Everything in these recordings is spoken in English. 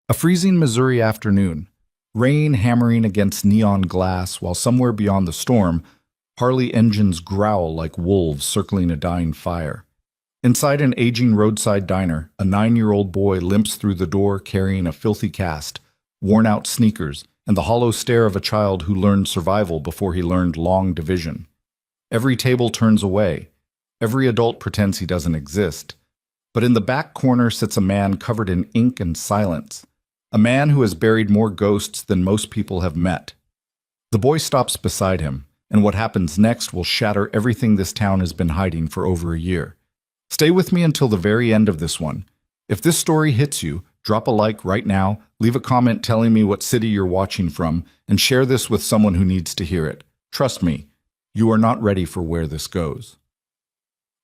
A freezing Missouri afternoon, rain hammering against neon glass while somewhere beyond the storm, Harley engines growl like wolves circling a dying fire. Inside an aging roadside diner, a 9-year-old boy limps through the door carrying a filthy cast, worn-out sneakers, and the hollow stare of a child who learned survival before he learned long division. Every table turns away. Every adult pretends he doesn't exist. But in the back corner sits a man covered in ink and silence. A man who has buried more ghosts than most people have met. The boy stops beside him, and what happens next will shatter everything this town has been hiding for over a year. Stay with me until the very end of this one. If this story hits you, drop a like right now, leave a comment telling me what city you're watching from, and share this with someone who needs to hear it. Trust me, you are not ready for where this goes.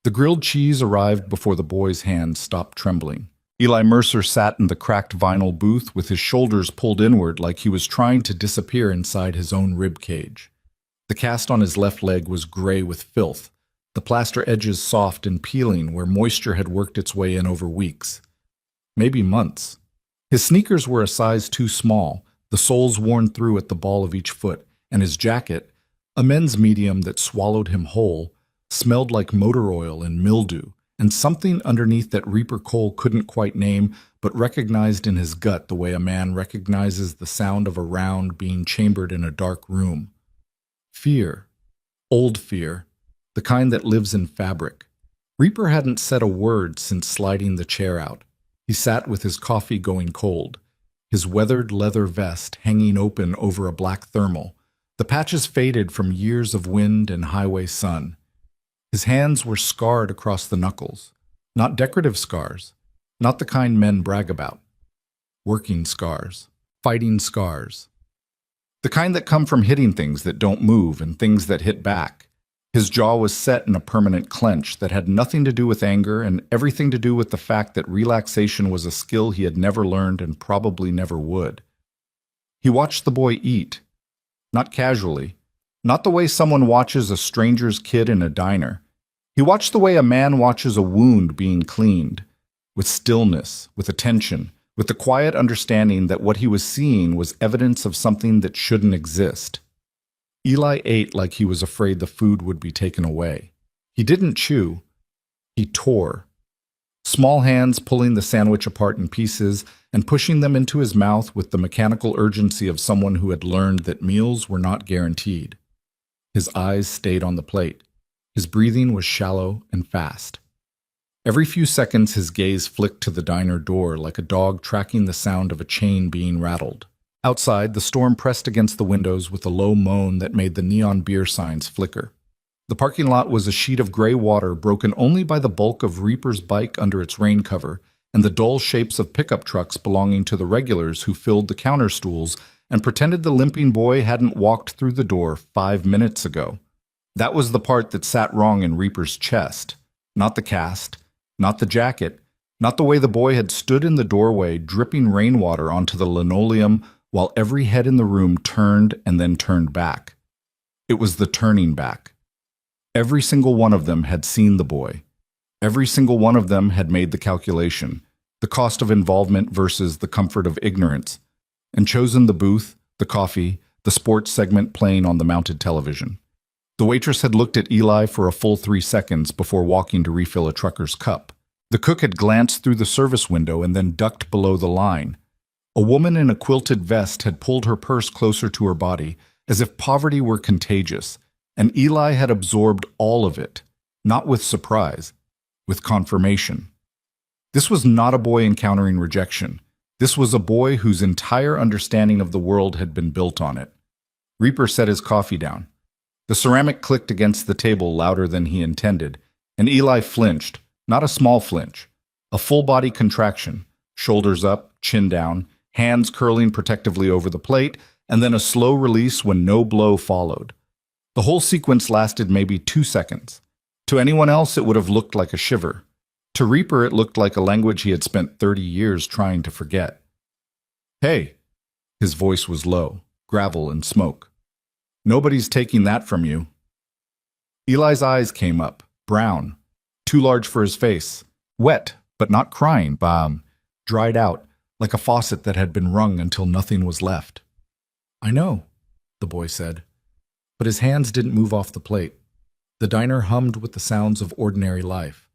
The grilled cheese arrived before the boy's hands stopped trembling. Eli Mercer sat in the cracked vinyl booth with his shoulders pulled inward like he was trying to disappear inside his own rib cage. The cast on his left leg was gray with filth, the plaster edges soft and peeling where moisture had worked its way in over weeks. Maybe months. His sneakers were a size too small, the soles worn through at the ball of each foot, and his jacket, a men's medium that swallowed him whole, smelled like motor oil and mildew, and something underneath that Reaper Cole couldn't quite name, but recognized in his gut the way a man recognizes the sound of a round being chambered in a dark room. Fear. Old fear. The kind that lives in fabric. Reaper hadn't said a word since sliding the chair out. He sat with his coffee going cold, his weathered leather vest hanging open over a black thermal, the patches faded from years of wind and highway sun. His hands were scarred across the knuckles, not decorative scars, not the kind men brag about. Working scars, fighting scars. The kind that come from hitting things that don't move and things that hit back. His jaw was set in a permanent clench that had nothing to do with anger and everything to do with the fact that relaxation was a skill he had never learned and probably never would. He watched the boy eat, not casually, not the way someone watches a stranger's kid in a diner. He watched the way a man watches a wound being cleaned, with stillness, with attention, with the quiet understanding that what he was seeing was evidence of something that shouldn't exist. Eli ate like he was afraid the food would be taken away. He didn't chew. He tore. Small hands pulling the sandwich apart in pieces and pushing them into his mouth with the mechanical urgency of someone who had learned that meals were not guaranteed. His eyes stayed on the plate. His breathing was shallow and fast. Every few seconds his gaze flicked to the diner door like a dog tracking the sound of a chain being rattled. Outside, the storm pressed against the windows with a low moan that made the neon beer signs flicker. The parking lot was a sheet of gray water broken only by the bulk of Reaper's bike under its rain cover and the dull shapes of pickup trucks belonging to the regulars who filled the counter stools and pretended the limping boy hadn't walked through the door 5 minutes ago. That was the part that sat wrong in Reaper's chest. Not the cast, not the jacket, not the way the boy had stood in the doorway dripping rainwater onto the linoleum while every head in the room turned and then turned back. It was the turning back. Every single one of them had seen the boy. Every single one of them had made the calculation, the cost of involvement versus the comfort of ignorance, and chosen the booth, the coffee, the sports segment playing on the mounted television. The waitress had looked at Eli for a full 3 seconds before walking to refill a trucker's cup. The cook had glanced through the service window and then ducked below the line. A woman in a quilted vest had pulled her purse closer to her body, as if poverty were contagious, and Eli had absorbed all of it, not with surprise, with confirmation. This was not a boy encountering rejection. This was a boy whose entire understanding of the world had been built on it. Reaper set his coffee down. The ceramic clicked against the table louder than he intended, and Eli flinched, not a small flinch, a full-body contraction, shoulders up, chin down, hands curling protectively over the plate, and then a slow release when no blow followed. The whole sequence lasted maybe 2 seconds. To anyone else, it would have looked like a shiver. To Reaper, it looked like a language he had spent 30 years trying to forget. "Hey," his voice was low, gravel and smoke. "Nobody's taking that from you." Eli's eyes came up, brown, too large for his face, wet, but not crying, dried out, like a faucet that had been wrung until nothing was left. "I know," the boy said, but his hands didn't move off the plate. The diner hummed with the sounds of ordinary life.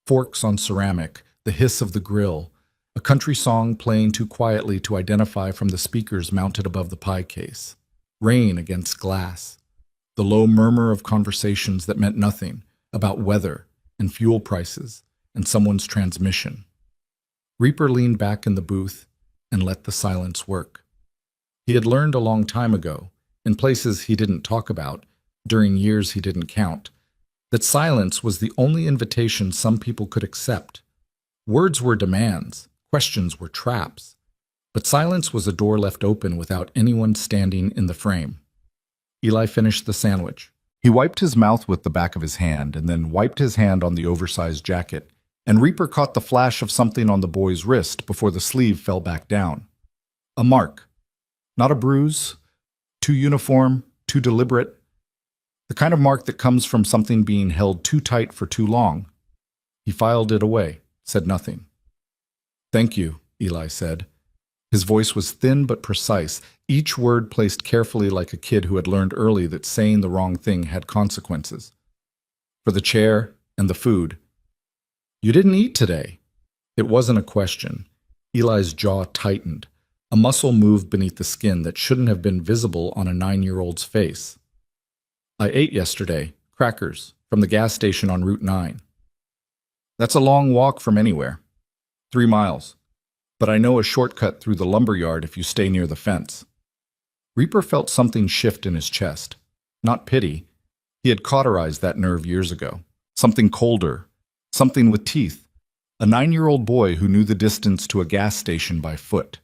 Forks on ceramic, the hiss of the grill, a country song playing too quietly to identify from the speakers mounted above the pie case. Rain against glass. The low murmur of conversations that meant nothing, about weather and fuel prices and someone's transmission. Reaper leaned back in the booth and let the silence work. He had learned a long time ago, in places he didn't talk about, during years he didn't count, that silence was the only invitation some people could accept. Words were demands, questions were traps, but silence was a door left open without anyone standing in the frame. Eli finished the sandwich. He wiped his mouth with the back of his hand and then wiped his hand on the oversized jacket, and Reaper caught the flash of something on the boy's wrist before the sleeve fell back down. A mark. Not a bruise, too uniform, too deliberate. The kind of mark that comes from something being held too tight for too long. He filed it away, said nothing. "Thank you," Eli said. His voice was thin but precise, each word placed carefully like a kid who had learned early that saying the wrong thing had consequences. "For the chair and the food." "You didn't eat today." It wasn't a question. Eli's jaw tightened. A muscle moved beneath the skin that shouldn't have been visible on a 9-year-old's face. "I ate yesterday, crackers, from the gas station on Route 9. That's a long walk from anywhere. 3 miles. But I know a shortcut through the lumberyard if you stay near the fence." Reaper felt something shift in his chest. Not pity. He had cauterized that nerve years ago. Something colder. Something with teeth. A 9-year-old boy who knew the distance to a gas station by foot.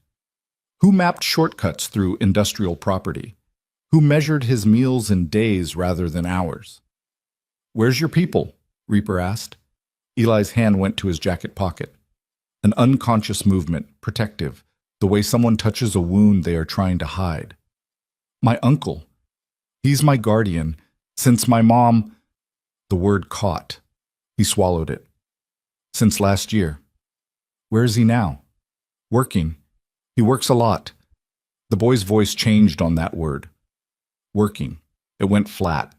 Who mapped shortcuts through industrial property? Who measured his meals in days rather than hours? "Where's your people?" Reaper asked. Eli's hand went to his jacket pocket. An unconscious movement, protective, the way someone touches a wound they are trying to hide. "My uncle. He's my guardian. Since my mom—" The word caught. He swallowed it. "Since last year." "Where is he now?" "Working. He works a lot." The boy's voice changed on that word. Working. It went flat.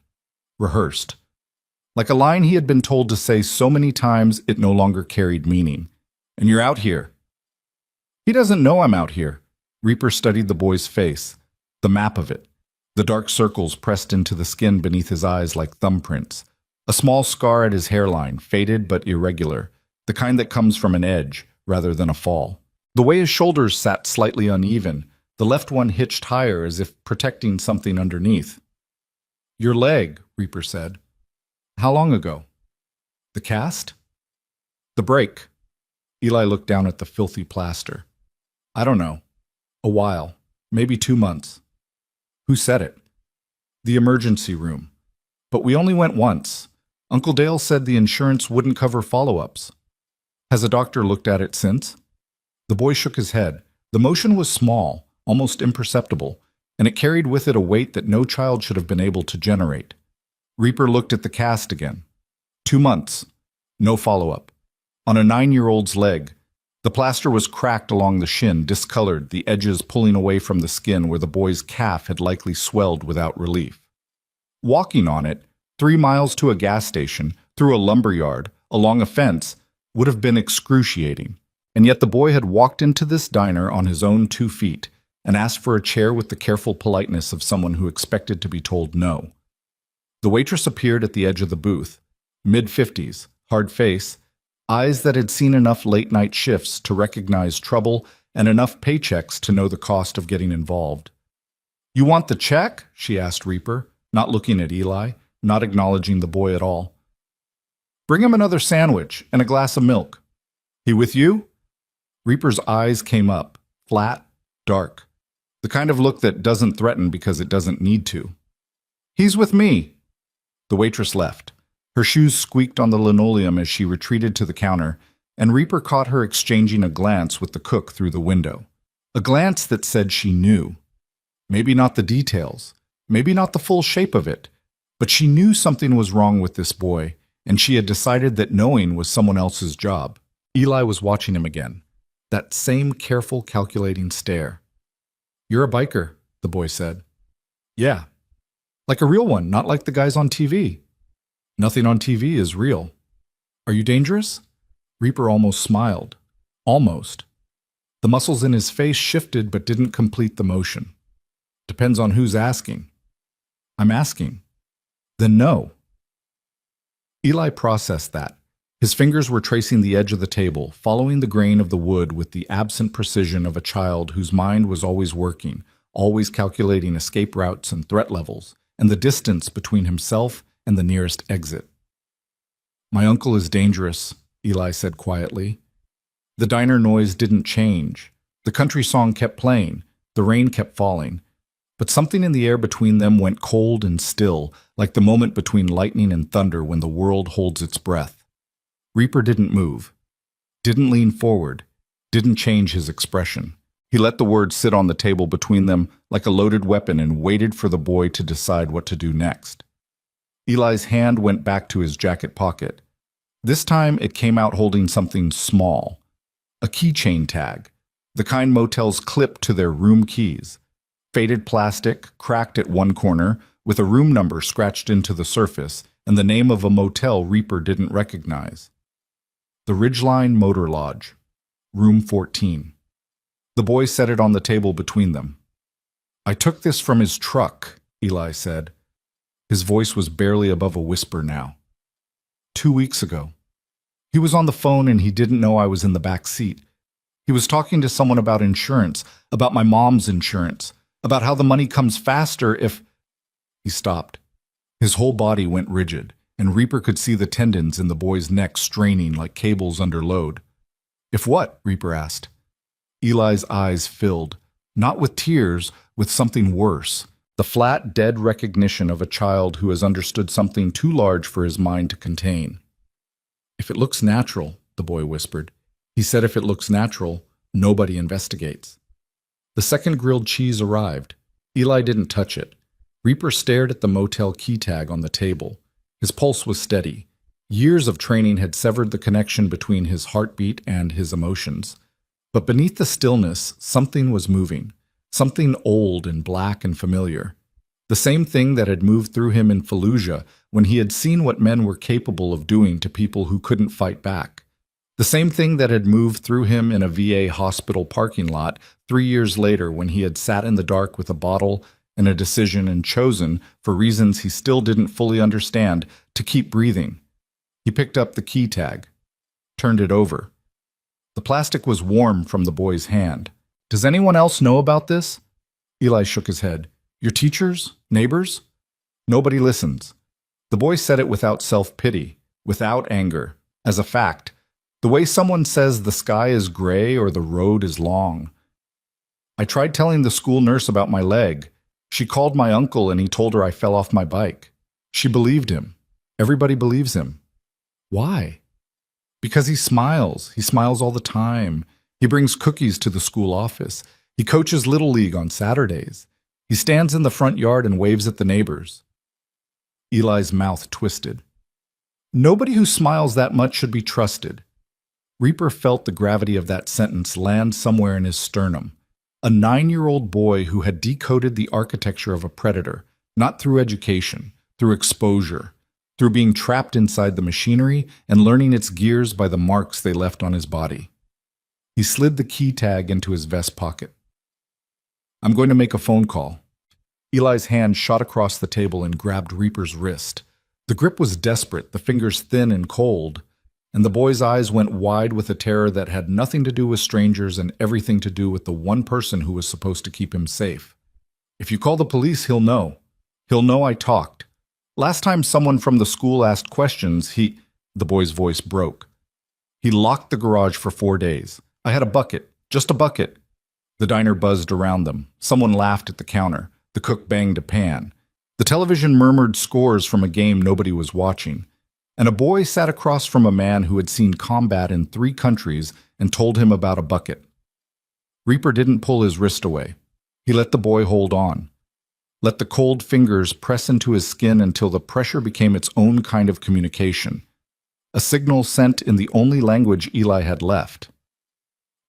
Rehearsed. Like a line he had been told to say so many times it no longer carried meaning. "And you're out here." "He doesn't know I'm out here." Reaper studied the boy's face, the map of it, the dark circles pressed into the skin beneath his eyes like thumbprints, a small scar at his hairline, faded but irregular, the kind that comes from an edge rather than a fall. The way his shoulders sat slightly uneven, the left one hitched higher as if protecting something underneath. "Your leg," Reaper said. "How long ago?" "The cast?" "The break." Eli looked down at the filthy plaster. "I don't know. A while. Maybe 2 months." "Who said it?" "The emergency room. But we only went once. Uncle Dale said the insurance wouldn't cover follow-ups." "Has a doctor looked at it since?" The boy shook his head. The motion was small, almost imperceptible, and it carried with it a weight that no child should have been able to generate. Reaper looked at the cast again. 2 months. No follow-up. On a 9-year-old's leg. The plaster was cracked along the shin, discolored, the edges pulling away from the skin where the boy's calf had likely swelled without relief. Walking on it, 3 miles to a gas station, through a lumberyard, along a fence, would have been excruciating. And yet the boy had walked into this diner on his own 2 feet and asked for a chair with the careful politeness of someone who expected to be told no. The waitress appeared at the edge of the booth, mid-50s, hard face, eyes that had seen enough late-night shifts to recognize trouble and enough paychecks to know the cost of getting involved. "You want the check?" she asked Reaper, not looking at Eli, not acknowledging the boy at all. "Bring him another sandwich and a glass of milk." "He with you?" Reaper's eyes came up, flat, dark, the kind of look that doesn't threaten because it doesn't need to. "He's with me." The waitress left. Her shoes squeaked on the linoleum as she retreated to the counter, and Reaper caught her exchanging a glance with the cook through the window. A glance that said she knew. Maybe not the details, maybe not the full shape of it, but she knew something was wrong with this boy, and she had decided that knowing was someone else's job. Eli was watching him again. That same careful, calculating stare. "You're a biker," the boy said. "Yeah. Like a real one, not like the guys on TV." "Nothing on TV is real." "Are you dangerous?" Reaper almost smiled. Almost. The muscles in his face shifted but didn't complete the motion. "Depends on who's asking." "I'm asking." "Then no." Eli processed that. His fingers were tracing the edge of the table, following the grain of the wood with the absent precision of a child whose mind was always working, always calculating escape routes and threat levels, and the distance between himself and the nearest exit. "My uncle is dangerous," Eli said quietly. The diner noise didn't change. The country song kept playing. The rain kept falling. But something in the air between them went cold and still, like the moment between lightning and thunder when the world holds its breath. Reaper didn't move, didn't lean forward, didn't change his expression. He let the words sit on the table between them like a loaded weapon and waited for the boy to decide what to do next. Eli's hand went back to his jacket pocket. This time it came out holding something small. A keychain tag, the kind motels clip to their room keys. Faded plastic, cracked at one corner, with a room number scratched into the surface, and the name of a motel Reaper didn't recognize. The Ridgeline Motor Lodge, Room 14. The boy set it on the table between them. "I took this from his truck," Eli said. His voice was barely above a whisper now. 2 weeks ago. He was on the phone and he didn't know I was in the back seat. He was talking to someone about insurance, about my mom's insurance, about how the money comes faster if—" He stopped. His whole body went rigid, and Reaper could see the tendons in the boy's neck straining like cables under load. "If what?" Reaper asked. Eli's eyes filled, not with tears, with something worse, the flat, dead recognition of a child who has understood something too large for his mind to contain. "If it looks natural," the boy whispered. He said if it looks natural, nobody investigates. The second grilled cheese arrived. Eli didn't touch it. Reaper stared at the motel key tag on the table. His pulse was steady. Years of training had severed the connection between his heartbeat and his emotions. But beneath the stillness, something was moving. Something old and black and familiar. The same thing that had moved through him in Fallujah when he had seen what men were capable of doing to people who couldn't fight back. The same thing that had moved through him in a VA hospital parking lot 3 years later when he had sat in the dark with a bottle and a decision and chosen, for reasons he still didn't fully understand, to keep breathing. He picked up the key tag, turned it over. The plastic was warm from the boy's hand. "Does anyone else know about this?" Eli shook his head. "Your teachers? Neighbors?" "Nobody listens." The boy said it without self-pity, without anger, as a fact, the way someone says the sky is gray or the road is long. "I tried telling the school nurse about my leg. She called my uncle and he told her I fell off my bike. She believed him. Everybody believes him." "Why?" "Because he smiles. He smiles all the time. He brings cookies to the school office. He coaches Little League on Saturdays. He stands in the front yard and waves at the neighbors." Eli's mouth twisted. "Nobody who smiles that much should be trusted." Reaper felt the gravity of that sentence land somewhere in his sternum. A 9-year-old boy who had decoded the architecture of a predator, not through education, through exposure, through being trapped inside the machinery and learning its gears by the marks they left on his body. He slid the key tag into his vest pocket. "I'm going to make a phone call." Eli's hand shot across the table and grabbed Reaper's wrist. The grip was desperate, the fingers thin and cold, and the boy's eyes went wide with a terror that had nothing to do with strangers and everything to do with the one person who was supposed to keep him safe. "If you call the police, he'll know. He'll know I talked. Last time someone from the school asked questions, the boy's voice broke. "He locked the garage for 4 days. I had a bucket, just a bucket." The diner buzzed around them. Someone laughed at the counter. The cook banged a pan. The television murmured scores from a game nobody was watching. And a boy sat across from a man who had seen combat in 3 countries and told him about a bucket. Reaper didn't pull his wrist away. He let the boy hold on. Let the cold fingers press into his skin until the pressure became its own kind of communication. A signal sent in the only language Eli had left.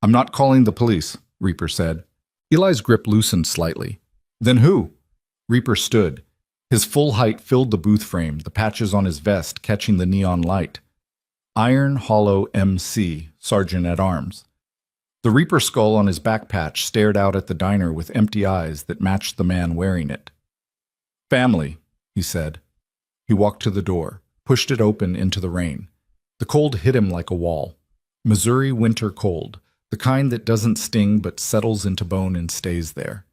I'm not calling the police, Reaper said. Eli's grip loosened slightly. Then who? Reaper stood. His full height filled the booth frame, the patches on his vest catching the neon light. Iron Hollow MC, Sergeant at Arms. The Reaper skull on his back patch stared out at the diner with empty eyes that matched the man wearing it. Family, he said. He walked to the door, pushed it open into the rain. The cold hit him like a wall. Missouri winter cold, the kind that doesn't sting but settles into bone and stays there.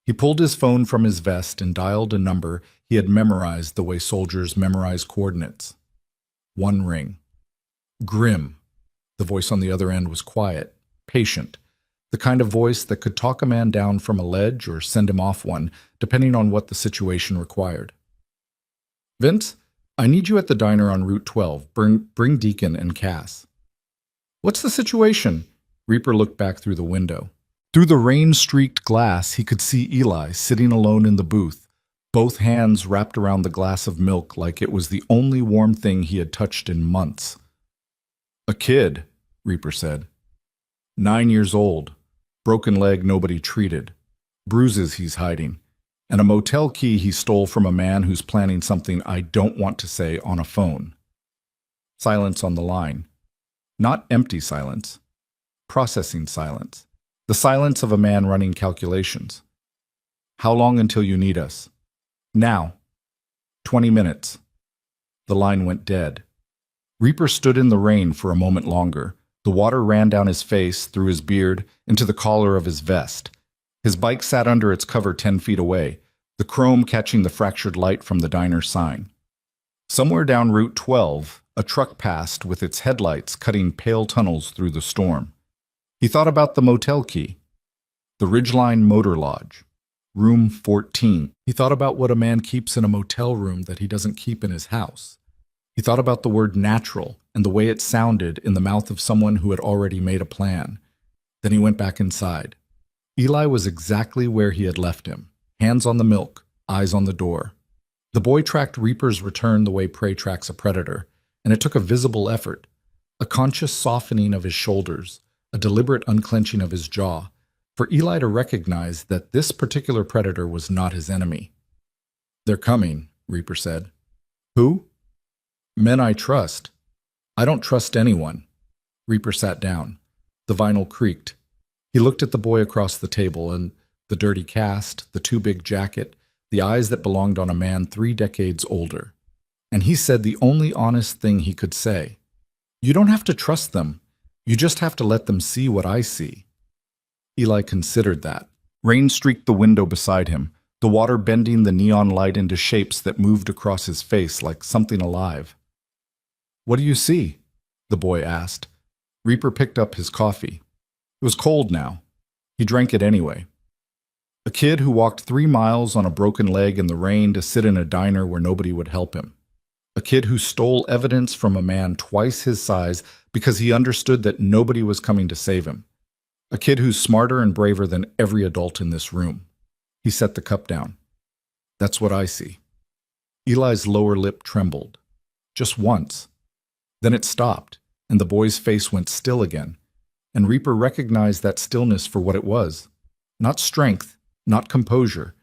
He pulled his phone from his vest and dialed a number he had memorized the way soldiers memorize coordinates. One ring. Grim. The voice on the other end was quiet, patient, the kind of voice that could talk a man down from a ledge or send him off one, depending on what the situation required. Vince, I need you at the diner on Route 12. Bring Deacon and Cass. What's the situation? Reaper looked back through the window. Through the rain-streaked glass, he could see Eli sitting alone in the booth, both hands wrapped around the glass of milk like it was the only warm thing he had touched in months. A kid, Reaper said. 9 years old. Broken leg nobody treated. Bruises he's hiding. And a motel key he stole from a man who's planning something I don't want to say on a phone. Silence on the line. Not empty silence. Processing silence. The silence of a man running calculations. How long until you need us? Now. 20 minutes. The line went dead. Reaper stood in the rain for a moment longer. The water ran down his face, through his beard, into the collar of his vest. His bike sat under its cover 10 feet away, the chrome catching the fractured light from the diner sign. Somewhere down Route 12, a truck passed with its headlights cutting pale tunnels through the storm. He thought about the motel key. The Ridgeline Motor Lodge. Room 14. He thought about what a man keeps in a motel room that he doesn't keep in his house. He thought about the word natural and the way it sounded in the mouth of someone who had already made a plan. Then he went back inside. Eli was exactly where he had left him, hands on the milk, eyes on the door. The boy tracked Reaper's return the way prey tracks a predator, and it took a visible effort, a conscious softening of his shoulders, a deliberate unclenching of his jaw, for Eli to recognize that this particular predator was not his enemy. They're coming, Reaper said. Who? Men I trust. I don't trust anyone. Reaper sat down. The vinyl creaked. He looked at the boy across the table, and the dirty cast, the too big jacket, the eyes that belonged on a man 3 decades older. And he said the only honest thing he could say. You don't have to trust them. You just have to let them see what I see. Eli considered that. Rain streaked the window beside him, the water bending the neon light into shapes that moved across his face like something alive. What do you see? The boy asked. Reaper picked up his coffee. It was cold now. He drank it anyway. A kid who walked 3 miles on a broken leg in the rain to sit in a diner where nobody would help him. A kid who stole evidence from a man twice his size because he understood that nobody was coming to save him. A kid who's smarter and braver than every adult in this room. He set the cup down. That's what I see. Eli's lower lip trembled. Just once. Then it stopped, and the boy's face went still again, and Reaper recognized that stillness for what it was. Not strength, not composure,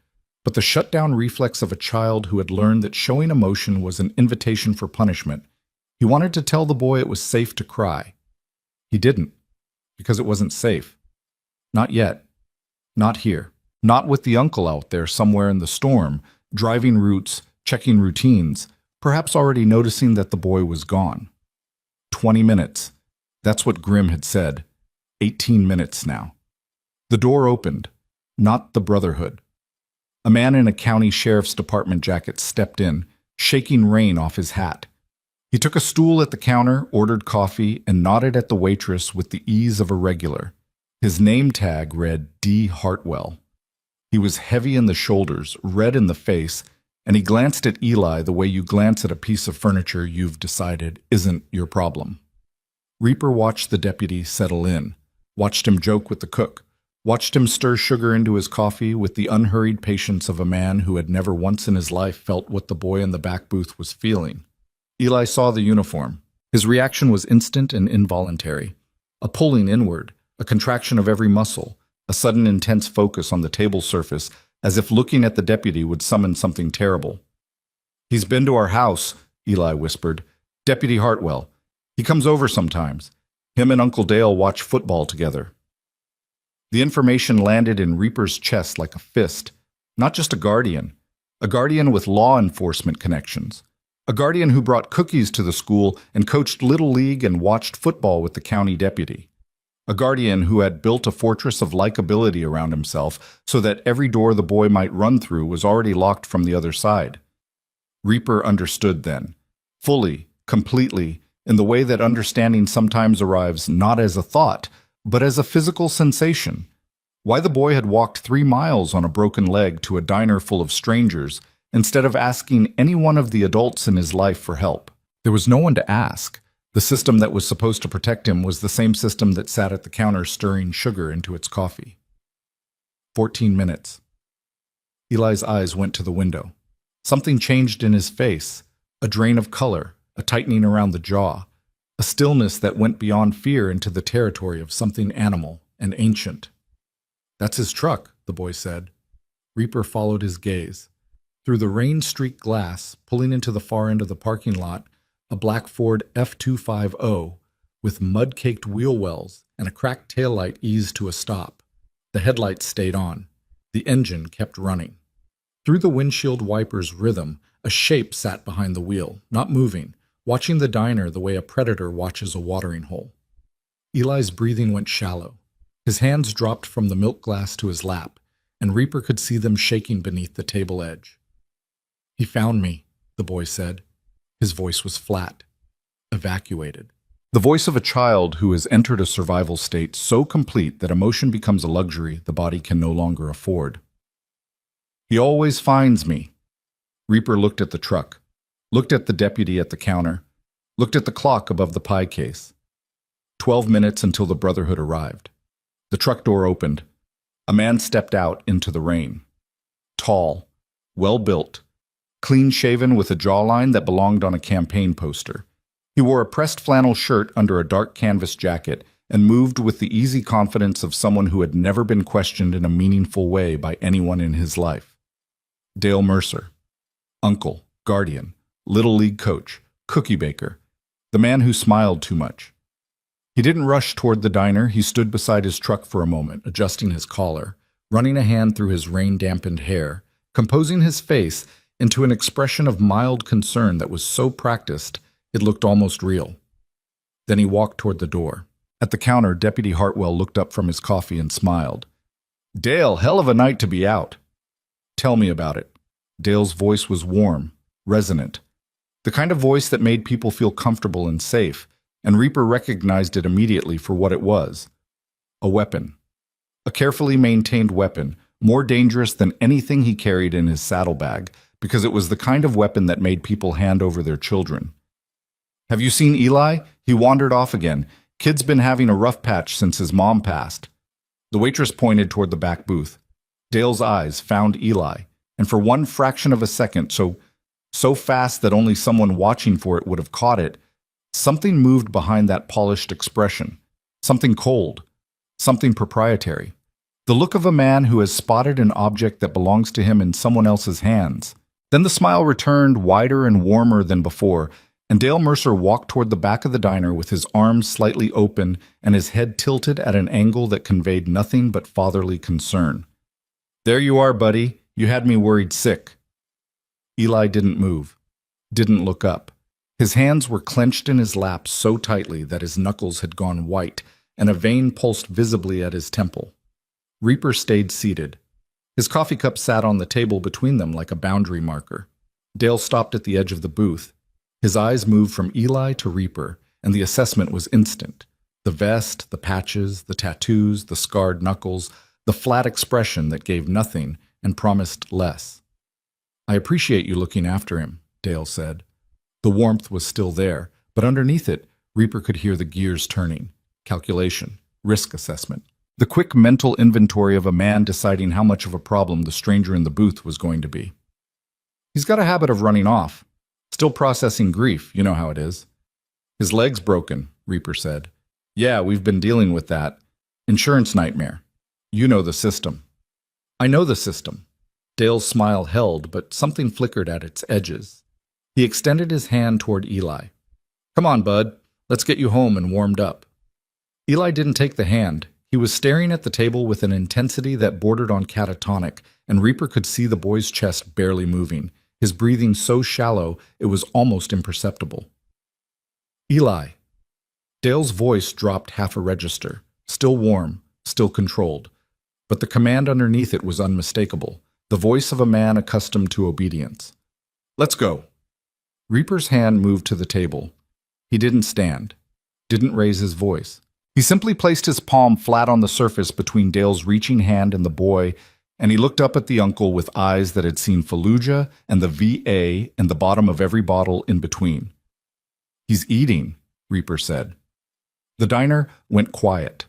but the shutdown reflex of a child who had learned that showing emotion was an invitation for punishment. He wanted to tell the boy it was safe to cry. He didn't, because it wasn't safe. Not yet. Not here. Not with the uncle out there somewhere in the storm, driving routes, checking routines, perhaps already noticing that the boy was gone. 20 minutes. That's what Grim had said. 18 minutes now. The door opened. Not the Brotherhood. A man in a county sheriff's department jacket stepped in, shaking rain off his hat. He took a stool at the counter, ordered coffee, and nodded at the waitress with the ease of a regular. His name tag read D. Hartwell. He was heavy in the shoulders, red in the face, and he glanced at Eli the way you glance at a piece of furniture you've decided isn't your problem. Reaper watched the deputy settle in, watched him joke with the cook, watched him stir sugar into his coffee with the unhurried patience of a man who had never once in his life felt what the boy in the back booth was feeling. Eli saw the uniform. His reaction was instant and involuntary, a pulling inward, a contraction of every muscle, a sudden intense focus on the table surface, as if looking at the deputy would summon something terrible. "He's been to our house," Eli whispered. "Deputy Hartwell. He comes over sometimes. Him and Uncle Dale watch football together." The information landed in Reaper's chest like a fist. Not just a guardian with law enforcement connections. A guardian who brought cookies to the school and coached Little League and watched football with the county deputy. A guardian who had built a fortress of likability around himself so that every door the boy might run through was already locked from the other side. Reaper understood then, fully, completely, in the way that understanding sometimes arrives not as a thought, but as a physical sensation. Why the boy had walked 3 miles on a broken leg to a diner full of strangers instead of asking any one of the adults in his life for help. There was no one to ask. The system that was supposed to protect him was the same system that sat at the counter stirring sugar into its coffee. 14 minutes. Eli's eyes went to the window. Something changed in his face, a drain of color, a tightening around the jaw, a stillness that went beyond fear into the territory of something animal and ancient. "That's his truck," the boy said. Reaper followed his gaze. Through the rain-streaked glass, pulling into the far end of the parking lot, a black Ford F250 with mud-caked wheel wells and a cracked taillight eased to a stop. The headlights stayed on. The engine kept running. Through the windshield wiper's rhythm, a shape sat behind the wheel, not moving, watching the diner the way a predator watches a watering hole. Eli's breathing went shallow. His hands dropped from the milk glass to his lap, and Reaper could see them shaking beneath the table edge. "He found me," the boy said. His voice was flat, evacuated. The voice of a child who has entered a survival state so complete that emotion becomes a luxury the body can no longer afford. "He always finds me." Reaper looked at the truck, looked at the deputy at the counter, looked at the clock above the pie case. 12 minutes until the Brotherhood arrived. The truck door opened. A man stepped out into the rain. Tall, well-built, clean-shaven with a jawline that belonged on a campaign poster. He wore a pressed flannel shirt under a dark canvas jacket and moved with the easy confidence of someone who had never been questioned in a meaningful way by anyone in his life. Dale Mercer. Uncle, guardian, Little League coach, cookie baker, the man who smiled too much. He didn't rush toward the diner. He stood beside his truck for a moment, adjusting his collar, running a hand through his rain-dampened hair, composing his face into an expression of mild concern that was so practiced it looked almost real. Then he walked toward the door. At the counter, Deputy Hartwell looked up from his coffee and smiled. "Dale, hell of a night to be out." "Tell me about it." Dale's voice was warm, resonant, the kind of voice that made people feel comfortable and safe, and Reaper recognized it immediately for what it was. A weapon. A carefully maintained weapon, more dangerous than anything he carried in his saddlebag, because it was the kind of weapon that made people hand over their children. "Have you seen Eli? He wandered off again. Kid's been having a rough patch since his mom passed." The waitress pointed toward the back booth. Dale's eyes found Eli, and for one fraction of a second, so fast that only someone watching for it would have caught it, something moved behind that polished expression. Something cold. Something proprietary. The look of a man who has spotted an object that belongs to him in someone else's hands. Then the smile returned, wider and warmer than before, and Dale Mercer walked toward the back of the diner with his arms slightly open and his head tilted at an angle that conveyed nothing but fatherly concern. "There you are, buddy. You had me worried sick." Eli didn't move, didn't look up. His hands were clenched in his lap so tightly that his knuckles had gone white, and a vein pulsed visibly at his temple. Reaper stayed seated. His coffee cup sat on the table between them like a boundary marker. Dale stopped at the edge of the booth. His eyes moved from Eli to Reaper, and the assessment was instant. The vest, the patches, the tattoos, the scarred knuckles, the flat expression that gave nothing and promised less. "I appreciate you looking after him," Dale said. The warmth was still there, but underneath it, Reaper could hear the gears turning. Calculation, risk assessment. The quick mental inventory of a man deciding how much of a problem the stranger in the booth was going to be. "He's got a habit of running off. Still processing grief, you know how it is." "His leg's broken," Reaper said. "Yeah, we've been dealing with that. Insurance nightmare. You know the system. I know the system. Dale's smile held, but something flickered at its edges. He extended his hand toward Eli. Come on, bud. Let's get you home and warmed up. Eli didn't take the hand. He was staring at the table with an intensity that bordered on catatonic, and Reaper could see the boy's chest barely moving, his breathing so shallow it was almost imperceptible. Eli. Dale's voice dropped half a register, still warm, still controlled. But the command underneath it was unmistakable, the voice of a man accustomed to obedience. Let's go. Reaper's hand moved to the table. He didn't stand, didn't raise his voice. He simply placed his palm flat on the surface between Dale's reaching hand and the boy, and he looked up at the uncle with eyes that had seen Fallujah and the VA and the bottom of every bottle in between. He's eating, Reaper said. The diner went quiet.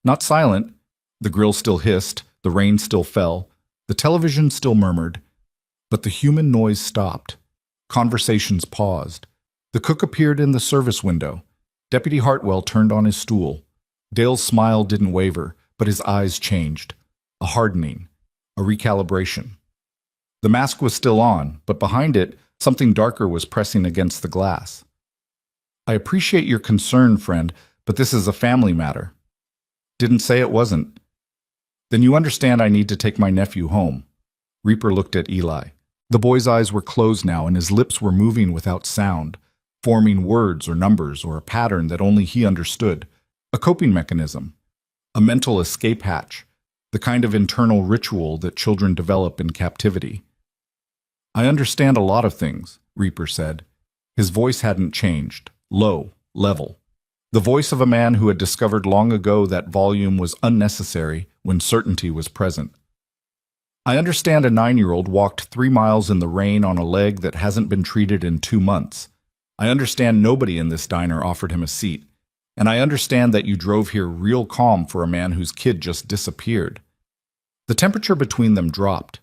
Not silent. The grill still hissed, the rain still fell, the television still murmured, but the human noise stopped. Conversations paused. The cook appeared in the service window. Deputy Hartwell turned on his stool. Dale's smile didn't waver, but his eyes changed. A hardening, a recalibration. The mask was still on, but behind it, something darker was pressing against the glass. I appreciate your concern, friend, but this is a family matter. Didn't say it wasn't. Then you understand I need to take my nephew home. Reaper looked at Eli. The boy's eyes were closed now, and his lips were moving without sound, forming words or numbers or a pattern that only he understood. A coping mechanism. A mental escape hatch. The kind of internal ritual that children develop in captivity. I understand a lot of things, Reaper said. His voice hadn't changed. Low, level. The voice of a man who had discovered long ago that volume was unnecessary when certainty was present. I understand a 9-year-old walked 3 miles in the rain on a leg that hasn't been treated in 2 months. I understand nobody in this diner offered him a seat. And I understand that you drove here real calm for a man whose kid just disappeared. The temperature between them dropped.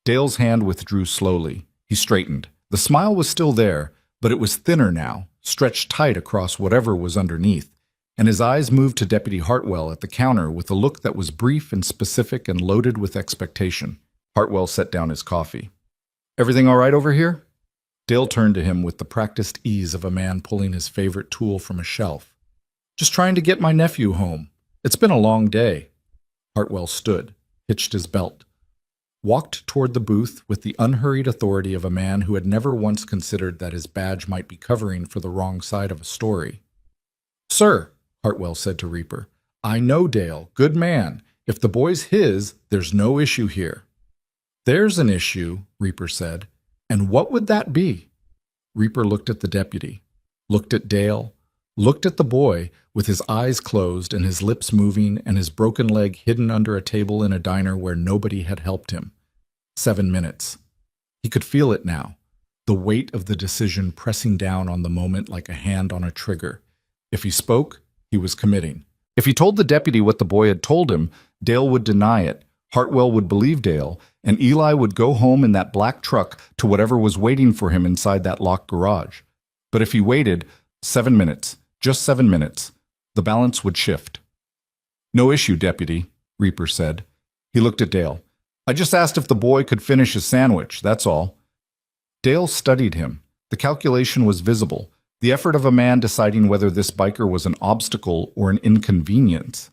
Dale's hand withdrew slowly. He straightened. The smile was still there, but it was thinner now, stretched tight across whatever was underneath, and his eyes moved to Deputy Hartwell at the counter with a look that was brief and specific and loaded with expectation. Hartwell set down his coffee. Everything all right over here? Dale turned to him with the practiced ease of a man pulling his favorite tool from a shelf. Just trying to get my nephew home. It's been a long day. Hartwell stood, hitched his belt, walked toward the booth with the unhurried authority of a man who had never once considered that his badge might be covering for the wrong side of a story. Sir, Hartwell said to Reaper, I know Dale, good man. If the boy's his, there's no issue here. There's an issue, Reaper said. And what would that be? Reaper looked at the deputy, looked at Dale, looked at the boy with his eyes closed and his lips moving and his broken leg hidden under a table in a diner where nobody had helped him. 7 minutes. He could feel it now, the weight of the decision pressing down on the moment like a hand on a trigger. If he spoke, he was committing. If he told the deputy what the boy had told him, Dale would deny it, Hartwell would believe Dale, and Eli would go home in that black truck to whatever was waiting for him inside that locked garage. But if he waited, 7 minutes, just 7 minutes, the balance would shift. No issue, deputy, Reaper said. He looked at Dale. I just asked if the boy could finish his sandwich, that's all. Dale studied him. The calculation was visible, the effort of a man deciding whether this biker was an obstacle or an inconvenience.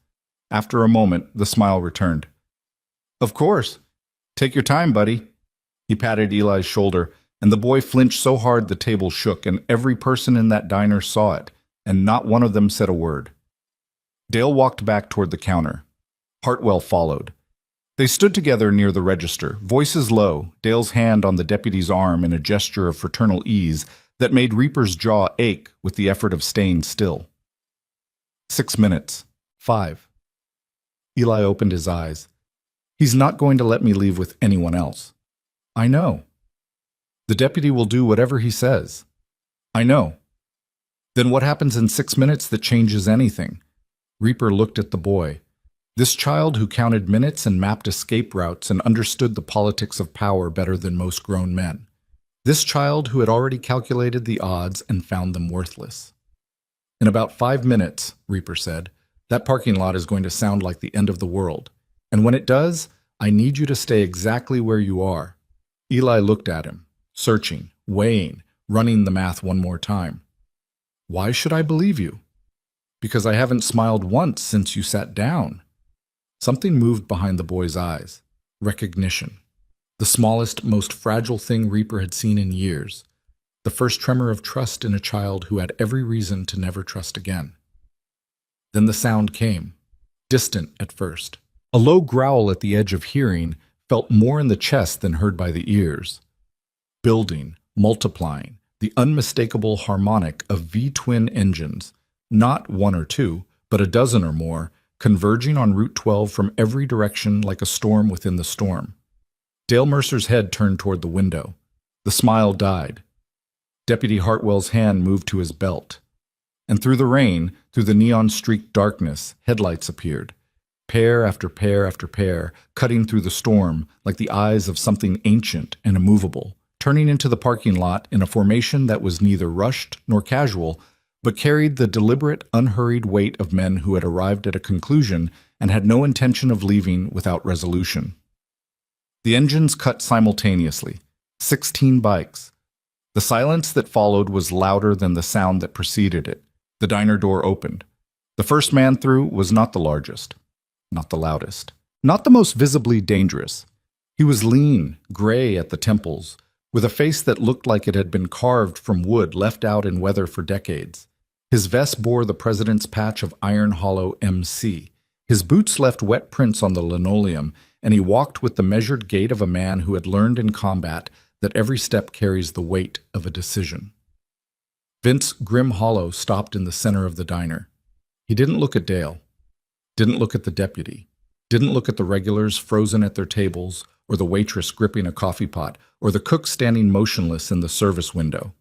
After a moment, the smile returned. Of course. Take your time, buddy. He patted Eli's shoulder, and the boy flinched so hard the table shook, and every person in that diner saw it, and not one of them said a word. Dale walked back toward the counter. Hartwell followed. They stood together near the register, voices low, Dale's hand on the deputy's arm in a gesture of fraternal ease that made Reaper's jaw ache with the effort of staying still. 6 minutes. 5. Eli opened his eyes. He's not going to let me leave with anyone else. I know. The deputy will do whatever he says. I know. Then what happens in 6 minutes that changes anything? Reaper looked at the boy. This child who counted minutes and mapped escape routes and understood the politics of power better than most grown men. This child who had already calculated the odds and found them worthless. In about 5 minutes, Reaper said, That parking lot is going to sound like the end of the world. And when it does, I need you to stay exactly where you are." Eli looked at him, searching, weighing, running the math one more time. "Why should I believe you?" "Because I haven't smiled once since you sat down." Something moved behind the boy's eyes. Recognition. The smallest, most fragile thing Reaper had seen in years. The first tremor of trust in a child who had every reason to never trust again. Then the sound came, distant at first. A low growl at the edge of hearing, felt more in the chest than heard by the ears. Building, multiplying, the unmistakable harmonic of V-twin engines, not one or two, but a dozen or more, converging on Route 12 from every direction like a storm within the storm. Dale Mercer's head turned toward the window. The smile died. Deputy Hartwell's hand moved to his belt. And through the rain, through the neon-streaked darkness, headlights appeared. Pair after pair after pair, cutting through the storm like the eyes of something ancient and immovable, turning into the parking lot in a formation that was neither rushed nor casual, but carried the deliberate, unhurried weight of men who had arrived at a conclusion and had no intention of leaving without resolution. The engines cut simultaneously. 16 bikes. The silence that followed was louder than the sound that preceded it. The diner door opened. The first man through was not the largest, not the loudest, not the most visibly dangerous. He was lean, gray at the temples, with a face that looked like it had been carved from wood left out in weather for decades. His vest bore the president's patch of Iron Hollow MC. His boots left wet prints on the linoleum, and he walked with the measured gait of a man who had learned in combat that every step carries the weight of a decision. Vince Grim Hollow stopped in the center of the diner. He didn't look at Dale, didn't look at the deputy, didn't look at the regulars frozen at their tables, or the waitress gripping a coffee pot, or the cook standing motionless in the service window.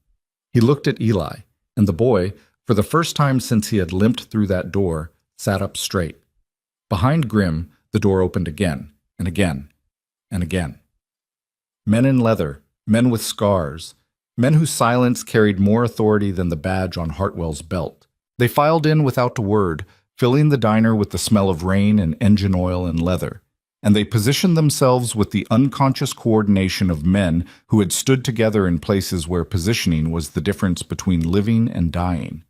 He looked at Eli, and the boy, for the first time since he had limped through that door, sat up straight. Behind Grim, the door opened again, and again, and again. Men in leather, men with scars, men whose silence carried more authority than the badge on Hartwell's belt. They filed in without a word, filling the diner with the smell of rain and engine oil and leather. And they positioned themselves with the unconscious coordination of men who had stood together in places where positioning was the difference between living and dying.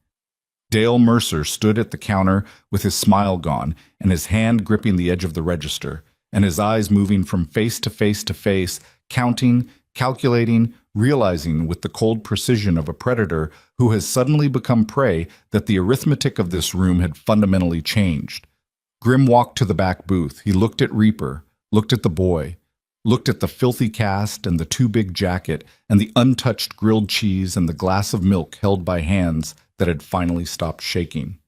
Dale Mercer stood at the counter with his smile gone and his hand gripping the edge of the register, and his eyes moving from face to face to face, counting, calculating, realizing with the cold precision of a predator who has suddenly become prey that the arithmetic of this room had fundamentally changed. Grim walked to the back booth. He looked at Reaper, looked at the boy, looked at the filthy cast and the too big jacket and the untouched grilled cheese and the glass of milk held by hands that had finally stopped shaking.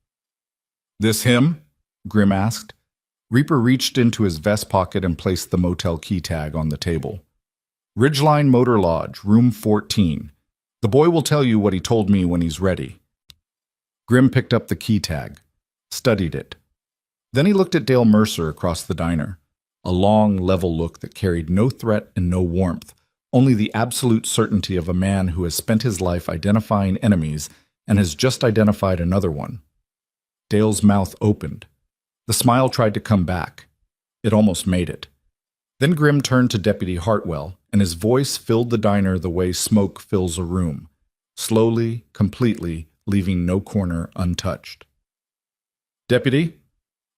"This him?" Grim asked. Reaper reached into his vest pocket and placed the motel key tag on the table. "Ridgeline Motor Lodge, room 14. The boy will tell you what he told me when he's ready." Grim picked up the key tag, studied it. Then he looked at Dale Mercer across the diner, a long, level look that carried no threat and no warmth, only the absolute certainty of a man who has spent his life identifying enemies and has just identified another one. Dale's mouth opened. The smile tried to come back. It almost made it. Then Grim turned to Deputy Hartwell, and his voice filled the diner the way smoke fills a room, slowly, completely, leaving no corner untouched. "Deputy,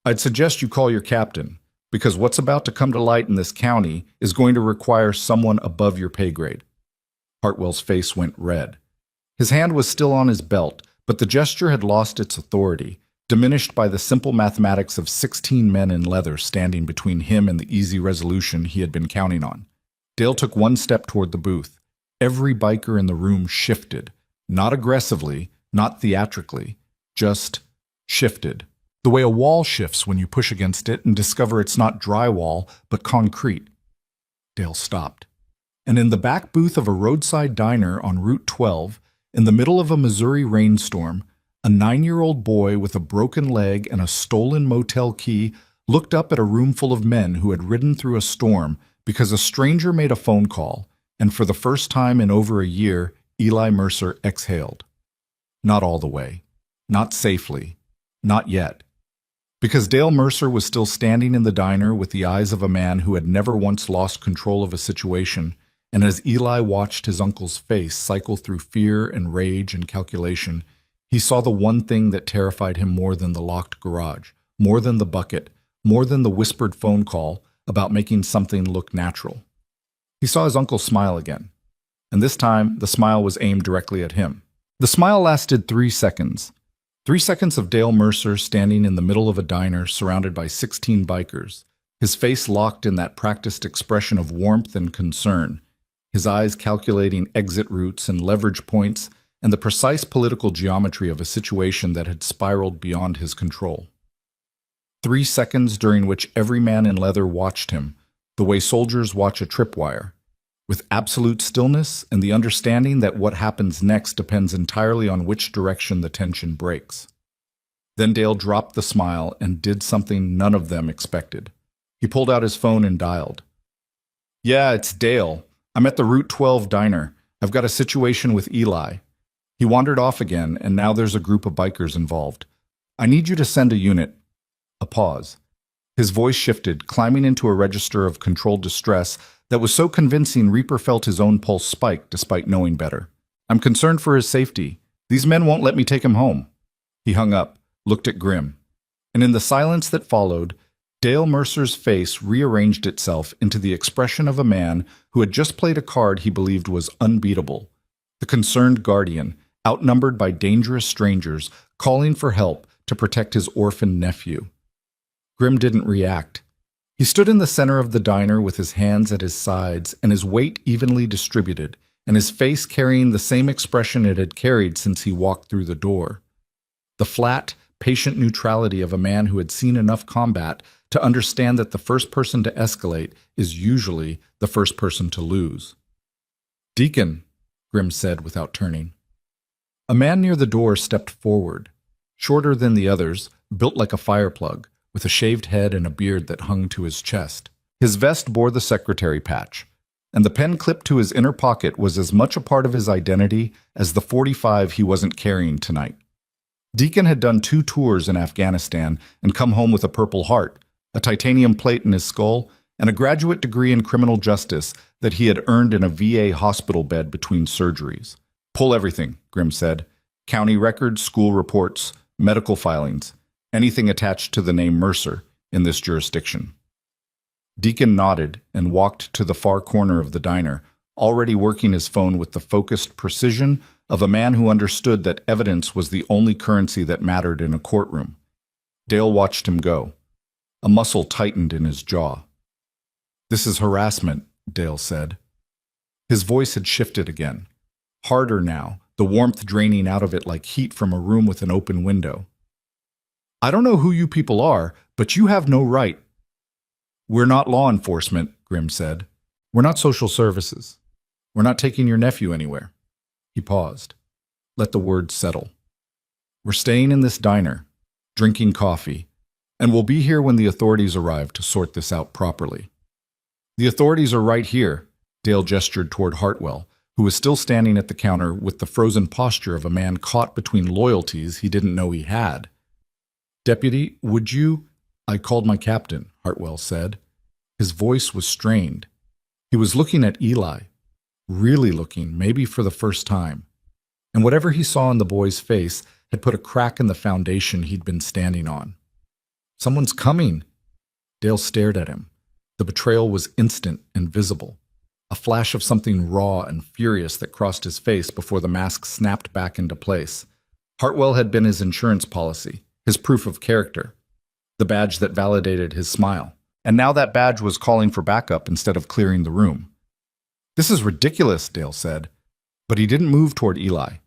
I'd suggest you call your captain, because what's about to come to light in this county is going to require someone above your pay grade." Hartwell's face went red. His hand was still on his belt, but the gesture had lost its authority, diminished by the simple mathematics of 16 men in leather standing between him and the easy resolution he had been counting on. Dale took one step toward the booth. Every biker in the room shifted, not aggressively, not theatrically, just shifted. The way a wall shifts when you push against it and discover it's not drywall, but concrete. Dale stopped. And in the back booth of a roadside diner on Route 12, in the middle of a Missouri rainstorm, a 9-year-old boy with a broken leg and a stolen motel key looked up at a room full of men who had ridden through a storm because a stranger made a phone call, and for the first time in over a year, Eli Mercer exhaled. Not all the way. Not safely. Not yet. Because Dale Mercer was still standing in the diner with the eyes of a man who had never once lost control of a situation, and as Eli watched his uncle's face cycle through fear and rage and calculation, he saw the one thing that terrified him more than the locked garage, more than the bucket, more than the whispered phone call about making something look natural. He saw his uncle smile again, and this time the smile was aimed directly at him. The smile lasted 3 seconds. 3 seconds of Dale Mercer standing in the middle of a diner surrounded by 16 bikers, his face locked in that practiced expression of warmth and concern, his eyes calculating exit routes and leverage points and the precise political geometry of a situation that had spiraled beyond his control. 3 seconds during which every man in leather watched him, the way soldiers watch a tripwire, with absolute stillness and the understanding that what happens next depends entirely on which direction the tension breaks. Then Dale dropped the smile and did something none of them expected. He pulled out his phone and dialed. "Yeah, it's Dale. I'm at the Route 12 diner. I've got a situation with Eli." He wandered off again, and now there's a group of bikers involved. "I need you to send a unit." A pause. His voice shifted, climbing into a register of controlled distress that was so convincing Reaper felt his own pulse spike despite knowing better. "I'm concerned for his safety. These men won't let me take him home." He hung up, looked at Grim, and in the silence that followed, Dale Mercer's face rearranged itself into the expression of a man who had just played a card he believed was unbeatable. The concerned guardian, outnumbered by dangerous strangers, calling for help to protect his orphaned nephew. Grim didn't react. He stood in the center of the diner with his hands at his sides and his weight evenly distributed, and his face carrying the same expression it had carried since he walked through the door. The flat, patient neutrality of a man who had seen enough combat to understand that the first person to escalate is usually the first person to lose. "Deacon," Grim said without turning. A man near the door stepped forward, shorter than the others, built like a fireplug, with a shaved head and a beard that hung to his chest. His vest bore the secretary patch, and the pen clipped to his inner pocket was as much a part of his identity as the .45 he wasn't carrying tonight. Deacon had done 2 tours in Afghanistan and come home with a Purple Heart, a titanium plate in his skull, and a graduate degree in criminal justice that he had earned in a VA hospital bed between surgeries. "Pull everything," Grim said. "County records, school reports, medical filings, anything attached to the name Mercer in this jurisdiction." Deacon nodded and walked to the far corner of the diner, already working his phone with the focused precision of a man who understood that evidence was the only currency that mattered in a courtroom. Dale watched him go. A muscle tightened in his jaw. "This is harassment," Dale said. His voice had shifted again. Harder now, the warmth draining out of it like heat from a room with an open window. "I don't know who you people are, but you have no right." "We're not law enforcement," Grim said. "We're not social services. We're not taking your nephew anywhere." He paused. Let the words settle. "We're staying in this diner, drinking coffee, and we'll be here when the authorities arrive to sort this out properly." "The authorities are right here," Dale gestured toward Hartwell, who was still standing at the counter with the frozen posture of a man caught between loyalties he didn't know he had. "Deputy, would you—" "I called my captain," Hartwell said. His voice was strained. He was looking at Eli, really looking, maybe for the first time. And whatever he saw in the boy's face had put a crack in the foundation he'd been standing on. "Someone's coming." Dale stared at him. The betrayal was instant and visible. A flash of something raw and furious that crossed his face before the mask snapped back into place. Hartwell had been his insurance policy, his proof of character, the badge that validated his smile. And now that badge was calling for backup instead of clearing the room. "This is ridiculous," Dale said. But he didn't move toward Eli,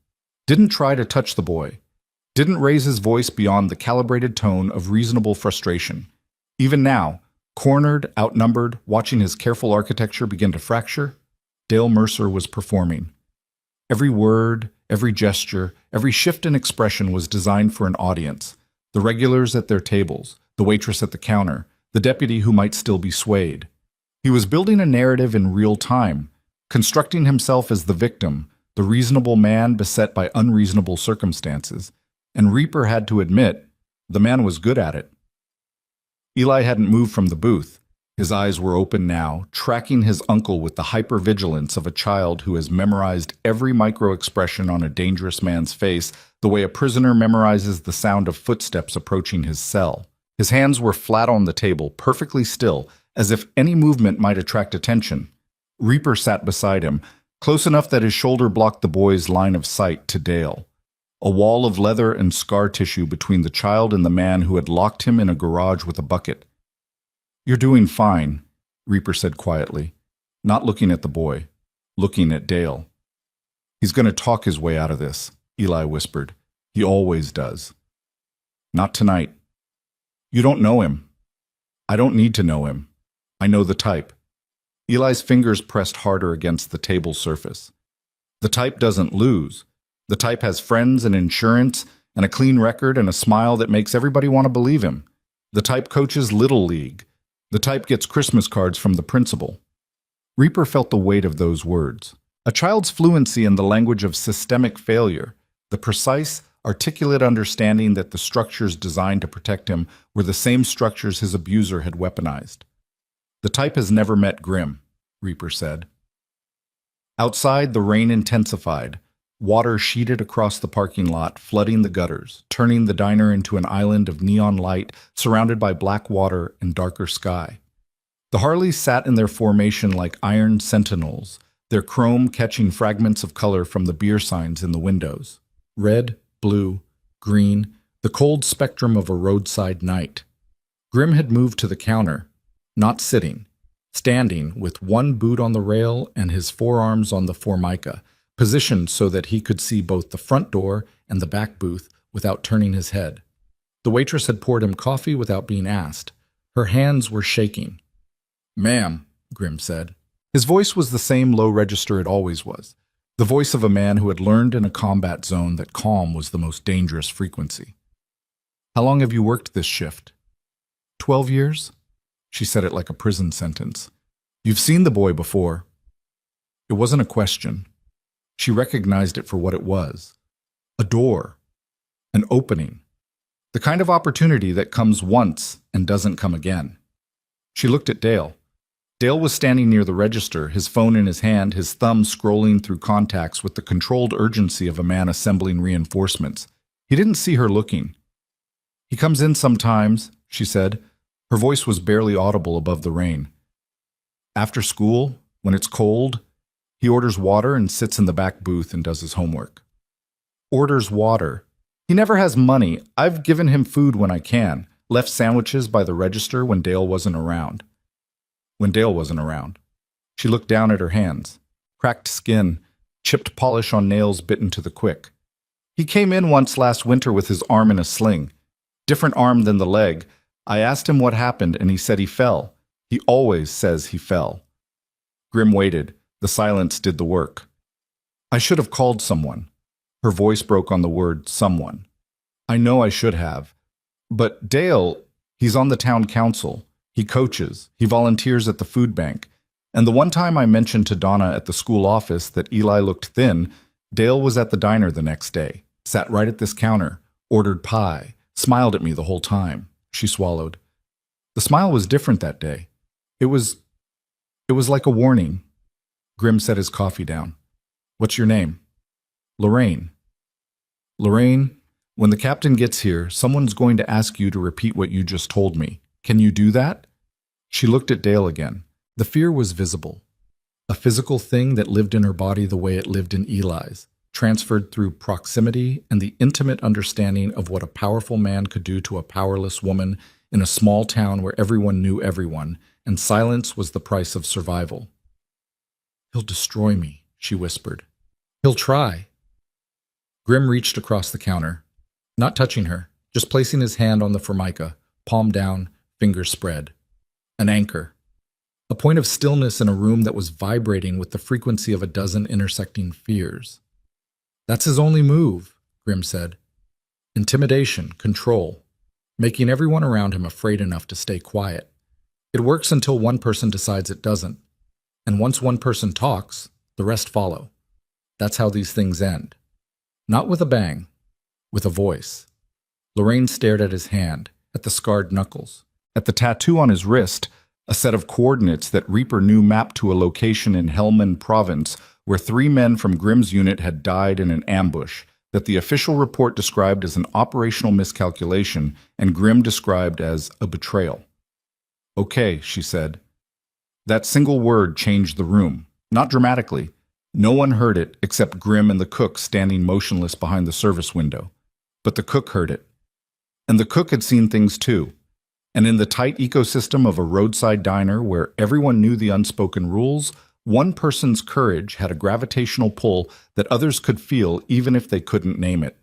didn't try to touch the boy, didn't raise his voice beyond the calibrated tone of reasonable frustration. Even now, cornered, outnumbered, watching his careful architecture begin to fracture, Dale Mercer was performing. Every word, every gesture, every shift in expression was designed for an audience. The regulars at their tables, the waitress at the counter, the deputy who might still be swayed. He was building a narrative in real time, constructing himself as the victim, the reasonable man beset by unreasonable circumstances. And Reaper had to admit, the man was good at it. Eli hadn't moved from the booth. His eyes were open now, tracking his uncle with the hypervigilance of a child who has memorized every micro-expression on a dangerous man's face, the way a prisoner memorizes the sound of footsteps approaching his cell. His hands were flat on the table, perfectly still, as if any movement might attract attention. Reaper sat beside him, close enough that his shoulder blocked the boy's line of sight to Dale. A wall of leather and scar tissue between the child and the man who had locked him in a garage with a bucket. "You're doing fine," Reaper said quietly, not looking at the boy, looking at Dale. "He's going to talk his way out of this," Eli whispered. "He always does." "Not tonight. You don't know him." "I don't need to know him. I know the type." Eli's fingers pressed harder against the table surface. "The type doesn't lose. The type has friends and insurance and a clean record and a smile that makes everybody want to believe him. The type coaches Little League. The type gets Christmas cards from the principal." Reaper felt the weight of those words. A child's fluency in the language of systemic failure, the precise, articulate understanding that the structures designed to protect him were the same structures his abuser had weaponized. "The type has never met Grimm," Reaper said. Outside, the rain intensified. Water sheeted across the parking lot, flooding the gutters, turning the diner into an island of neon light surrounded by black water and darker sky. The Harleys sat in their formation like iron sentinels, their chrome catching fragments of color from the beer signs in the windows. Red, blue, green, the cold spectrum of a roadside night. Grimm had moved to the counter, not sitting, standing with one boot on the rail and his forearms on the formica, positioned so that he could see both the front door and the back booth without turning his head. The waitress had poured him coffee without being asked. Her hands were shaking. "Ma'am," Grimm said. His voice was the same low register it always was, the voice of a man who had learned in a combat zone that calm was the most dangerous frequency. "How long have you worked this shift?" 12 years? She said it like a prison sentence. "You've seen the boy before." It wasn't a question. She recognized it for what it was. A door. An opening. The kind of opportunity that comes once and doesn't come again. She looked at Dale. Dale was standing near the register, his phone in his hand, his thumb scrolling through contacts with the controlled urgency of a man assembling reinforcements. He didn't see her looking. "He comes in sometimes," she said. Her voice was barely audible above the rain. "After school, when it's cold, he orders water and sits in the back booth and does his homework." Orders water. He never has money. I've given him food when I can, left sandwiches by the register when Dale wasn't around. When Dale wasn't around. She looked down at her hands. Cracked skin, chipped polish on nails bitten to the quick. "He came in once last winter with his arm in a sling. Different arm than the leg. I asked him what happened and he said he fell. He always says he fell." Grimm waited. The silence did the work. "I should have called someone." Her voice broke on the word someone. "I know I should have. But Dale, he's on the town council. He coaches. He volunteers at the food bank. And the one time I mentioned to Donna at the school office that Eli looked thin, Dale was at the diner the next day, sat right at this counter, ordered pie, smiled at me the whole time." She swallowed. The smile was different that day. It was like a warning. Grimm set his coffee down. "What's your name?" "Lorraine." "Lorraine, when the captain gets here, someone's going to ask you to repeat what you just told me. Can you do that?" She looked at Dale again. The fear was visible. A physical thing that lived in her body the way it lived in Eli's, transferred through proximity and the intimate understanding of what a powerful man could do to a powerless woman in a small town where everyone knew everyone, and silence was the price of survival. "He'll destroy me," she whispered. "He'll try." Grimm reached across the counter, not touching her, just placing his hand on the formica, palm down, fingers spread. An anchor. A point of stillness in a room that was vibrating with the frequency of a dozen intersecting fears. "That's his only move," Grimm said. "Intimidation, control, making everyone around him afraid enough to stay quiet. It works until one person decides it doesn't. And once one person talks, the rest follow. That's how these things end. Not with a bang, with a voice." Lorraine stared at his hand, at the scarred knuckles. At the tattoo on his wrist, a set of coordinates that Reaper knew mapped to a location in Helmand Province where 3 men from Grimm's unit had died in an ambush that the official report described as an operational miscalculation and Grimm described as a betrayal. "Okay," she said. That single word changed the room, not dramatically. No one heard it except Grimm and the cook standing motionless behind the service window. But the cook heard it. And the cook had seen things too. And in the tight ecosystem of a roadside diner where everyone knew the unspoken rules, one person's courage had a gravitational pull that others could feel even if they couldn't name it.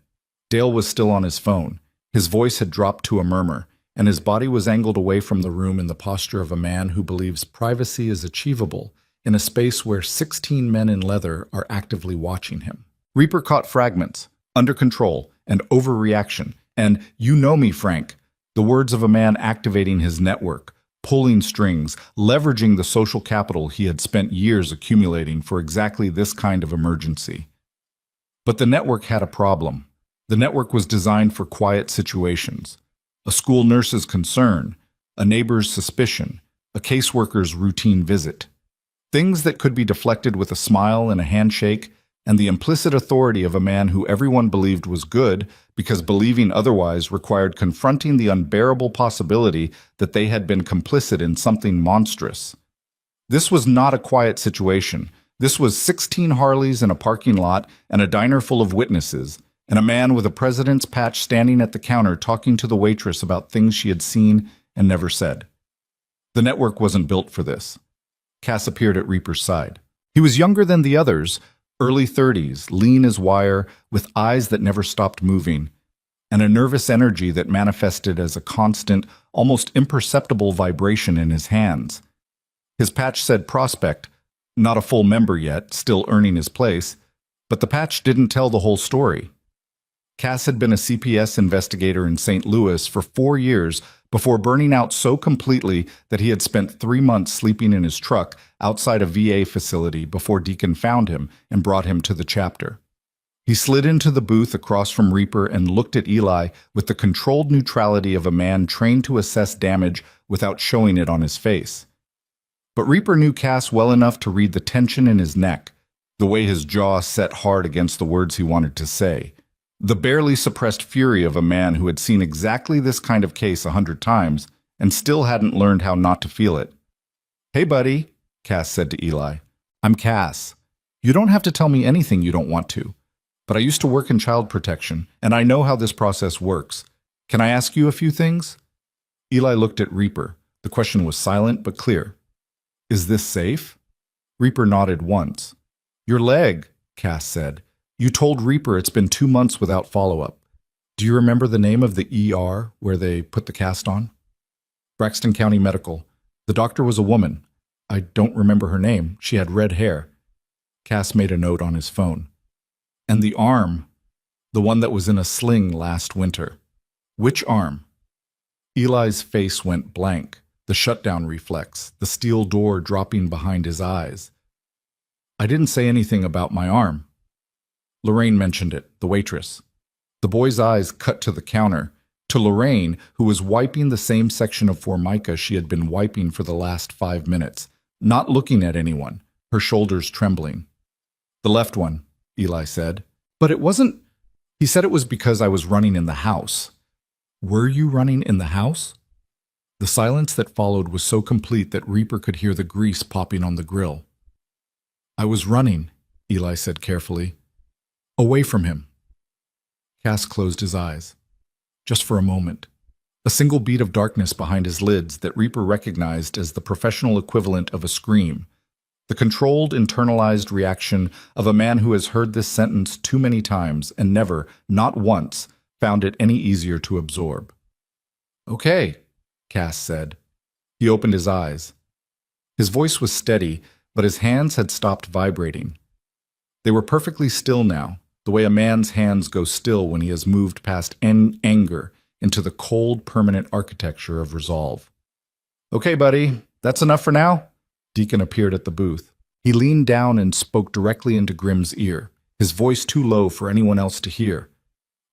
Dale was still on his phone. His voice had dropped to a murmur, and his body was angled away from the room in the posture of a man who believes privacy is achievable in a space where 16 men in leather are actively watching him. Reaper caught fragments, under control, and overreaction, and "you know me, Frank," the words of a man activating his network, pulling strings, leveraging the social capital he had spent years accumulating for exactly this kind of emergency. But the network had a problem. The network was designed for quiet situations. A school nurse's concern, a neighbor's suspicion, a caseworker's routine visit. Things that could be deflected with a smile and a handshake, and the implicit authority of a man who everyone believed was good because believing otherwise required confronting the unbearable possibility that they had been complicit in something monstrous. This was not a quiet situation. This was 16 Harleys in a parking lot and a diner full of witnesses, and a man with a president's patch standing at the counter talking to the waitress about things she had seen and never said. The network wasn't built for this. Cass appeared at Reaper's side. He was younger than the others, early 30s, lean as wire, with eyes that never stopped moving, and a nervous energy that manifested as a constant, almost imperceptible vibration in his hands. His patch said prospect, not a full member yet, still earning his place, but the patch didn't tell the whole story. Cass had been a CPS investigator in St. Louis for 4 years before burning out so completely that he had spent 3 months sleeping in his truck outside a VA facility before Deacon found him and brought him to the chapter. He slid into the booth across from Reaper and looked at Eli with the controlled neutrality of a man trained to assess damage without showing it on his face. But Reaper knew Cass well enough to read the tension in his neck, the way his jaw set hard against the words he wanted to say. The barely suppressed fury of a man who had seen exactly this kind of case 100 times and still hadn't learned how not to feel it. "Hey, buddy," Cass said to Eli. "I'm Cass. You don't have to tell me anything you don't want to. But I used to work in child protection, and I know how this process works. Can I ask you a few things?" Eli looked at Reaper. The question was silent but clear. "Is this safe?" Reaper nodded once. "Your leg," Cass said. "You told Reaper it's been 2 months without follow-up. Do you remember the name of the ER where they put the cast on?" "Braxton County Medical. The doctor was a woman. I don't remember her name. She had red hair." Cass made a note on his phone. "And the arm, the one that was in a sling last winter. Which arm?" Eli's face went blank, the shutdown reflex, the steel door dropping behind his eyes. "I didn't say anything about my arm." Lorraine mentioned it, the waitress. The boy's eyes cut to the counter, to Lorraine, who was wiping the same section of Formica she had been wiping for the last 5 minutes, not looking at anyone, her shoulders trembling. "The left one," Eli said. "But it wasn't—" He said it was because I was running in the house. "Were you running in the house?" The silence that followed was so complete that Reaper could hear the grease popping on the grill. "I was running," Eli said carefully. "Away from him." Cass closed his eyes. Just for a moment. A single beat of darkness behind his lids that Reaper recognized as the professional equivalent of a scream. The controlled, internalized reaction of a man who has heard this sentence too many times and never, not once, found it any easier to absorb. "Okay," Cass said. He opened his eyes. His voice was steady, but his hands had stopped vibrating. They were perfectly still now, the way a man's hands go still when he has moved past anger into the cold, permanent architecture of resolve. "Okay, buddy, that's enough for now?" Deacon appeared at the booth. He leaned down and spoke directly into Grimm's ear, his voice too low for anyone else to hear.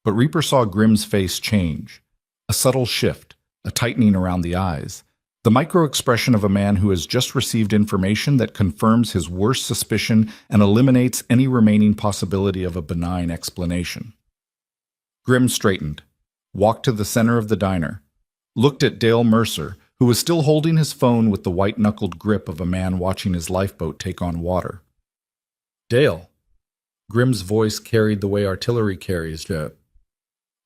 But Reaper saw Grimm's face change. A subtle shift, a tightening around the eyes, the micro-expression of a man who has just received information that confirms his worst suspicion and eliminates any remaining possibility of a benign explanation. Grimm straightened, walked to the center of the diner, looked at Dale Mercer, who was still holding his phone with the white-knuckled grip of a man watching his lifeboat take on water. "Dale." Grimm's voice carried the way artillery carries,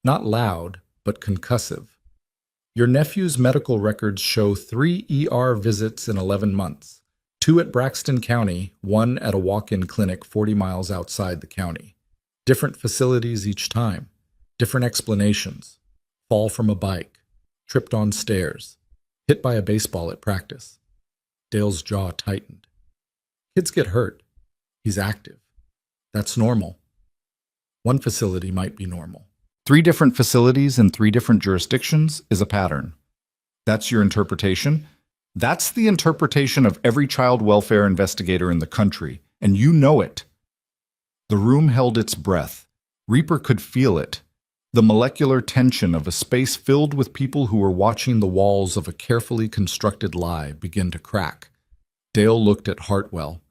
not loud, but concussive. "Your nephew's medical records show 3 ER visits in 11 months, 2 at Braxton County, 1 at a walk-in clinic 40 miles outside the county. Different facilities each time, different explanations. Fall from a bike, tripped on stairs, hit by a baseball at practice." Dale's jaw tightened. "Kids get hurt. He's active. That's normal. One facility might be normal. 3 different facilities in 3 different jurisdictions is a pattern. That's your interpretation? That's the interpretation of every child welfare investigator in the country, and you know it." The room held its breath. Reaper could feel it. The molecular tension of a space filled with people who were watching the walls of a carefully constructed lie begin to crack. Dale looked at Hartwell.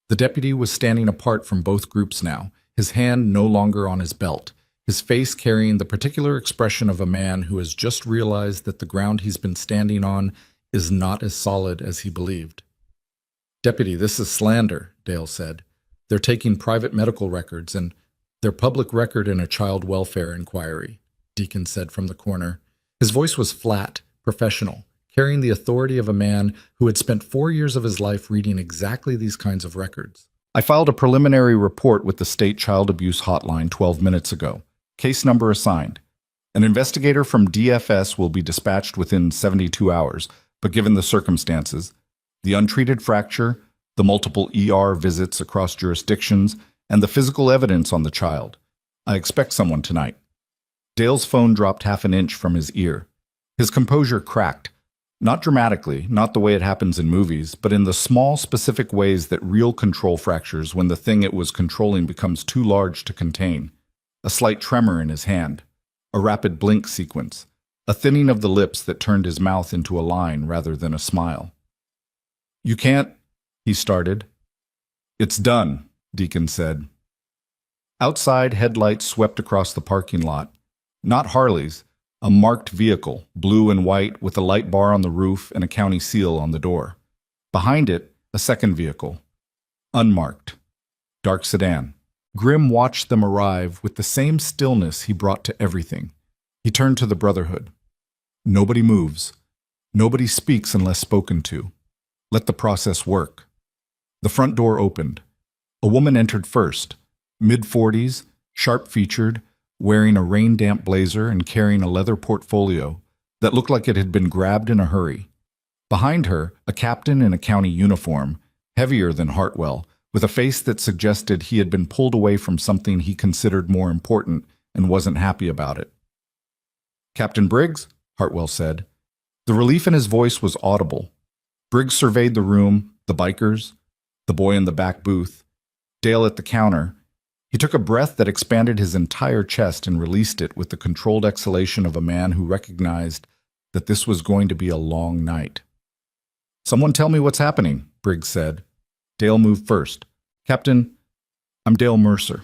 The deputy was standing apart from both groups now, his hand no longer on his belt, his face carrying the particular expression of a man who has just realized that the ground he's been standing on is not as solid as he believed. "Deputy, this is slander," Dale said. "They're taking private medical records, and they're public record in a child welfare inquiry," Deacon said from the corner. His voice was flat, professional, carrying the authority of a man who had spent 4 years of his life reading exactly these kinds of records. "I filed a preliminary report with the State Child Abuse Hotline 12 minutes ago. Case number assigned. An investigator from DFS will be dispatched within 72 hours, but given the circumstances, the untreated fracture, the multiple ER visits across jurisdictions, and the physical evidence on the child, I expect someone tonight." Dale's phone dropped half an inch from his ear. His composure cracked. Not dramatically, not the way it happens in movies, but in the small, specific ways that real control fractures when the thing it was controlling becomes too large to contain. A slight tremor in his hand, a rapid blink sequence, a thinning of the lips that turned his mouth into a line rather than a smile. "You can't," he started. "It's done," Deacon said. Outside, headlights swept across the parking lot. Not Harley's, a marked vehicle, blue and white, with a light bar on the roof and a county seal on the door. Behind it, a second vehicle, unmarked, dark sedan. Grimm watched them arrive with the same stillness he brought to everything. He turned to the Brotherhood. "Nobody moves. Nobody speaks unless spoken to. Let the process work." The front door opened. A woman entered first, mid-40s, sharp-featured, wearing a rain-damp blazer and carrying a leather portfolio that looked like it had been grabbed in a hurry. Behind her, a captain in a county uniform, heavier than Hartwell, with a face that suggested he had been pulled away from something he considered more important and wasn't happy about it. "Captain Briggs?" Hartwell said. The relief in his voice was audible. Briggs surveyed the room, the bikers, the boy in the back booth, Dale at the counter. He took a breath that expanded his entire chest and released it with the controlled exhalation of a man who recognized that this was going to be a long night. "Someone tell me what's happening," Briggs said. Dale moved first. "Captain, I'm Dale Mercer.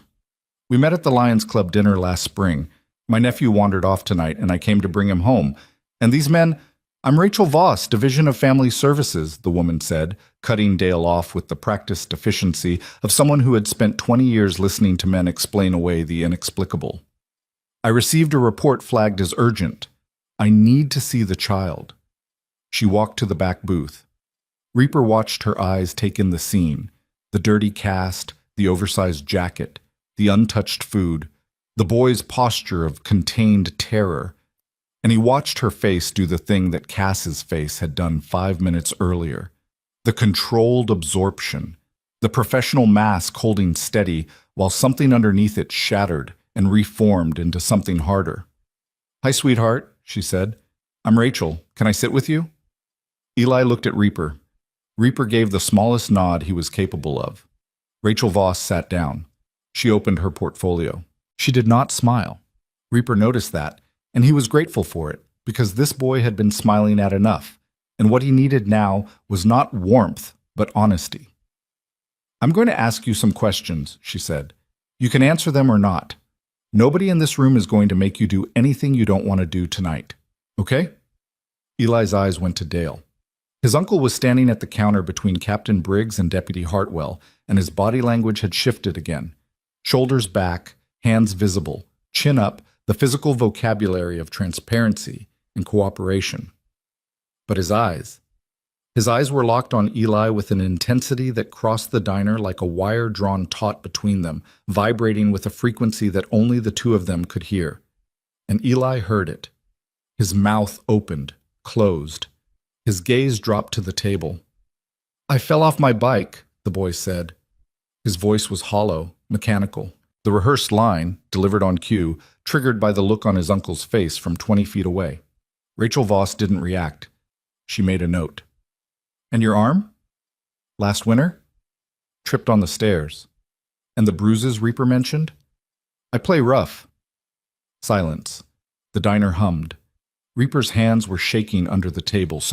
We met at the Lions Club dinner last spring. My nephew wandered off tonight, and I came to bring him home. And these men—" "I'm Rachel Voss, Division of Family Services," the woman said, cutting Dale off with the practiced efficiency of someone who had spent 20 years listening to men explain away the inexplicable. "I received a report flagged as urgent. I need to see the child." She walked to the back booth. Reaper watched her eyes take in the scene, the dirty cast, the oversized jacket, the untouched food, the boy's posture of contained terror, and he watched her face do the thing that Cass's face had done 5 minutes earlier. The controlled absorption, the professional mask holding steady while something underneath it shattered and reformed into something harder. "Hi, sweetheart," she said. "I'm Rachel. Can I sit with you?" Eli looked at Reaper. Reaper gave the smallest nod he was capable of. Rachel Voss sat down. She opened her portfolio. She did not smile. Reaper noticed that, and he was grateful for it. because this boy had been smiling at enough, and what he needed now was not warmth, but honesty. "I'm going to ask you some questions," she said. "You can answer them or not. Nobody in this room is going to make you do anything you don't want to do tonight. Okay?" Eli's eyes went to Dale. His uncle was standing at the counter between Captain Briggs and Deputy Hartwell, and his body language had shifted again. Shoulders back, hands visible, chin up, the physical vocabulary of transparency and cooperation. But his eyes were locked on Eli with an intensity that crossed the diner like a wire drawn taut between them, vibrating with a frequency that only the two of them could hear. And Eli heard it. His mouth opened, closed. His gaze dropped to the table. "I fell off my bike," the boy said. His voice was hollow, mechanical. The rehearsed line, delivered on cue, triggered by the look on his uncle's face from 20 feet away. Rachel Voss didn't react. She made a note. "And your arm?" "Last winter?" "Tripped on the stairs." "And the bruises Reaper mentioned?" "I play rough." Silence. The diner hummed. Reaper's hands were shaking under the table,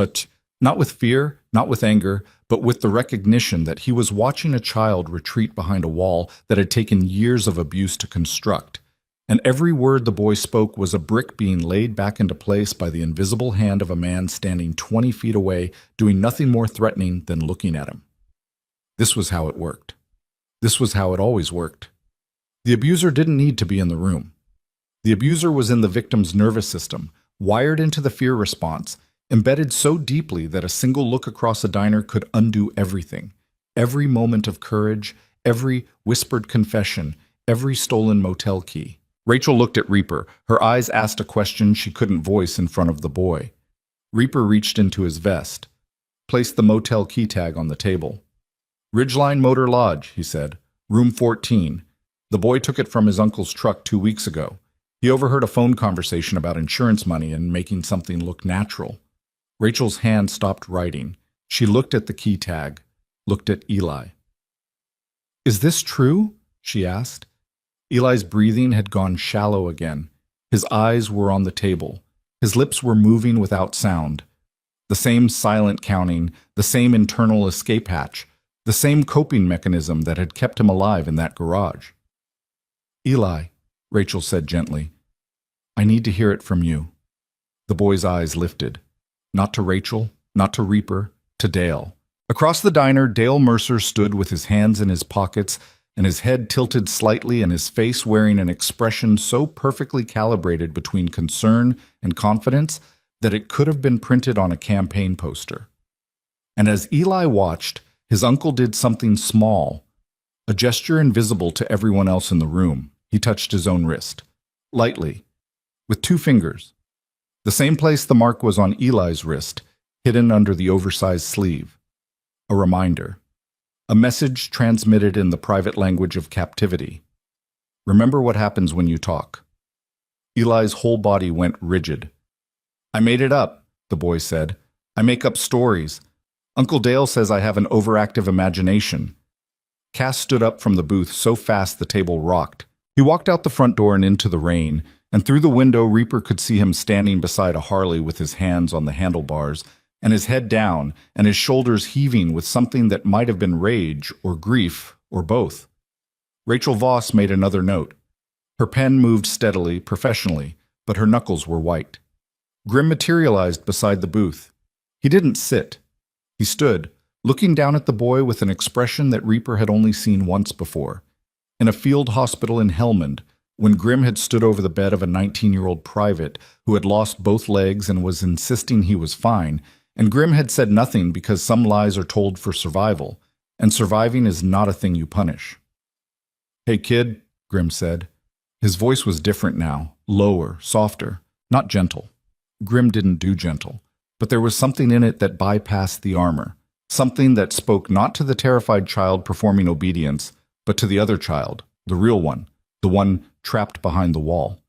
not with fear, not with anger, but with the recognition that he was watching a child retreat behind a wall that had taken years of abuse to construct. And every word the boy spoke was a brick being laid back into place by the invisible hand of a man standing 20 feet away, doing nothing more threatening than looking at him. This was how it worked. This was how it always worked. The abuser didn't need to be in the room. The abuser was in the victim's nervous system, wired into the fear response, embedded so deeply that a single look across a diner could undo everything. Every moment of courage, every whispered confession, every stolen motel key. Rachel looked at Reaper. Her eyes asked a question she couldn't voice in front of the boy. Reaper reached into his vest, placed the motel key tag on the table. "Ridgeline Motor Lodge," he said. "Room 14. The boy took it from his uncle's truck 2 weeks ago. He overheard a phone conversation about insurance money and making something look natural." Rachel's hand stopped writing. She looked at the key tag, looked at Eli. "Is this true?" she asked. Eli's breathing had gone shallow again. His eyes were on the table. His lips were moving without sound. The same silent counting, the same internal escape hatch, the same coping mechanism that had kept him alive in that garage. "Eli," Rachel said gently, "I need to hear it from you." The boy's eyes lifted. Not to Rachel, not to Reaper, to Dale. Across the diner, Dale Mercer stood with his hands in his pockets and his head tilted slightly and his face wearing an expression so perfectly calibrated between concern and confidence that it could have been printed on a campaign poster. And as Eli watched, his uncle did something small, a gesture invisible to everyone else in the room. He touched his own wrist, lightly, with 2 fingers. The same place the mark was on Eli's wrist, hidden under the oversized sleeve. A reminder. A message transmitted in the private language of captivity. Remember what happens when you talk. Eli's whole body went rigid. "I made it up," the boy said. "I make up stories. Uncle Dale says I have an overactive imagination." Cass stood up from the booth so fast the table rocked. He walked out the front door and into the rain, and through the window Reaper could see him standing beside a Harley with his hands on the handlebars, and his head down, and his shoulders heaving with something that might have been rage or grief or both. Rachel Voss made another note. Her pen moved steadily, professionally, but her knuckles were white. Grim materialized beside the booth. He didn't sit. He stood, looking down at the boy with an expression that Reaper had only seen once before. In a field hospital in Helmand, when Grim had stood over the bed of a 19-year-old private who had lost both legs and was insisting he was fine, and Grim had said nothing because some lies are told for survival, and surviving is not a thing you punish. "Hey, kid," Grim said. His voice was different now, lower, softer, not gentle. Grim didn't do gentle, but there was something in it that bypassed the armor, something that spoke not to the terrified child performing obedience, but to the other child, the real one, the one trapped behind the wall.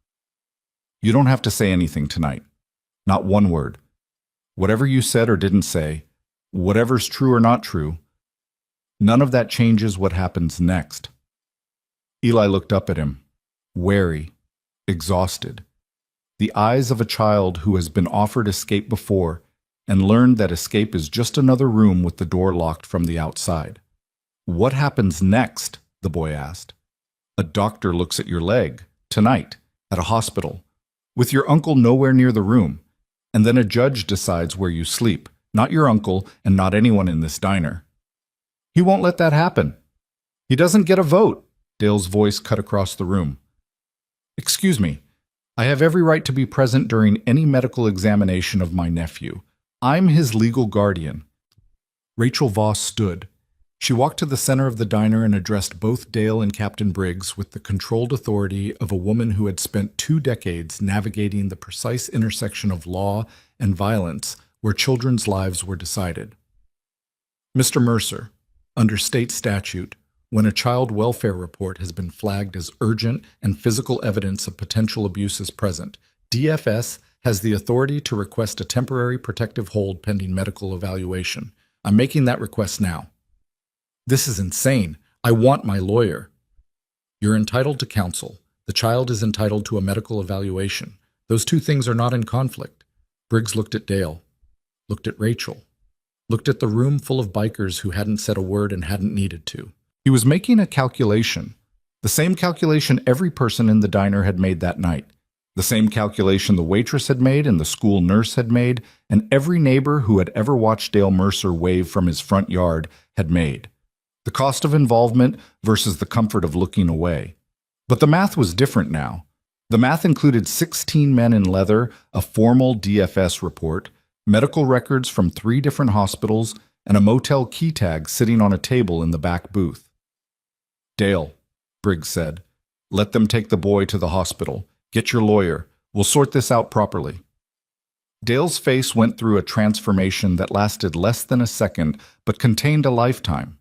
"You don't have to say anything tonight. Not one word. Whatever you said or didn't say, whatever's true or not true, none of that changes what happens next." Eli looked up at him, wary, exhausted. the eyes of a child who has been offered escape before and learned that escape is just another room with the door locked from the outside. "What happens next?" the boy asked. "A doctor looks at your leg, tonight, at a hospital, with your uncle nowhere near the room, and then a judge decides where you sleep, not your uncle and not anyone in this diner." "He won't let that happen. He doesn't get a vote," Dale's voice cut across the room. "Excuse me. I have every right to be present during any medical examination of my nephew. I'm his legal guardian." Rachel Voss stood. She walked to the center of the diner and addressed both Dale and Captain Briggs with the controlled authority of a woman who had spent 2 decades navigating the precise intersection of law and violence where children's lives were decided. "Mr. Mercer, under state statute, when a child welfare report has been flagged as urgent and physical evidence of potential abuse is present, DFS has the authority to request a temporary protective hold pending medical evaluation. I'm making that request now." "This is insane. I want my lawyer." "You're entitled to counsel. The child is entitled to a medical evaluation. Those 2 things are not in conflict." Briggs looked at Dale, looked at Rachel, looked at the room full of bikers who hadn't said a word and hadn't needed to. He was making a calculation, the same calculation every person in the diner had made that night, the same calculation the waitress had made and the school nurse had made, and every neighbor who had ever watched Dale Mercer wave from his front yard had made. The cost of involvement versus the comfort of looking away. But the math was different now. The math included 16 men in leather, a formal DFS report, medical records from 3 different hospitals, and a motel key tag sitting on a table in the back booth. "Dale," Briggs said, "let them take the boy to the hospital. Get your lawyer. We'll sort this out properly." Dale's face went through a transformation that lasted less than a second but contained a lifetime.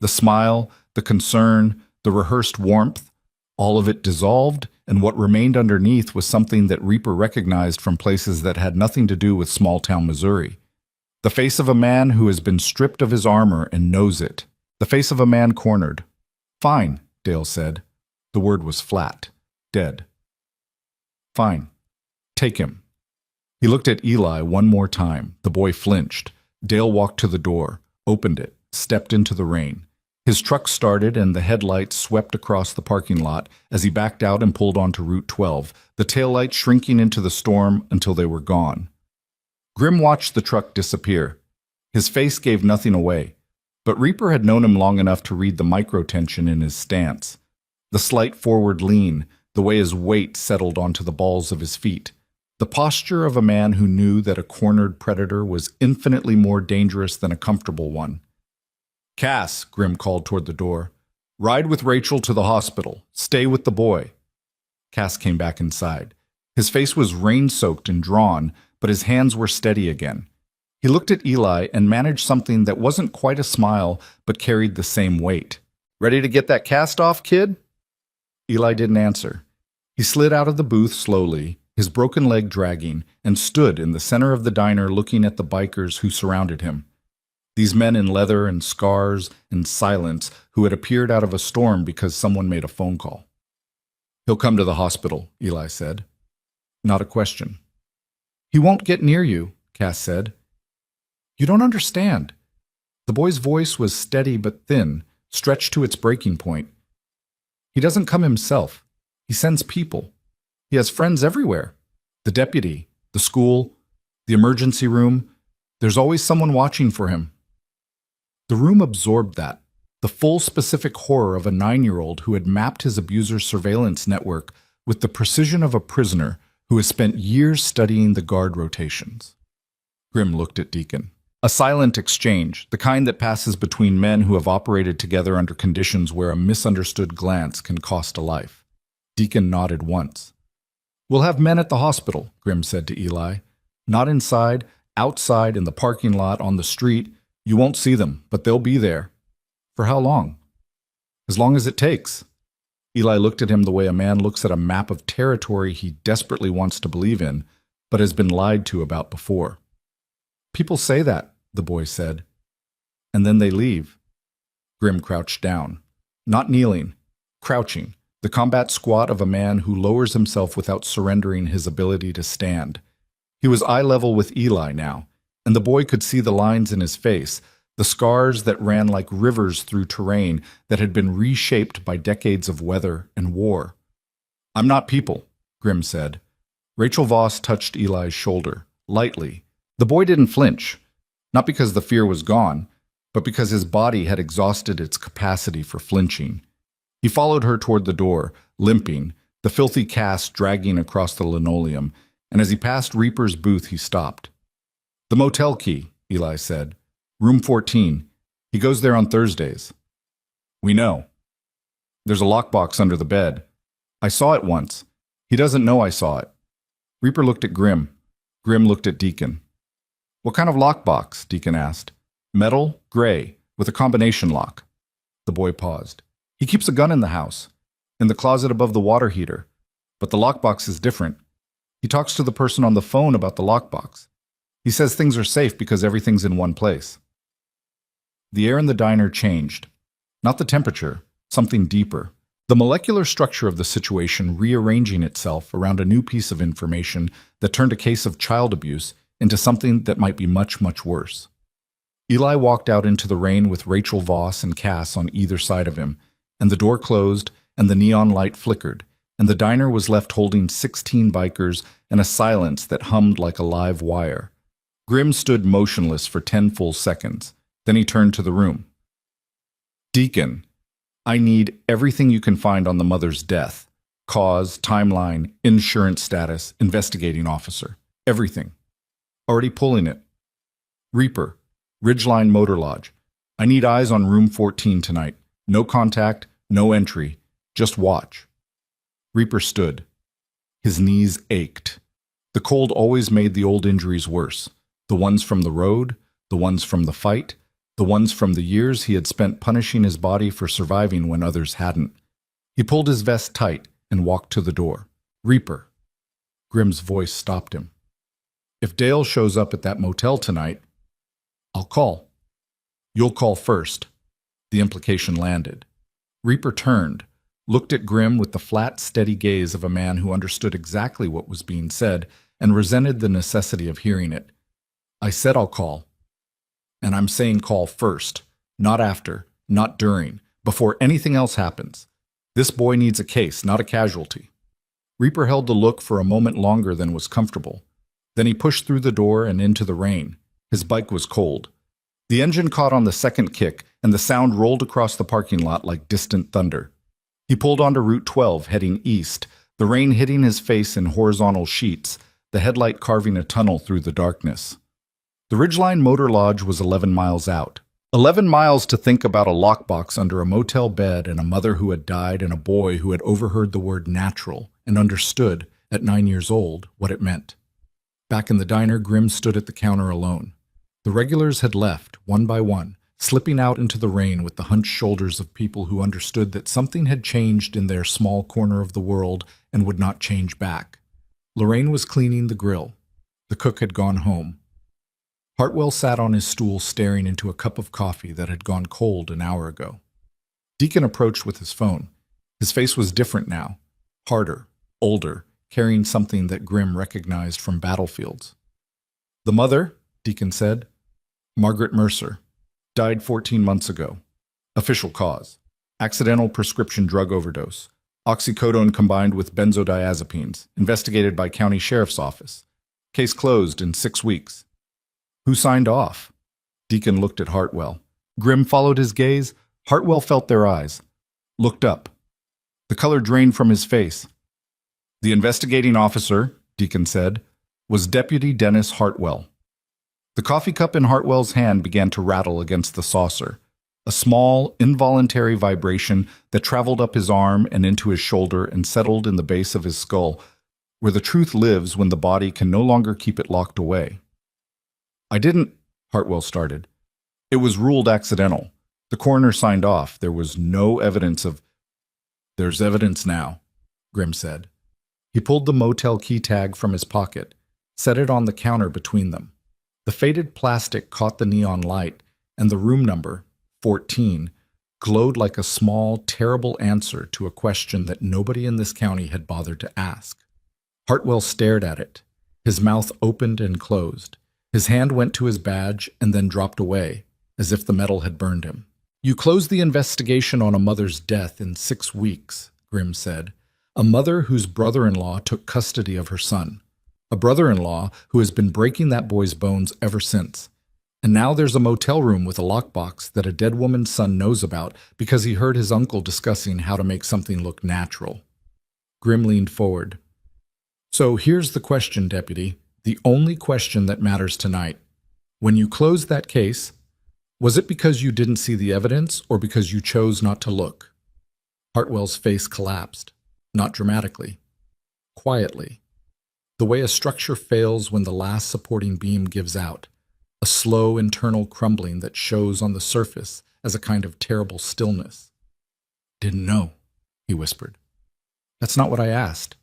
The smile, the concern, the rehearsed warmth, all of it dissolved, and what remained underneath was something that Reaper recognized from places that had nothing to do with small-town Missouri. The face of a man who has been stripped of his armor and knows it. The face of a man cornered. "Fine," Dale said. The word was flat, dead. "Fine. Take him." He looked at Eli one more time. The boy flinched. Dale walked to the door, opened it, stepped into the rain. His truck started and the headlights swept across the parking lot as he backed out and pulled onto Route 12, the taillights shrinking into the storm until they were gone. Grim watched the truck disappear. His face gave nothing away, but Reaper had known him long enough to read the microtension in his stance. The slight forward lean, the way his weight settled onto the balls of his feet. The posture of a man who knew that a cornered predator was infinitely more dangerous than a comfortable one. "Cass," Grim called toward the door. "Ride with Rachel to the hospital. Stay with the boy." Cass came back inside. His face was rain-soaked and drawn, but his hands were steady again. He looked at Eli and managed something that wasn't quite a smile, but carried the same weight. "Ready to get that cast off, kid?" Eli didn't answer. He slid out of the booth slowly, his broken leg dragging, and stood in the center of the diner looking at the bikers who surrounded him. These men in leather and scars and silence who had appeared out of a storm because someone made a phone call. "He'll come to the hospital," Eli said. Not a question. "He won't get near you," Cass said. "You don't understand." The boy's voice was steady but thin, stretched to its breaking point. "He doesn't come himself. He sends people. He has friends everywhere. The deputy, the school, the emergency room. There's always someone watching for him." The room absorbed that, the full specific horror of a 9-year-old who had mapped his abuser's surveillance network with the precision of a prisoner who has spent years studying the guard rotations. Grim looked at Deacon. A silent exchange, the kind that passes between men who have operated together under conditions where a misunderstood glance can cost a life. Deacon nodded once. "We'll have men at the hospital," Grim said to Eli. "Not inside, outside, in the parking lot, on the street. You won't see them, but they'll be there." "For how long?" "As long as it takes." Eli looked at him the way a man looks at a map of territory he desperately wants to believe in, but has been lied to about before. "People say that," the boy said. "And then they leave." Grim crouched down. Not kneeling, crouching, the combat squat of a man who lowers himself without surrendering his ability to stand. He was eye level with Eli now, and the boy could see the lines in his face, the scars that ran like rivers through terrain that had been reshaped by decades of weather and war. "I'm not people," Grim said. Rachel Voss touched Eli's shoulder, lightly. The boy didn't flinch, not because the fear was gone, but because his body had exhausted its capacity for flinching. He followed her toward the door, limping, the filthy cast dragging across the linoleum, and as he passed Reaper's booth, he stopped. "The motel key," Eli said. "Room 14. He goes there on Thursdays." "We know. There's a lockbox under the bed. I saw it once. He doesn't know I saw it." Reaper looked at Grim. Grim looked at Deacon. "What kind of lockbox?" Deacon asked. "Metal, gray, with a combination lock." The boy paused. "He keeps a gun in the house, in the closet above the water heater. But the lockbox is different. He talks to the person on the phone about the lockbox. He says things are safe because everything's in one place." The air in the diner changed. Not the temperature, something deeper. The molecular structure of the situation rearranging itself around a new piece of information that turned a case of child abuse into something that might be much, much worse. Eli walked out into the rain with Rachel Voss and Cass on either side of him, and the door closed, and the neon light flickered, and the diner was left holding 16 bikers and a silence that hummed like a live wire. Grim stood motionless for 10 full seconds. Then he turned to the room. "Deacon, I need everything you can find on the mother's death. Cause, timeline, insurance status, investigating officer. Everything. Already pulling it. Reaper, Ridgeline Motor Lodge. I need eyes on room 14 tonight. No contact, no entry. Just watch." Reaper stood. His knees ached. The cold always made the old injuries worse. The ones from the road, the ones from the fight, the ones from the years he had spent punishing his body for surviving when others hadn't. He pulled his vest tight and walked to the door. "Reaper." Grim's voice stopped him. "If Dale shows up at that motel tonight, I'll call." "You'll call first." The implication landed. Reaper turned, looked at Grim with the flat, steady gaze of a man who understood exactly what was being said and resented the necessity of hearing it. "I said I'll call. And I'm saying call first, not after, not during, before anything else happens. This boy needs a case, not a casualty." Reaper held the look for a moment longer than was comfortable. Then he pushed through the door and into the rain. His bike was cold. The engine caught on the second kick, and the sound rolled across the parking lot like distant thunder. He pulled onto Route 12, heading east, the rain hitting his face in horizontal sheets, the headlight carving a tunnel through the darkness. The Ridgeline Motor Lodge was 11 miles out. 11 miles to think about a lockbox under a motel bed and a mother who had died and a boy who had overheard the word natural and understood, at 9 years old, what it meant. Back in the diner, Grim stood at the counter alone. The regulars had left, one by one, slipping out into the rain with the hunched shoulders of people who understood that something had changed in their small corner of the world and would not change back. Lorraine was cleaning the grill. The cook had gone home. Hartwell sat on his stool staring into a cup of coffee that had gone cold an hour ago. Deacon approached with his phone. His face was different now, harder, older, carrying something that Grim recognized from battlefields. "The mother," Deacon said, "Margaret Mercer, died 14 months ago. Official cause: accidental prescription drug overdose. Oxycodone combined with benzodiazepines, investigated by county sheriff's office. Case closed in 6 weeks. Who signed off?" Deacon looked at Hartwell. Grim followed his gaze. Hartwell felt their eyes. Looked up. The color drained from his face. "The investigating officer," Deacon said, "was Deputy Dennis Hartwell." The coffee cup in Hartwell's hand began to rattle against the saucer. A small, involuntary vibration that traveled up his arm and into his shoulder and settled in the base of his skull, where the truth lives when the body can no longer keep it locked away. "I didn't," Hartwell started. "It was ruled accidental. The coroner signed off. There was no evidence of—" "There's evidence now," Grim said. He pulled the motel key tag from his pocket, set it on the counter between them. The faded plastic caught the neon light, and the room number, 14, glowed like a small, terrible answer to a question that nobody in this county had bothered to ask. Hartwell stared at it. His mouth opened and closed. His hand went to his badge and then dropped away, as if the metal had burned him. "You closed the investigation on a mother's death in 6 weeks," Grimm said. "A mother whose brother-in-law took custody of her son. A brother-in-law who has been breaking that boy's bones ever since. And now there's a motel room with a lockbox that a dead woman's son knows about because he heard his uncle discussing how to make something look natural." Grimm leaned forward. "So here's the question, Deputy, the only question that matters tonight. When you closed that case, was it because you didn't see the evidence or because you chose not to look?" Hartwell's face collapsed, not dramatically, quietly, the way a structure fails when the last supporting beam gives out, a slow internal crumbling that shows on the surface as a kind of terrible stillness. "Didn't know," he whispered. "That's not what I asked."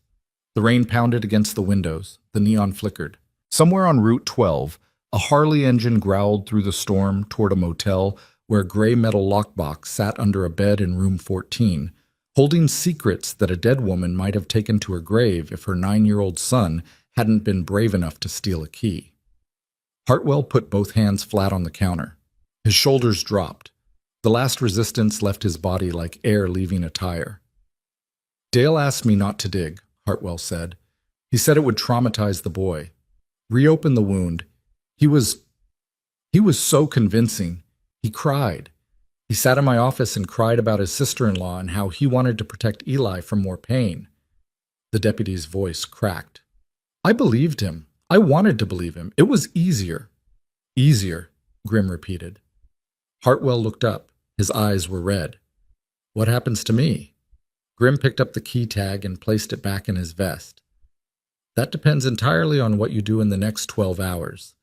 The rain pounded against the windows. The neon flickered. Somewhere on Route 12, a Harley engine growled through the storm toward a motel where a gray metal lockbox sat under a bed in room 14, holding secrets that a dead woman might have taken to her grave if her 9-year-old son hadn't been brave enough to steal a key. Hartwell put both hands flat on the counter. His shoulders dropped. The last resistance left his body like air leaving a tire. "Dale asked me not to dig," Hartwell said. "He said it would traumatize the boy. Reopen the wound. He was so convincing. He cried. He sat in my office and cried about his sister-in-law and how he wanted to protect Eli from more pain." The deputy's voice cracked. "I believed him. I wanted to believe him. It was easier." "Easier," Grimm repeated. Hartwell looked up. His eyes were red. "What happens to me?" Grimm picked up the key tag and placed it back in his vest. "That depends entirely on what you do in the next 12 hours.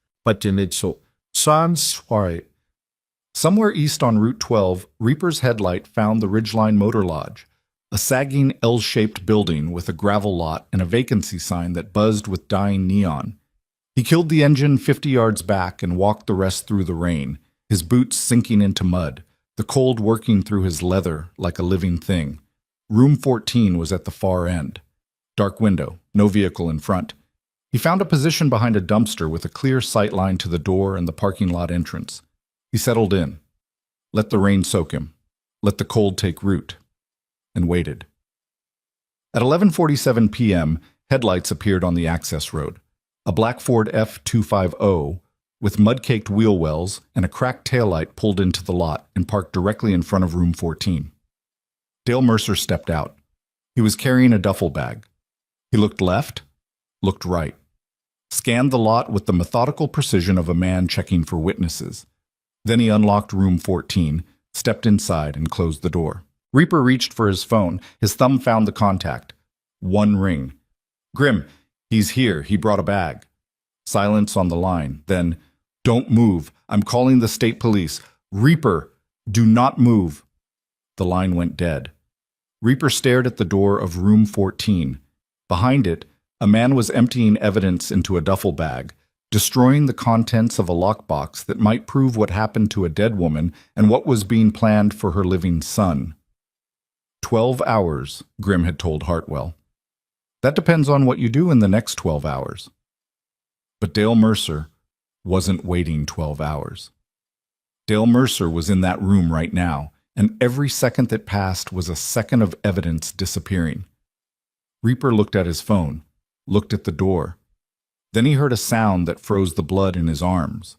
Somewhere east on Route 12, Reaper's headlight found the Ridgeline Motor Lodge, a sagging L-shaped building with a gravel lot and a vacancy sign that buzzed with dying neon. He killed the engine 50 yards back and walked the rest through the rain, his boots sinking into mud, the cold working through his leather like a living thing. Room 14 was at the far end. Dark window, no vehicle in front. He found a position behind a dumpster with a clear sight line to the door and the parking lot entrance. He settled in. Let the rain soak him. Let the cold take root. And waited. At 11:47 p.m., headlights appeared on the access road. A black Ford F250 with mud-caked wheel wells and a cracked taillight pulled into the lot and parked directly in front of room 14. Dale Mercer stepped out. He was carrying a duffel bag. He looked left, looked right, scanned the lot with the methodical precision of a man checking for witnesses. Then he unlocked room 14, stepped inside, and closed the door. Reaper reached for his phone. His thumb found the contact. One ring. "Grimm, he's here. He brought a bag." Silence on the line. Then, "Don't move. I'm calling the state police. Reaper, do not move." The line went dead. Reaper stared at the door of room 14. Behind it, a man was emptying evidence into a duffel bag, destroying the contents of a lockbox that might prove what happened to a dead woman and what was being planned for her living son. 12 hours, Grimm had told Hartwell. That depends on what you do in the next 12 hours. But Dale Mercer wasn't waiting 12 hours. Dale Mercer was in that room right now, and every second that passed was a second of evidence disappearing. Reaper looked at his phone, looked at the door. Then he heard a sound that froze the blood in his arms.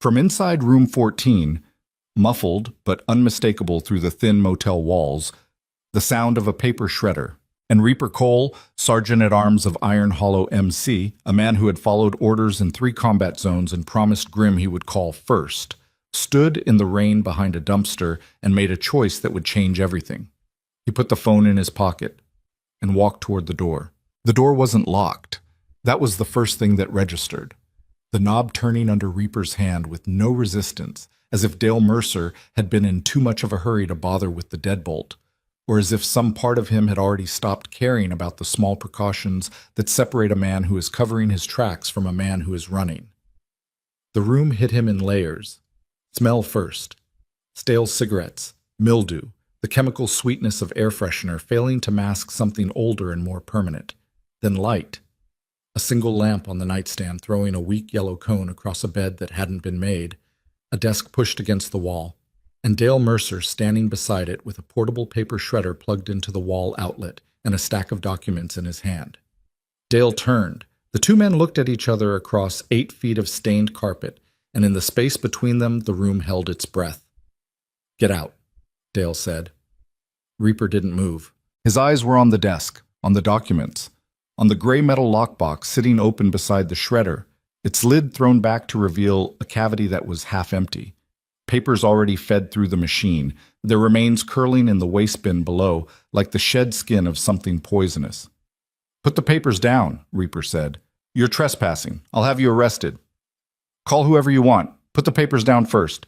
From inside room 14, muffled but unmistakable through the thin motel walls, the sound of a paper shredder. And Reaper Cole, Sergeant-at-Arms of Iron Hollow MC, a man who had followed orders in 3 combat zones and promised Grimm he would call first, stood in the rain behind a dumpster and made a choice that would change everything. He put the phone in his pocket and walked toward the door. The door wasn't locked. That was the first thing that registered. The knob turning under Reaper's hand with no resistance, as if Dale Mercer had been in too much of a hurry to bother with the deadbolt, or as if some part of him had already stopped caring about the small precautions that separate a man who is covering his tracks from a man who is running. The room hit him in layers. Smell first. Stale cigarettes, Mildew, the chemical sweetness of air freshener failing to mask something older and more permanent. Then light. A single lamp on the nightstand throwing a weak yellow cone across a bed that hadn't been made, a desk pushed against the wall, and Dale Mercer standing beside it with a portable paper shredder plugged into the wall outlet and a stack of documents in his hand. Dale turned. The two men looked at each other across 8 feet of stained carpet, and in the space between them the room held its breath. "Get out," Dale said. Reaper didn't move. His eyes were on the desk, on the documents, on the gray metal lockbox sitting open beside the shredder, its lid thrown back to reveal a cavity that was half empty. Papers already fed through the machine, their remains curling in the waste bin below like the shed skin of something poisonous. "Put the papers down," Reaper said. "You're trespassing. I'll have you arrested. Call whoever you want. Put the papers down first."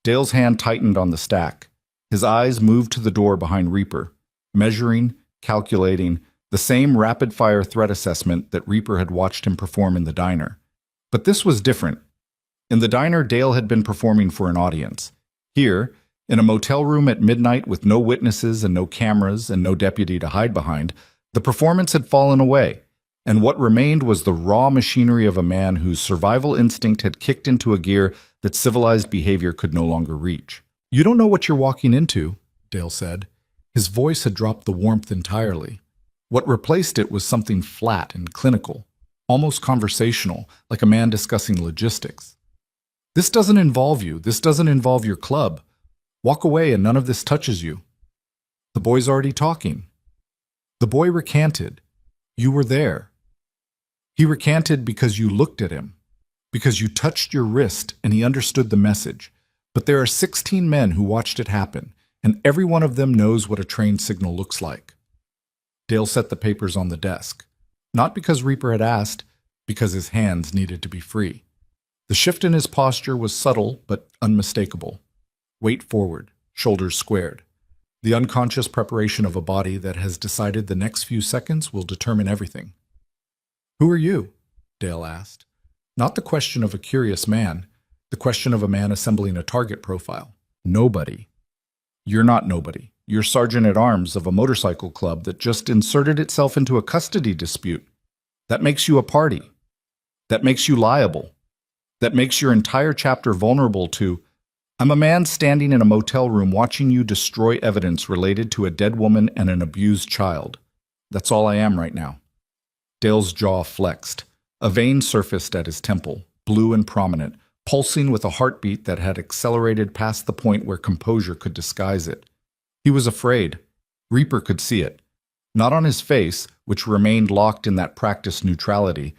Dale's hand tightened on the stack. His eyes moved to the door behind Reaper, measuring, calculating, the same rapid-fire threat assessment that Reaper had watched him perform in the diner. But this was different. In the diner, Dale had been performing for an audience. Here, in a motel room at midnight with no witnesses and no cameras and no deputy to hide behind, the performance had fallen away, and what remained was the raw machinery of a man whose survival instinct had kicked into a gear that civilized behavior could no longer reach. "You don't know what you're walking into," Dale said. His voice had dropped the warmth entirely. What replaced it was something flat and clinical, almost conversational, like a man discussing logistics. "This doesn't involve you. This doesn't involve your club. Walk away and none of this touches you." The boy's already talking. The boy recanted. "You were there." He recanted because you looked at him, because you touched your wrist and he understood the message. But there are 16 men who watched it happen, and every one of them knows what a train signal looks like. Dale set the papers on the desk, not because Reaper had asked, because his hands needed to be free. The shift in his posture was subtle but unmistakable. Weight forward, shoulders squared. The unconscious preparation of a body that has decided the next few seconds will determine everything. "Who are you?" Dale asked. Not the question of a curious man, the question of a man assembling a target profile. "Nobody." "You're not nobody. You're sergeant-at-arms of a motorcycle club that just inserted itself into a custody dispute. That makes you a party. That makes you liable. That makes your entire chapter vulnerable to, I'm a man standing in a motel room watching you destroy evidence related to a dead woman and an abused child. That's all I am right now." Dale's jaw flexed. A vein surfaced at his temple, blue and prominent, pulsing with a heartbeat that had accelerated past the point where composure could disguise it. He was afraid. Reaper could see it. Not on his face, which remained locked in that practiced neutrality,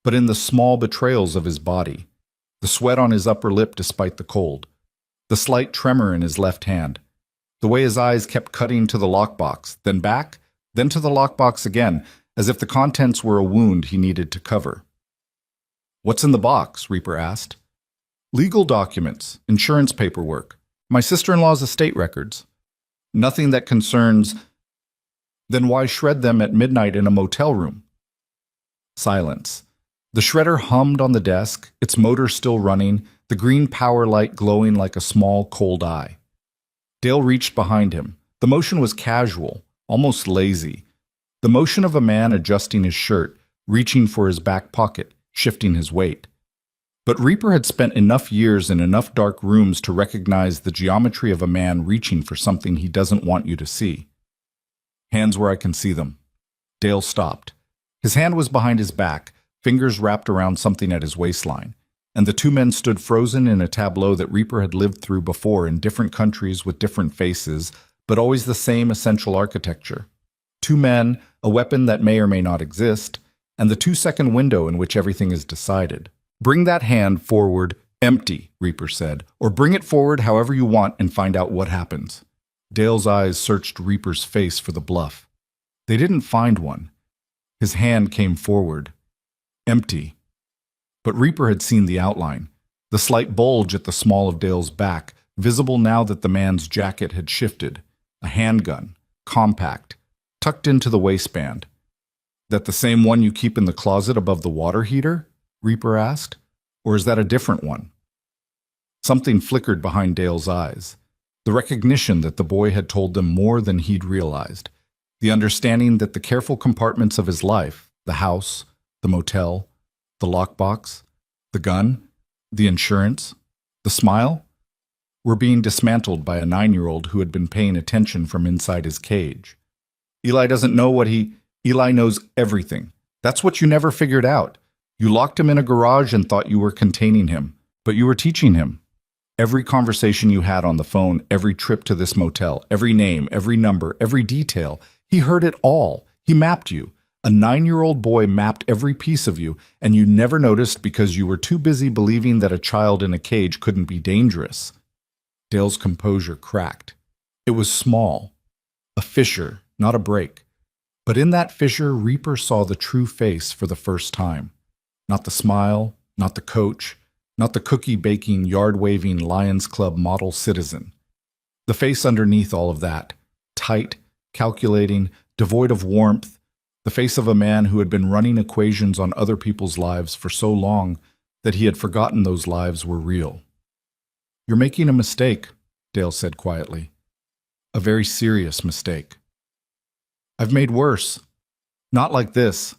but in the small betrayals of his body. The sweat on his upper lip despite the cold. The slight tremor in his left hand. The way his eyes kept cutting to the lockbox, then back, then to the lockbox again, as if the contents were a wound he needed to cover. "What's in the box?" Reaper asked. "Legal documents, insurance paperwork, my sister-in-law's estate records. Nothing that concerns..." "Then why shred them at midnight in a motel room?" Silence. The shredder hummed on the desk, its motor still running, the green power light glowing like a small, cold eye. Dale reached behind him. The motion was casual, almost lazy. The motion of a man adjusting his shirt, reaching for his back pocket, shifting his weight. But Reaper had spent enough years in enough dark rooms to recognize the geometry of a man reaching for something he doesn't want you to see. "Hands where I can see them." Dale stopped. His hand was behind his back, fingers wrapped around something at his waistline, and the two men stood frozen in a tableau that Reaper had lived through before in different countries with different faces, but always the same essential architecture. Two men, a weapon that may or may not exist, and the 2-second window in which everything is decided. "Bring that hand forward empty," Reaper said, "or bring it forward however you want and find out what happens." Dale's eyes searched Reaper's face for the bluff. They didn't find one. His hand came forward. Empty. But Reaper had seen the outline, the slight bulge at the small of Dale's back, visible now that the man's jacket had shifted. A handgun, compact, tucked into the waistband. "That the same one you keep in the closet above the water heater?" Reaper asked. "Or is that a different one?" Something flickered behind Dale's eyes. The recognition that the boy had told them more than he'd realized. The understanding that the careful compartments of his life, the house, the motel, the lockbox, the gun, the insurance, the smile, were being dismantled by a 9-year-old who had been paying attention from inside his cage. Eli doesn't know Eli knows everything. That's what you never figured out. You locked him in a garage and thought you were containing him, but you were teaching him. Every conversation you had on the phone, every trip to this motel, every name, every number, every detail, he heard it all. He mapped you. A 9-year-old boy mapped every piece of you, and you never noticed because you were too busy believing that a child in a cage couldn't be dangerous. Dale's composure cracked. It was small. A fissure, not a break. But in that fissure, Reaper saw the true face for the first time. Not the smile, not the coach, not the cookie-baking, yard-waving Lions Club model citizen. The face underneath all of that, tight, calculating, devoid of warmth, the face of a man who had been running equations on other people's lives for so long that he had forgotten those lives were real. "You're making a mistake," Dale said quietly. "A very serious mistake." "I've made worse. Not like this."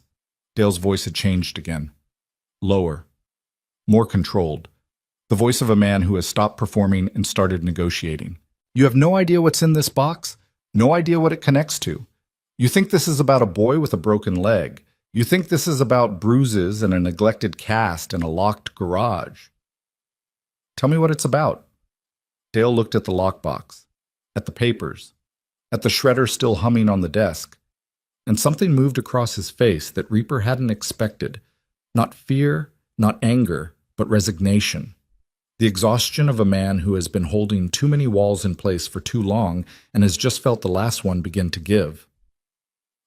Dale's voice had changed again. Lower. More controlled. The voice of a man who has stopped performing and started negotiating. "You have no idea what's in this box? No idea what it connects to. You think this is about a boy with a broken leg. You think this is about bruises and a neglected cast and a locked garage. Tell me what it's about." Dale looked at the lockbox, at the papers, at the shredder still humming on the desk, and something moved across his face that Reaper hadn't expected. Not fear, not anger, but resignation. The exhaustion of a man who has been holding too many walls in place for too long and has just felt the last one begin to give.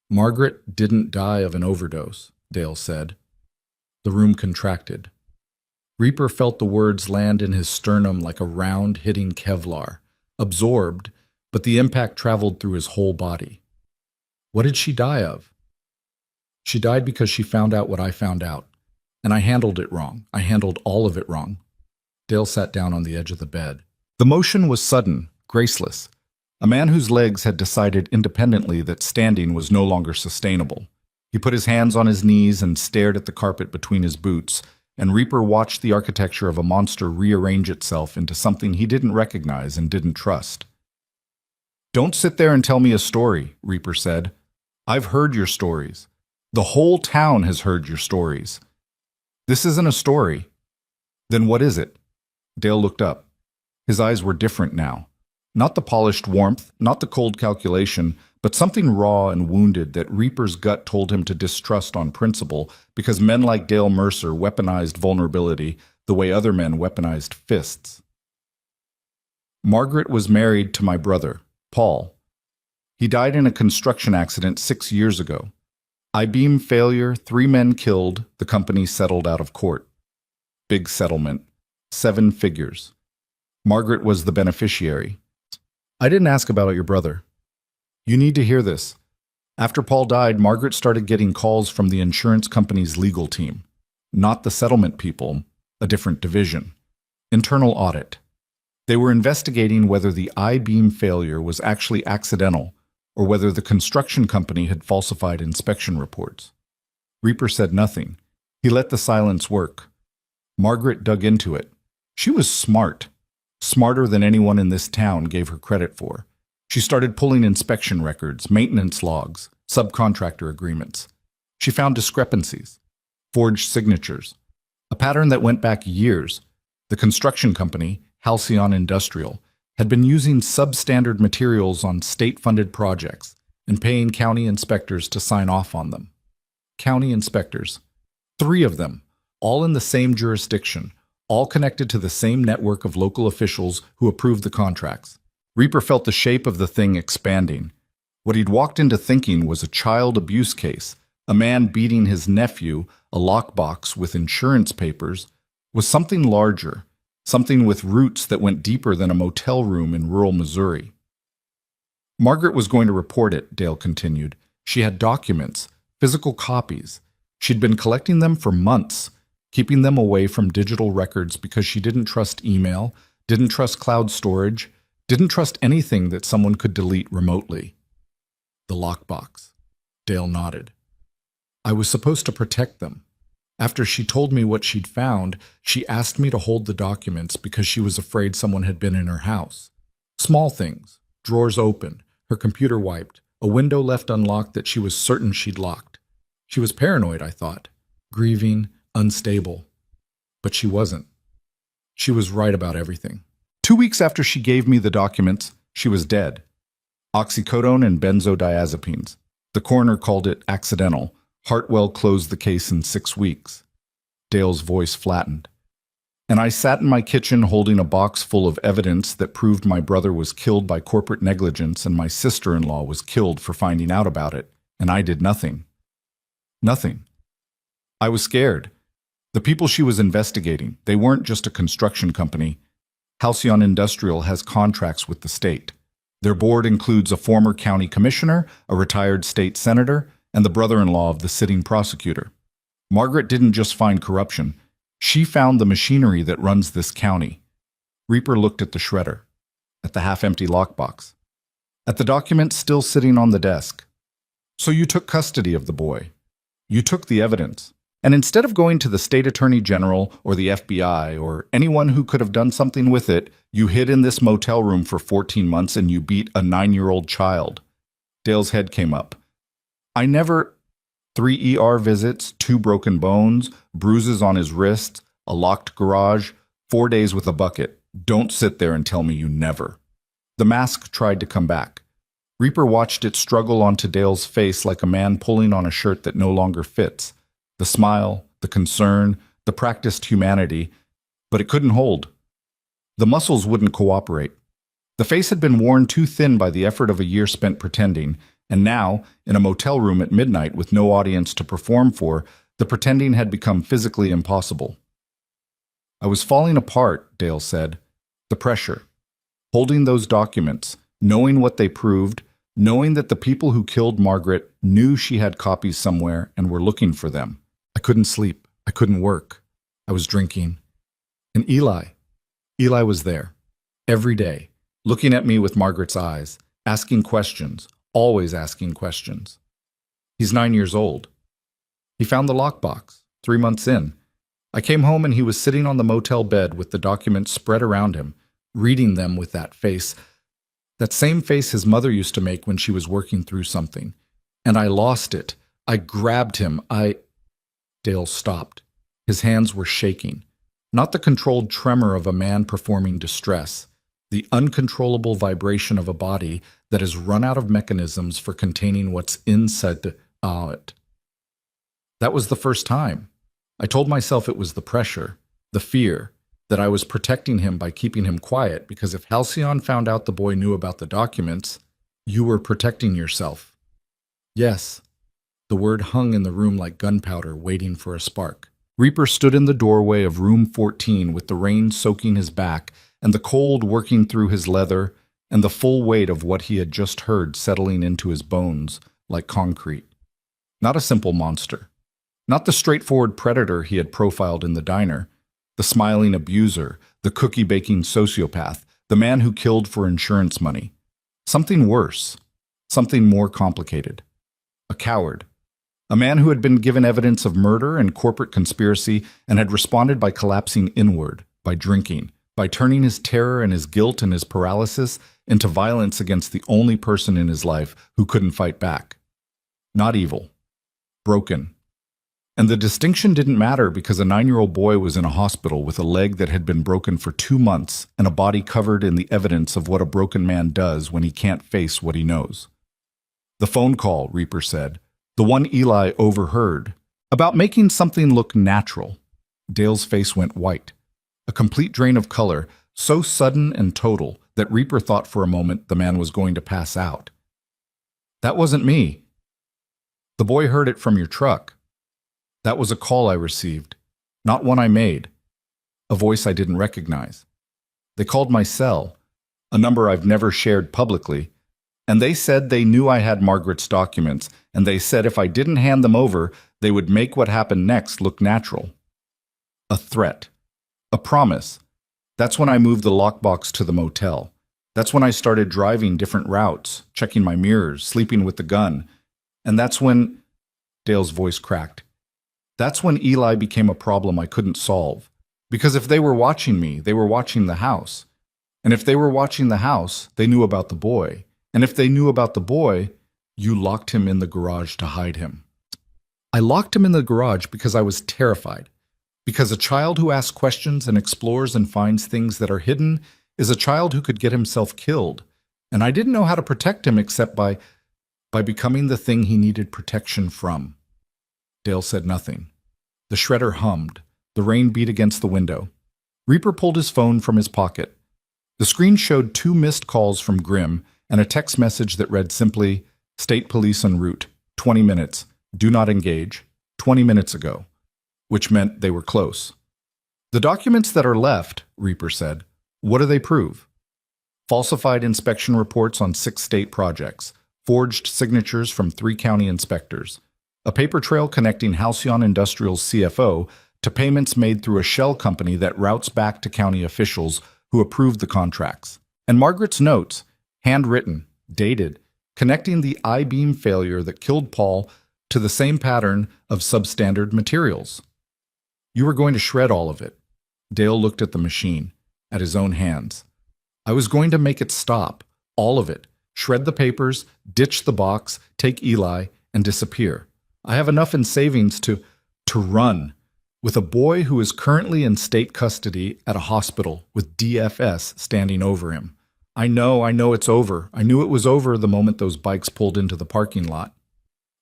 "Margaret didn't die of an overdose," Dale said. The room contracted. Reaper felt the words land in his sternum like a round hitting Kevlar, absorbed, but the impact traveled through his whole body. "What did she die of?" "She died because she found out what I found out. And I handled it wrong. I handled all of it wrong." Dale sat down on the edge of the bed. The motion was sudden, graceless. A man whose legs had decided independently that standing was no longer sustainable. He put his hands on his knees and stared at the carpet between his boots, and Reaper watched the architecture of a monster rearrange itself into something he didn't recognize and didn't trust. "Don't sit there and tell me a story," Reaper said. "I've heard your stories. The whole town has heard your stories. This isn't a story." "Then what is it?" Dale looked up. His eyes were different now. Not the polished warmth, not the cold calculation, but something raw and wounded that Reaper's gut told him to distrust on principle because men like Dale Mercer weaponized vulnerability the way other men weaponized fists. "Margaret was married to my brother, Paul. He died in a construction accident 6 years ago. I-beam failure, 3 men killed, the company settled out of court. Big settlement, 7 figures. Margaret was the beneficiary. I didn't ask about your brother. You need to hear this. After Paul died, Margaret started getting calls from the insurance company's legal team. Not the settlement people, a different division. Internal audit. They were investigating whether the I-beam failure was actually accidental or whether the construction company had falsified inspection reports. Reaper said nothing. He let the silence work. Margaret dug into it. She was smart. Smarter than anyone in this town gave her credit for. She started pulling inspection records, maintenance logs, subcontractor agreements. She found discrepancies, forged signatures, a pattern that went back years. The construction company, Halcyon Industrial, had been using substandard materials on state-funded projects and paying county inspectors to sign off on them. County inspectors. 3 of them, all in the same jurisdiction, all connected to the same network of local officials who approved the contracts. Reaper felt the shape of the thing expanding. What he'd walked into thinking was a child abuse case, a man beating his nephew, a lockbox with insurance papers, was something larger, something with roots that went deeper than a motel room in rural Missouri. Margaret was going to report it, Dale continued. She had documents, physical copies. She'd been collecting them for months, keeping them away from digital records because she didn't trust email, didn't trust cloud storage, Didn't trust anything that someone could delete remotely. The lockbox. Dale nodded. I was supposed to protect them. After she told me what she'd found, she asked me to hold the documents because she was afraid someone had been in her house. Small things, drawers open, her computer wiped, a window left unlocked that she was certain she'd locked. She was paranoid, I thought, grieving, unstable. But she wasn't. She was right about everything. 2 weeks after she gave me the documents, she was dead. Oxycodone and benzodiazepines. The coroner called it accidental. Hartwell closed the case in 6 weeks. Dale's voice flattened. And I sat in my kitchen holding a box full of evidence that proved my brother was killed by corporate negligence and my sister-in-law was killed for finding out about it, and I did nothing. Nothing. I was scared. The people she was investigating, they weren't just a construction company. Halcyon Industrial has contracts with the state. Their board includes a former county commissioner, a retired state senator, and the brother-in-law of the sitting prosecutor. Margaret didn't just find corruption. She found the machinery that runs this county. Reaper looked at the shredder, at the half-empty lockbox, at the documents still sitting on the desk. So you took custody of the boy. You took the evidence. And instead of going to the state attorney general or the FBI or anyone who could have done something with it, you hid in this motel room for 14 months and you beat a 9-year-old child. Dale's head came up. I never... 3 ER visits, 2 broken bones, bruises on his wrists, a locked garage, 4 days with a bucket. Don't sit there and tell me you never. The mask tried to come back. Reaper watched it struggle onto Dale's face like a man pulling on a shirt that no longer fits. The smile, the concern, the practiced humanity, but it couldn't hold. The muscles wouldn't cooperate. The face had been worn too thin by the effort of a year spent pretending, and now, in a motel room at midnight with no audience to perform for, the pretending had become physically impossible. I was falling apart, Dale said. The pressure. Holding those documents, knowing what they proved, knowing that the people who killed Margaret knew she had copies somewhere and were looking for them. I couldn't sleep. I couldn't work. I was drinking. And Eli was there, every day, looking at me with Margaret's eyes, asking questions, always asking questions. He's 9 years old. He found the lockbox, 3 months in. I came home and he was sitting on the motel bed with the documents spread around him, reading them with that face. That same face his mother used to make when she was working through something. And I lost it. I grabbed him. Dale stopped. His hands were shaking. Not the controlled tremor of a man performing distress. The uncontrollable vibration of a body that has run out of mechanisms for containing what's inside it. That was the first time. I told myself it was the pressure, the fear, that I was protecting him by keeping him quiet, because if Halcyon found out the boy knew about the documents, you were protecting yourself. Yes. The word hung in the room like gunpowder waiting for a spark. Reaper stood in the doorway of room 14 with the rain soaking his back and the cold working through his leather and the full weight of what he had just heard settling into his bones like concrete. Not a simple monster. Not the straightforward predator he had profiled in the diner. The smiling abuser, the cookie-baking sociopath, the man who killed for insurance money. Something worse. Something more complicated. A coward. A man who had been given evidence of murder and corporate conspiracy and had responded by collapsing inward, by drinking, by turning his terror and his guilt and his paralysis into violence against the only person in his life who couldn't fight back. Not evil. Broken. And the distinction didn't matter because a 9-year-old boy was in a hospital with a leg that had been broken for 2 months and a body covered in the evidence of what a broken man does when he can't face what he knows. The phone call, Reaper said, the one Eli overheard, about making something look natural. Dale's face went white. A complete drain of color, so sudden and total that Reaper thought for a moment the man was going to pass out. That wasn't me. The boy heard it from your truck. That was a call I received, not one I made. A voice I didn't recognize. They called my cell, a number I've never shared publicly, and they said they knew I had Margaret's documents, and they said if I didn't hand them over, they would make what happened next look natural. A threat. A promise. That's when I moved the lockbox to the motel. That's when I started driving different routes, checking my mirrors, sleeping with the gun. And that's when Dale's voice cracked. That's when Eli became a problem I couldn't solve. Because if they were watching me, they were watching the house. And if they were watching the house, they knew about the boy. And if they knew about the boy, you locked him in the garage to hide him. I locked him in the garage because I was terrified. Because a child who asks questions and explores and finds things that are hidden is a child who could get himself killed. And I didn't know how to protect him except by becoming the thing he needed protection from. Dale said nothing. The shredder hummed. The rain beat against the window. Reaper pulled his phone from his pocket. The screen showed 2 missed calls from Grimm and a text message that read simply, "State Police en route, 20 minutes, do not engage, 20 minutes ago," which meant they were close. "The documents that are left," Reaper said, "what do they prove?" Falsified inspection reports on 6 state projects, forged signatures from 3 county inspectors, a paper trail connecting Halcyon Industrial's CFO to payments made through a shell company that routes back to county officials who approved the contracts, and Margaret's notes, handwritten, dated, connecting the I-beam failure that killed Paul to the same pattern of substandard materials. "You were going to shred all of it." Dale looked at the machine, at his own hands. "I was going to make it stop, all of it, shred the papers, ditch the box, take Eli, and disappear. I have enough in savings to run, with a boy who is currently in state custody at a hospital with DFS standing over him. I know it's over. I knew it was over the moment those bikes pulled into the parking lot."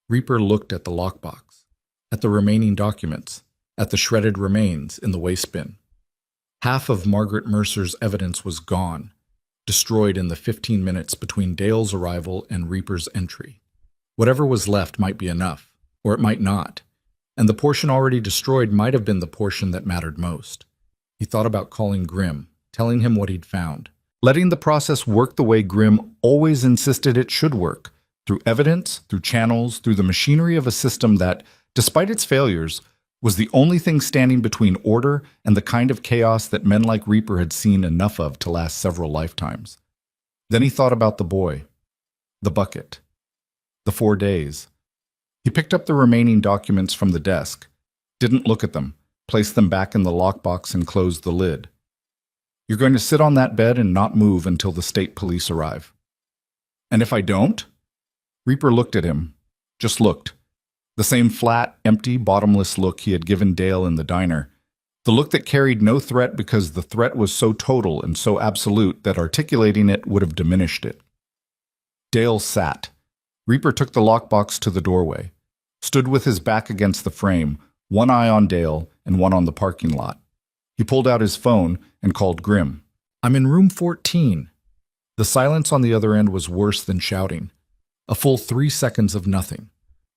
Reaper looked at the lockbox, at the remaining documents, at the shredded remains in the waste bin. Half of Margaret Mercer's evidence was gone, destroyed in the 15 minutes between Dale's arrival and Reaper's entry. Whatever was left might be enough, or it might not, and the portion already destroyed might have been the portion that mattered most. He thought about calling Grimm, telling him what he'd found, letting the process work the way Grimm always insisted it should work, through evidence, through channels, through the machinery of a system that, despite its failures, was the only thing standing between order and the kind of chaos that men like Reaper had seen enough of to last several lifetimes. Then he thought about the boy, the bucket, the 4 days. He picked up the remaining documents from the desk, didn't look at them, placed them back in the lockbox and closed the lid. "You're going to sit on that bed and not move until the state police arrive." "And if I don't?" Reaper looked at him, just looked. The same flat, empty, bottomless look he had given Dale in the diner. The look that carried no threat because the threat was so total and so absolute that articulating it would have diminished it. Dale sat. Reaper took the lockbox to the doorway, stood with his back against the frame, one eye on Dale and one on the parking lot. He pulled out his phone and called Grimm. "I'm in room 14. The silence on the other end was worse than shouting. A full 3 seconds of nothing.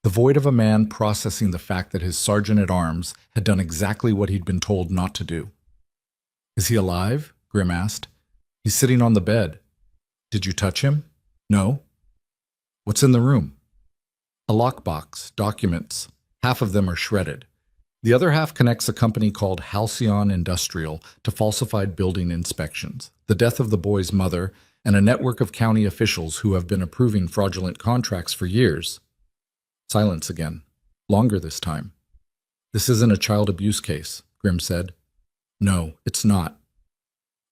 The void of a man processing the fact that his sergeant-at-arms had done exactly what he'd been told not to do. "Is he alive?" Grimm asked. "He's sitting on the bed." "Did you touch him?" "No." "What's in the room?" "A lockbox, documents. Half of them are shredded. The other half connects a company called Halcyon Industrial to falsified building inspections, the death of the boy's mother, and a network of county officials who have been approving fraudulent contracts for years." Silence again. Longer this time. "This isn't a child abuse case," Grimm said. "No, it's not."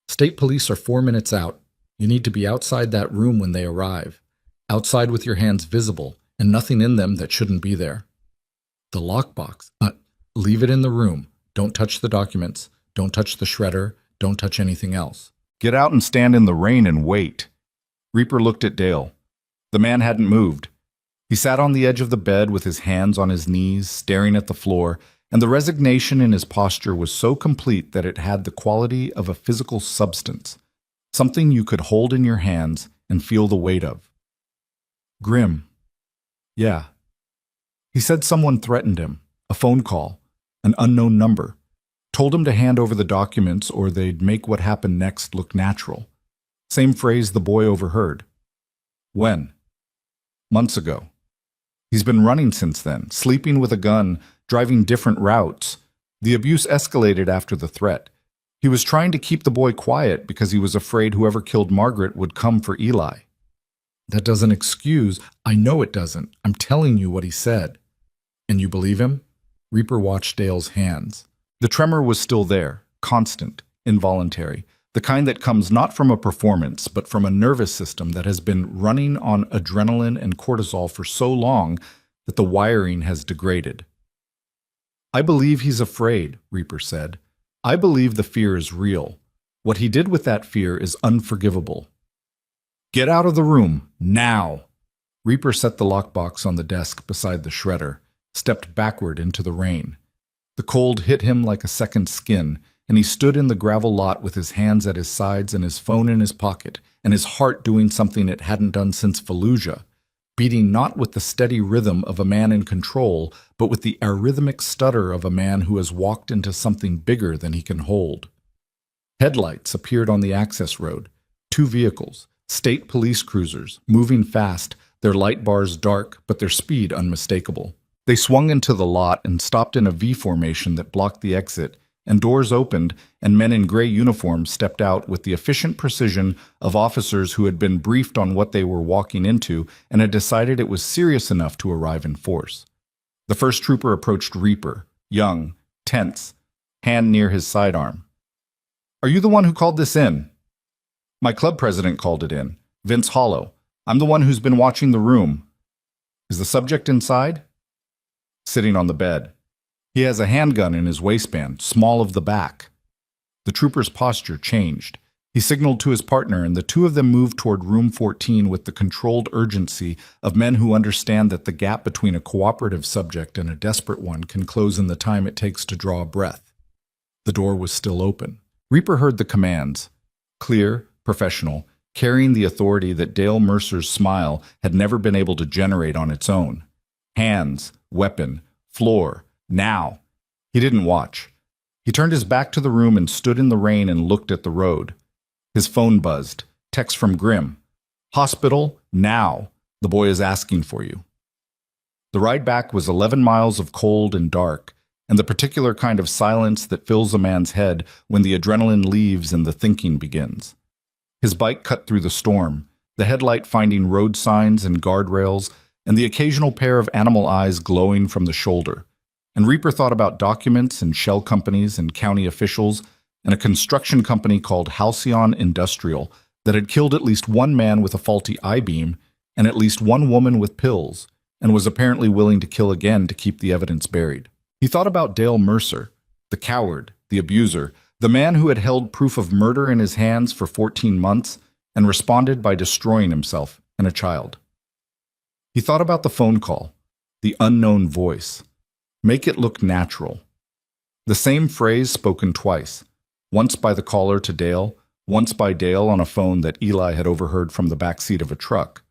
"State police are 4 minutes out. You need to be outside that room when they arrive. Outside with your hands visible, and nothing in them that shouldn't be there." "The lockbox. Leave it in the room. Don't touch the documents. Don't touch the shredder. Don't touch anything else. Get out and stand in the rain and wait." Reaper looked at Dale. The man hadn't moved. He sat on the edge of the bed with his hands on his knees, staring at the floor, and the resignation in his posture was so complete that it had the quality of a physical substance, something you could hold in your hands and feel the weight of. "Grimm." "Yeah." He said someone threatened him, a phone call, an unknown number, told him to hand over the documents or they'd make what happened next look natural. Same phrase the boy overheard. "When?" "Months ago. He's been running since then, sleeping with a gun, driving different routes. The abuse escalated after the threat. He was trying to keep the boy quiet because he was afraid whoever killed Margaret would come for Eli. That doesn't excuse. I know it doesn't. I'm telling you what he said. And you believe him? Reaper watched Dale's hands. The tremor was still there, constant, involuntary, the kind that comes not from a performance, but from a nervous system that has been running on adrenaline and cortisol for so long that the wiring has degraded. I believe he's afraid, Reaper said. I believe the fear is real. What he did with that fear is unforgivable. Get out of the room, now! Reaper set the lockbox on the desk beside the shredder, stepped backward into the rain. The cold hit him like a second skin, and he stood in the gravel lot with his hands at his sides and his phone in his pocket, and his heart doing something it hadn't done since Fallujah, beating not with the steady rhythm of a man in control, but with the arrhythmic stutter of a man who has walked into something bigger than he can hold. Headlights appeared on the access road. 2 vehicles, state police cruisers, moving fast, their light bars dark, but their speed unmistakable. They swung into the lot and stopped in a V formation that blocked the exit, and doors opened, and men in gray uniforms stepped out with the efficient precision of officers who had been briefed on what they were walking into and had decided it was serious enough to arrive in force. The first trooper approached Reaper, young, tense, hand near his sidearm. Are you the one who called this in? My club president called it in, Vince Hollow. I'm the one who's been watching the room. Is the subject inside? Sitting on the bed. He has a handgun in his waistband, small of the back. The trooper's posture changed. He signaled to his partner, and the two of them moved toward room 14 with the controlled urgency of men who understand that the gap between a cooperative subject and a desperate one can close in the time it takes to draw a breath. The door was still open. Reaper heard the commands, clear, professional, carrying the authority that Dale Mercer's smile had never been able to generate on its own. Hands, weapon, floor, now. He didn't watch. He turned his back to the room and stood in the rain and looked at the road. His phone buzzed. Text from Grimm. Hospital, now. The boy is asking for you. The ride back was 11 miles of cold and dark, and the particular kind of silence that fills a man's head when the adrenaline leaves and the thinking begins. His bike cut through the storm, the headlight finding road signs and guardrails, and the occasional pair of animal eyes glowing from the shoulder. And Reaper thought about documents and shell companies and county officials and a construction company called Halcyon Industrial that had killed at least one man with a faulty I-beam and at least one woman with pills, and was apparently willing to kill again to keep the evidence buried. He thought about Dale Mercer, the coward, the abuser, the man who had held proof of murder in his hands for 14 months and responded by destroying himself and a child. He thought about the phone call, the unknown voice. Make it look natural. The same phrase spoken twice, once by the caller to Dale, once by Dale on a phone that Eli had overheard from the back seat of a truck.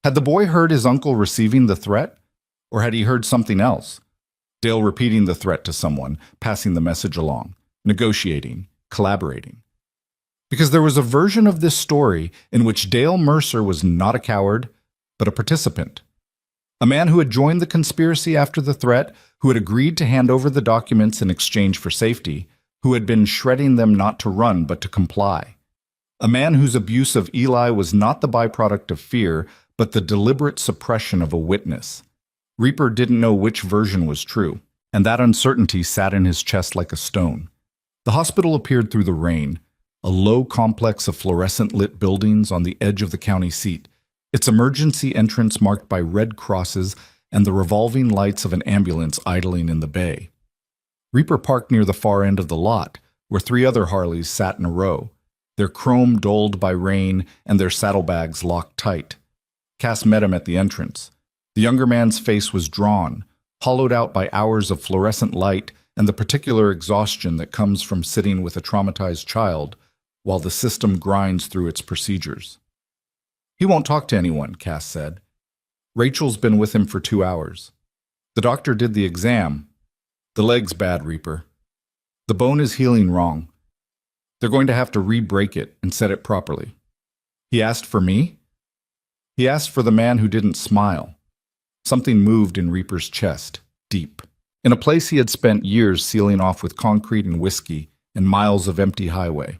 Had the boy heard his uncle receiving the threat, or had he heard something else? Dale repeating the threat to someone, passing the message along, negotiating, collaborating. Because there was a version of this story in which Dale Mercer was not a coward, but a participant. A man who had joined the conspiracy after the threat, who had agreed to hand over the documents in exchange for safety, who had been shredding them not to run but to comply. A man whose abuse of Eli was not the byproduct of fear, but the deliberate suppression of a witness. Reaper didn't know which version was true, and that uncertainty sat in his chest like a stone. The hospital appeared through the rain, a low complex of fluorescent-lit buildings on the edge of the county seat, its emergency entrance marked by red crosses and the revolving lights of an ambulance idling in the bay. Reaper parked near the far end of the lot, where 3 other Harleys sat in a row, their chrome dulled by rain and their saddlebags locked tight. Cass met him at the entrance. The younger man's face was drawn, hollowed out by hours of fluorescent light and the particular exhaustion that comes from sitting with a traumatized child while the system grinds through its procedures. He won't talk to anyone, Cass said. Rachel's been with him for 2 hours. The doctor did the exam. The leg's bad, Reaper. The bone is healing wrong. They're going to have to re-break it and set it properly. He asked for me? He asked for the man who didn't smile. Something moved in Reaper's chest, deep, in a place he had spent years sealing off with concrete and whiskey and miles of empty highway.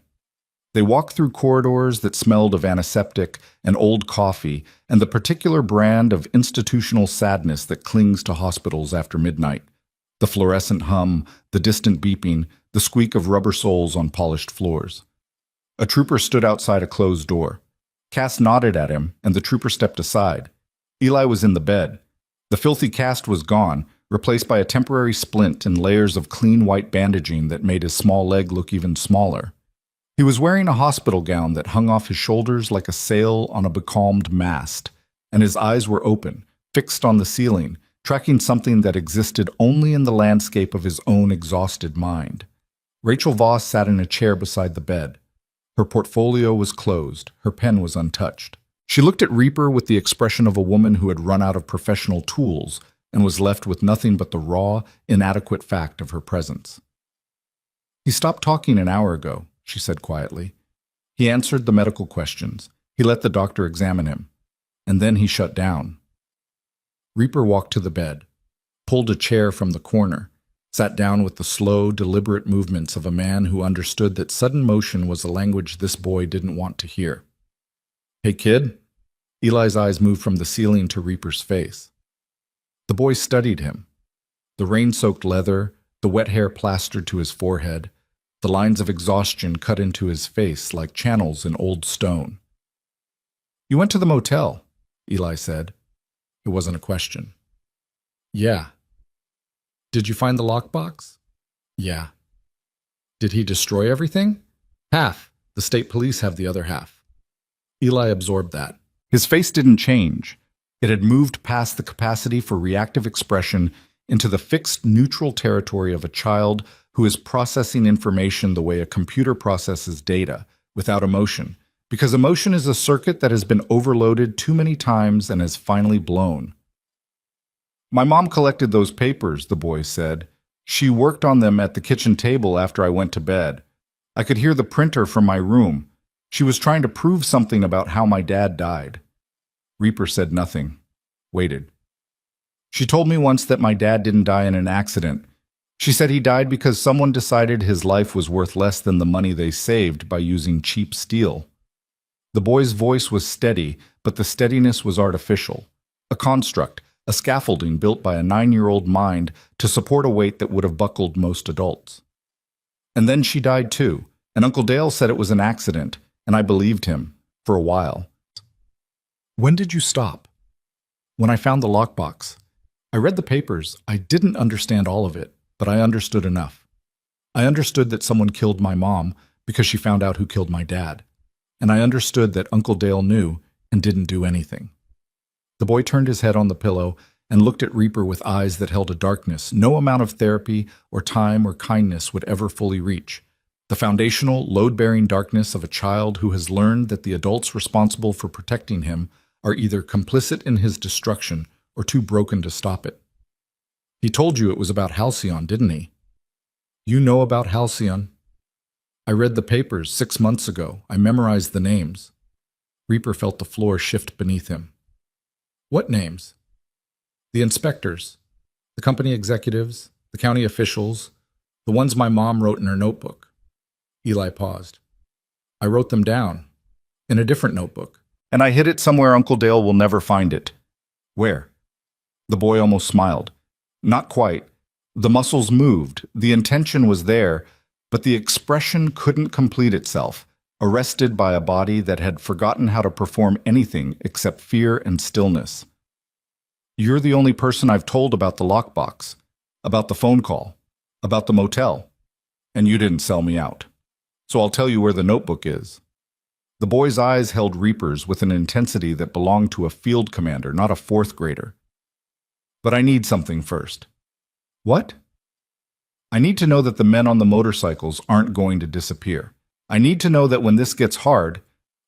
They walked through corridors that smelled of antiseptic and old coffee and the particular brand of institutional sadness that clings to hospitals after midnight. The fluorescent hum, the distant beeping, the squeak of rubber soles on polished floors. A trooper stood outside a closed door. Cass nodded at him, and the trooper stepped aside. Eli was in the bed. The filthy cast was gone, replaced by a temporary splint and layers of clean white bandaging that made his small leg look even smaller. He was wearing a hospital gown that hung off his shoulders like a sail on a becalmed mast, and his eyes were open, fixed on the ceiling, tracking something that existed only in the landscape of his own exhausted mind. Rachel Voss sat in a chair beside the bed. Her portfolio was closed, her pen was untouched. She looked at Reaper with the expression of a woman who had run out of professional tools and was left with nothing but the raw, inadequate fact of her presence. "He stopped talking an hour ago," she said quietly. "He answered the medical questions. He let the doctor examine him. And then he shut down." Reaper walked to the bed, pulled a chair from the corner, sat down with the slow, deliberate movements of a man who understood that sudden motion was a language this boy didn't want to hear. "Hey, kid." Eli's eyes moved from the ceiling to Reaper's face. The boy studied him. The rain-soaked leather, the wet hair plastered to his forehead, the lines of exhaustion cut into his face like channels in old stone. "You went to the motel," Eli said. It wasn't a question. "Yeah." "Did you find the lockbox?" "Yeah." "Did he destroy everything?" "Half. The state police have the other half." Eli absorbed that. His face didn't change. It had moved past the capacity for reactive expression into the fixed neutral territory of a child who is processing information the way a computer processes data, without emotion, because emotion is a circuit that has been overloaded too many times and has finally blown. "My mom collected those papers," the boy said. "She worked on them at the kitchen table after I went to bed. I could hear the printer from my room. She was trying to prove something about how my dad died." Reaper said nothing, waited. "She told me once that my dad didn't die in an accident. She said he died because someone decided his life was worth less than the money they saved by using cheap steel." The boy's voice was steady, but the steadiness was artificial. A construct, a scaffolding built by a 9-year-old mind to support a weight that would have buckled most adults. "And then she died too, and Uncle Dale said it was an accident, and I believed him, for a while." "When did you stop?" "When I found the lockbox. I read the papers. I didn't understand all of it, but I understood enough. I understood that someone killed my mom because she found out who killed my dad. And I understood that Uncle Dale knew and didn't do anything." The boy turned his head on the pillow and looked at Reaper with eyes that held a darkness no amount of therapy or time or kindness would ever fully reach. The foundational, load-bearing darkness of a child who has learned that the adults responsible for protecting him are either complicit in his destruction or too broken to stop it. "He told you it was about Halcyon, didn't he?" "You know about Halcyon." "I read the papers 6 months ago. I memorized the names." Reaper felt the floor shift beneath him. "What names?" "The inspectors, the company executives, the county officials, the ones my mom wrote in her notebook." Eli paused. "I wrote them down, in a different notebook. And I hid it somewhere Uncle Dale will never find it." "Where?" The boy almost smiled. Not quite. The muscles moved, the intention was there, but the expression couldn't complete itself, arrested by a body that had forgotten how to perform anything except fear and stillness. "You're the only person I've told about the lockbox, about the phone call, about the motel, and you didn't sell me out. So I'll tell you where the notebook is." The boy's eyes held Reaper's with an intensity that belonged to a field commander, not a fourth grader. "But I need something first." "What?" "I need to know that the men on the motorcycles aren't going to disappear. I need to know that when this gets hard,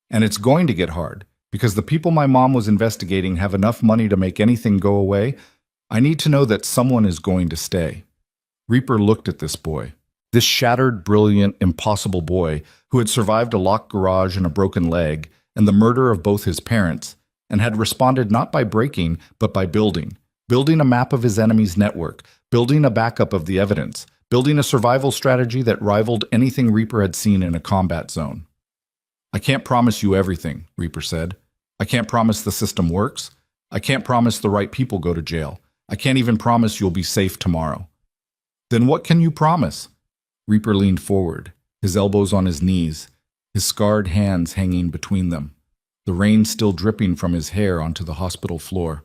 and it's going to get hard, because the people my mom was investigating have enough money to make anything go away, I need to know that someone is going to stay." Reaper looked at this boy. This shattered, brilliant, impossible boy who had survived a locked garage and a broken leg and the murder of both his parents, and had responded not by breaking, but by building a map of his enemy's network, building a backup of the evidence, building a survival strategy that rivaled anything Reaper had seen in a combat zone. "I can't promise you everything," Reaper said. "I can't promise the system works. I can't promise the right people go to jail. I can't even promise you'll be safe tomorrow." "Then what can you promise?" Reaper leaned forward, his elbows on his knees, his scarred hands hanging between them, the rain still dripping from his hair onto the hospital floor.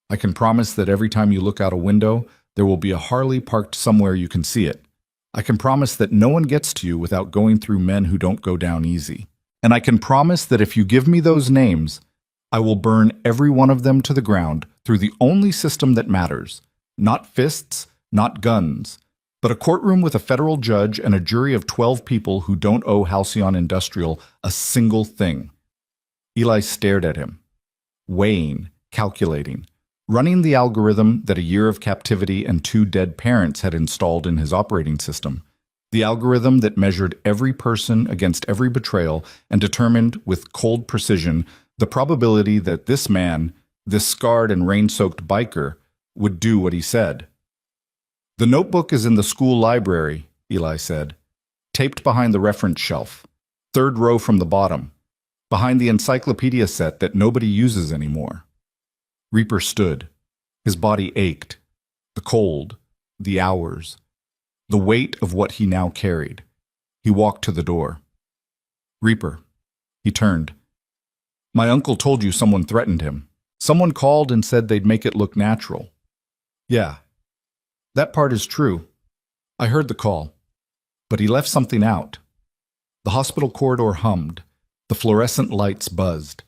"I can promise that every time you look out a window, there will be a Harley parked somewhere you can see it. I can promise that no one gets to you without going through men who don't go down easy. And I can promise that if you give me those names, I will burn every one of them to the ground through the only system that matters. Not fists, not guns, but a courtroom with a federal judge and a jury of 12 people who don't owe Halcyon Industrial a single thing." Eli stared at him, weighing, calculating, running the algorithm that a year of captivity and 2 dead parents had installed in his operating system. The algorithm that measured every person against every betrayal and determined with cold precision the probability that this man, this scarred and rain-soaked biker, would do what he said. "The notebook is in the school library," Eli said, "taped behind the reference shelf, 3rd row from the bottom, behind the encyclopedia set that nobody uses anymore." Reaper stood. His body ached. The cold, the hours, the weight of what he now carried. He walked to the door. "Reaper." He turned. "My uncle told you someone threatened him. Someone called and said they'd make it look natural." "Yeah, that part is true. I heard the call. But he left something out." The hospital corridor hummed. The fluorescent lights buzzed.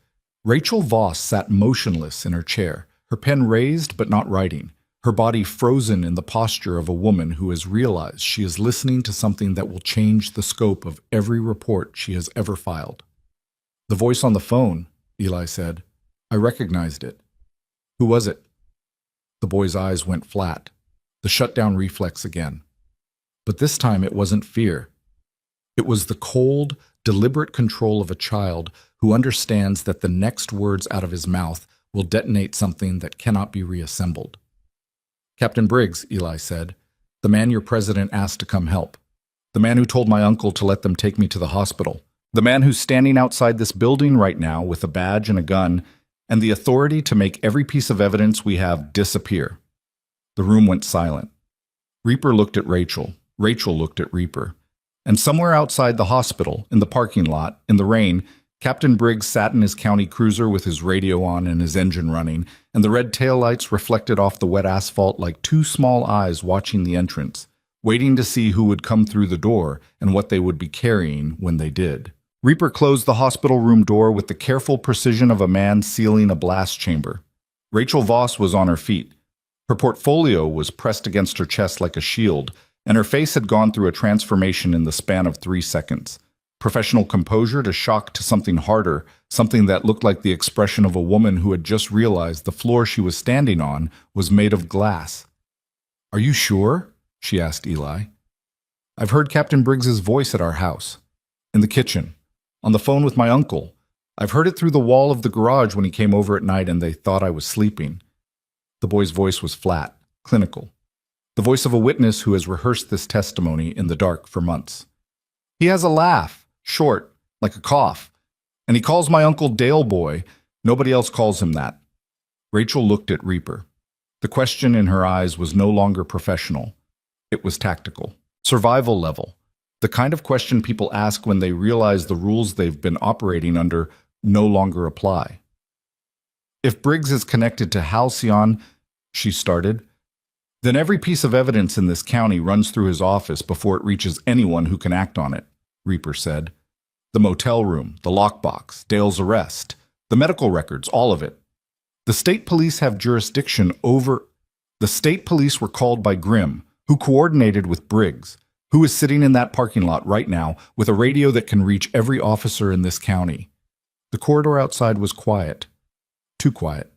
Rachel Voss sat motionless in her chair, her pen raised but not writing, her body frozen in the posture of a woman who has realized she is listening to something that will change the scope of every report she has ever filed. "The voice on the phone," Eli said. "I recognized it." "Who was it?" The boy's eyes went flat, the shutdown reflex again. But this time it wasn't fear. It was the cold, deliberate control of a child who understands that the next words out of his mouth will detonate something that cannot be reassembled. "Captain Briggs," Eli said, "the man your president asked to come help. The man who told my uncle to let them take me to the hospital. The man who's standing outside this building right now with a badge and a gun and the authority to make every piece of evidence we have disappear." The room went silent. Reaper looked at Rachel. Rachel looked at Reaper. And somewhere outside the hospital, in the parking lot, in the rain, Captain Briggs sat in his county cruiser with his radio on and his engine running, and the red taillights reflected off the wet asphalt like 2 small eyes watching the entrance, waiting to see who would come through the door and what they would be carrying when they did. Reaper closed the hospital room door with the careful precision of a man sealing a blast chamber. Rachel Voss was on her feet. Her portfolio was pressed against her chest like a shield, and her face had gone through a transformation in the span of 3 seconds. Professional composure to shock to something harder, something that looked like the expression of a woman who had just realized the floor she was standing on was made of glass. "Are you sure?" she asked Eli. "I've heard Captain Briggs's voice at our house. In the kitchen. On the phone with my uncle. I've heard it through the wall of the garage when he came over at night and they thought I was sleeping." The boy's voice was flat, clinical. The voice of a witness who has rehearsed this testimony in the dark for months. "He has a laugh, short, like a cough, and he calls my uncle Dale Boy. Nobody else calls him that." Rachel looked at Reaper. The question in her eyes was no longer professional. It was tactical, survival level, the kind of question people ask when they realize the rules they've been operating under no longer apply. "If Briggs is connected to Halcyon," she started, "then every piece of evidence in this county runs through his office before it reaches anyone who can act on it," Reaper said. "The motel room, the lockbox, Dale's arrest, the medical records, all of it. The state police have jurisdiction over..." The state police were called by Grimm, who coordinated with Briggs, who is sitting in that parking lot right now with a radio that can reach every officer in this county. The corridor outside was quiet. Too quiet.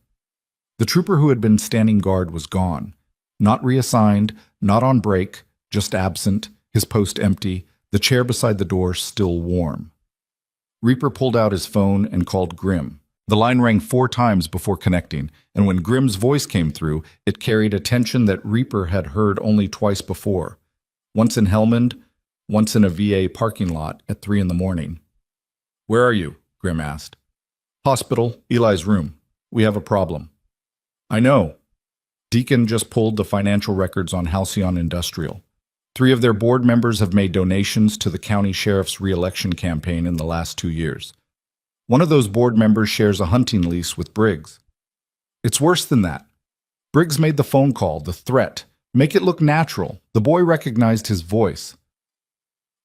The trooper who had been standing guard was gone. Not reassigned, not on break, just absent, his post empty, the chair beside the door still warm. Reaper pulled out his phone and called Grimm. The line rang 4 times before connecting, and when Grimm's voice came through, it carried a tension that Reaper had heard only twice before. once in Helmand, once in a VA parking lot at 3 in the morning. "Where are you?" Grimm asked. "Hospital, Eli's room. We have a problem." "I know." Deacon just pulled the financial records on Halcyon Industrial. 3 of their board members have made donations to the county sheriff's re-election campaign in the last 2 years. One of those board members shares a hunting lease with Briggs. It's worse than that. Briggs made the phone call, the threat. Make it look natural. The boy recognized his voice.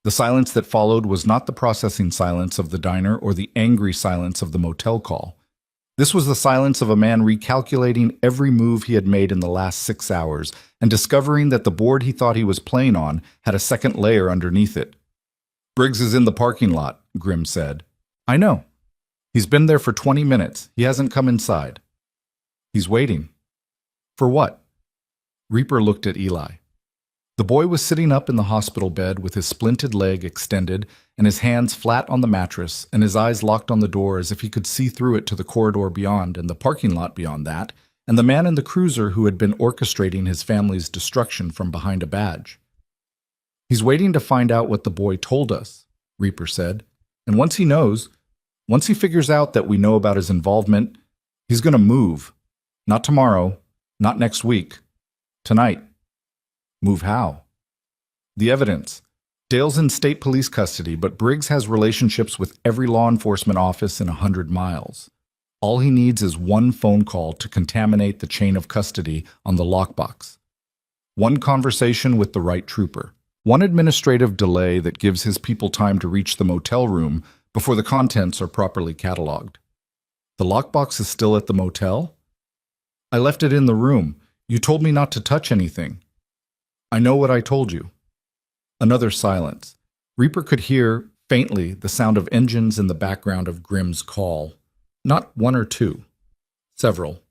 The silence that followed was not the processing silence of the diner or the angry silence of the motel call. This was the silence of a man recalculating every move he had made in the last 6 hours and discovering that the board he thought he was playing on had a second layer underneath it. "Briggs is in the parking lot," Grimm said. "I know. He's been there for 20 minutes. He hasn't come inside." "He's waiting." "For what?" Reaper looked at Eli. The boy was sitting up in the hospital bed with his splinted leg extended and his hands flat on the mattress and his eyes locked on the door as if he could see through it to the corridor beyond and the parking lot beyond that, and the man in the cruiser who had been orchestrating his family's destruction from behind a badge. "He's waiting to find out what the boy told us," Reaper said, "and once he knows, once he figures out that we know about his involvement, he's going to move. Not tomorrow, not next week, tonight." "Move how?" "The evidence. Dale's in state police custody, but Briggs has relationships with every law enforcement office in 100 miles. All he needs is one phone call to contaminate the chain of custody on the lockbox. One conversation with the right trooper. One administrative delay that gives his people time to reach the motel room before the contents are properly cataloged." "The lockbox is still at the motel?" "I left it in the room. You told me not to touch anything." "I know what I told you." Another silence. Reaper could hear, faintly, the sound of engines in the background of Grimm's call. Not one or two. Several.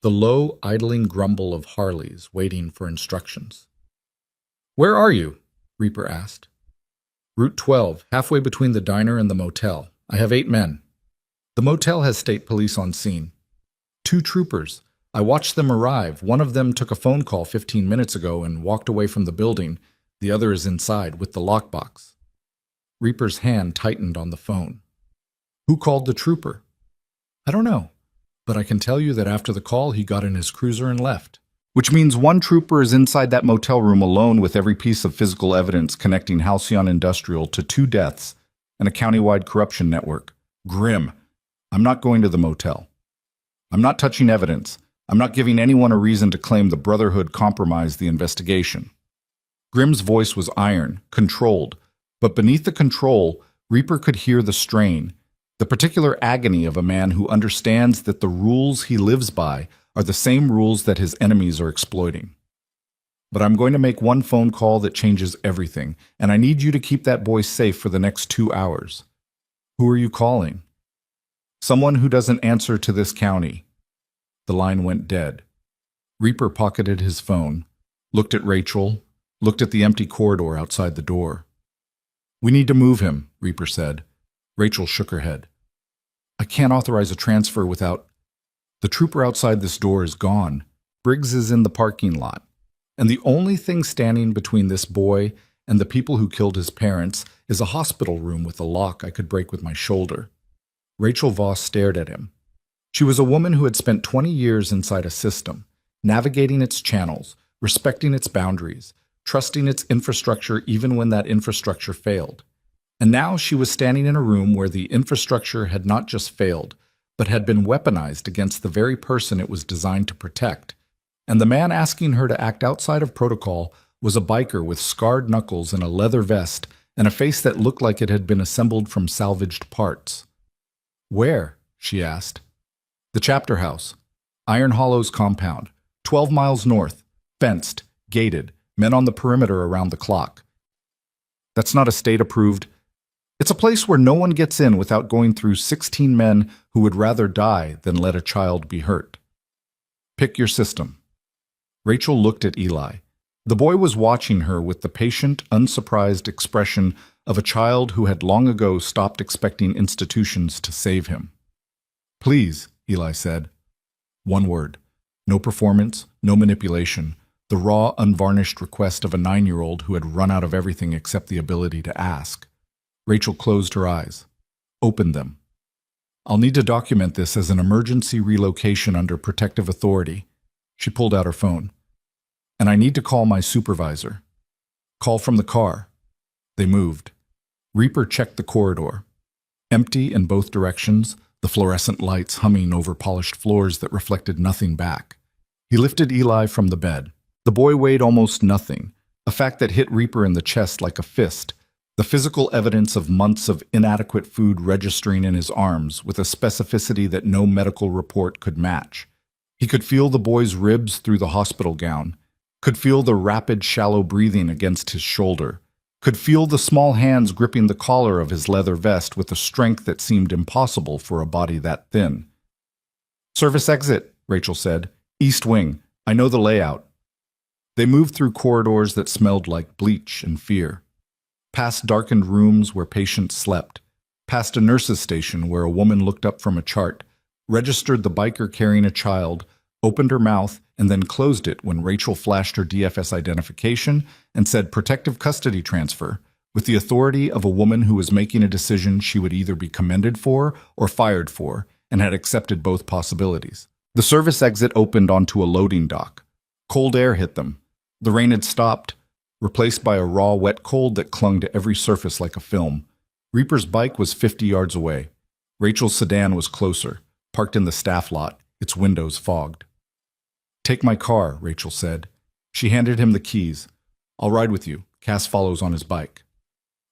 The low, idling grumble of Harleys waiting for instructions. "Where are you?" Reaper asked. "Route 12, halfway between the diner and the motel. I have 8 men. The motel has state police on scene. 2 troopers. I watched them arrive. One of them took a phone call 15 minutes ago and walked away from the building. The other is inside with the lockbox." Reaper's hand tightened on the phone. "Who called the trooper?" "I don't know, but I can tell you that after the call he got in his cruiser and left." "Which means one trooper is inside that motel room alone with every piece of physical evidence connecting Halcyon Industrial to 2 deaths and a countywide corruption network. Grimm, I'm not going to the motel. I'm not touching evidence. I'm not giving anyone a reason to claim the Brotherhood compromised the investigation." Grimm's voice was iron, controlled, but beneath the control, Reaper could hear the strain, the particular agony of a man who understands that the rules he lives by are the same rules that his enemies are exploiting. "But I'm going to make one phone call that changes everything, and I need you to keep that boy safe for the next 2 hours. "Who are you calling?" "Someone who doesn't answer to this county." The line went dead. Reaper pocketed his phone, looked at Rachel, looked at the empty corridor outside the door. "We need to move him," Reaper said. Rachel shook her head. "I can't authorize a transfer without—" "The trooper outside this door is gone. Briggs is in the parking lot. And the only thing standing between this boy and the people who killed his parents is a hospital room with a lock I could break with my shoulder." Rachel Voss stared at him. She was a woman who had spent 20 years inside a system, navigating its channels, respecting its boundaries, trusting its infrastructure even when that infrastructure failed. And now she was standing in a room where the infrastructure had not just failed, but had been weaponized against the very person it was designed to protect. And the man asking her to act outside of protocol was a biker with scarred knuckles and a leather vest and a face that looked like it had been assembled from salvaged parts. "Where?" she asked. "The Chapter House. Iron Hollow's compound. 12 miles north. Fenced. Gated. Men on the perimeter around the clock." "That's not a state-approved—" "It's a place where no one gets in without going through 16 men who would rather die than let a child be hurt. Pick your system." Rachel looked at Eli. The boy was watching her with the patient, unsurprised expression of a child who had long ago stopped expecting institutions to save him. "Please," Eli said. One word. No performance, no manipulation. the raw, unvarnished request of a 9-year-old who had run out of everything except the ability to ask. Rachel closed her eyes, opened them. I'll need to document this as an emergency relocation under protective authority. She pulled out her phone. And I need to call my supervisor. Call from the car. They moved. Reaper checked the corridor. Empty in both directions, the fluorescent lights humming over polished floors that reflected nothing back. He lifted Eli from the bed. The boy weighed almost nothing, a fact that hit Reaper in the chest like a fist, the physical evidence of months of inadequate food registering in his arms with a specificity that no medical report could match. He could feel the boy's ribs through the hospital gown, could feel the rapid, shallow breathing against his shoulder, could feel the small hands gripping the collar of his leather vest with a strength that seemed impossible for a body that thin. "Service exit," Rachel said. "East wing. I know the layout." They moved through corridors that smelled like bleach and fear, past darkened rooms where patients slept, past a nurse's station where a woman looked up from a chart, registered the biker carrying a child, opened her mouth, and then closed it when Rachel flashed her DFS identification and said protective custody transfer, with the authority of a woman who was making a decision she would either be commended for or fired for, and had accepted both possibilities. The service exit opened onto a loading dock. Cold air hit them. The rain had stopped, replaced by a raw, wet cold that clung to every surface like a film. Reaper's bike was 50 yards away. Rachel's sedan was closer, parked in the staff lot, its windows fogged. "Take my car," Rachel said. She handed him the keys. "I'll ride with you." Cass follows on his bike.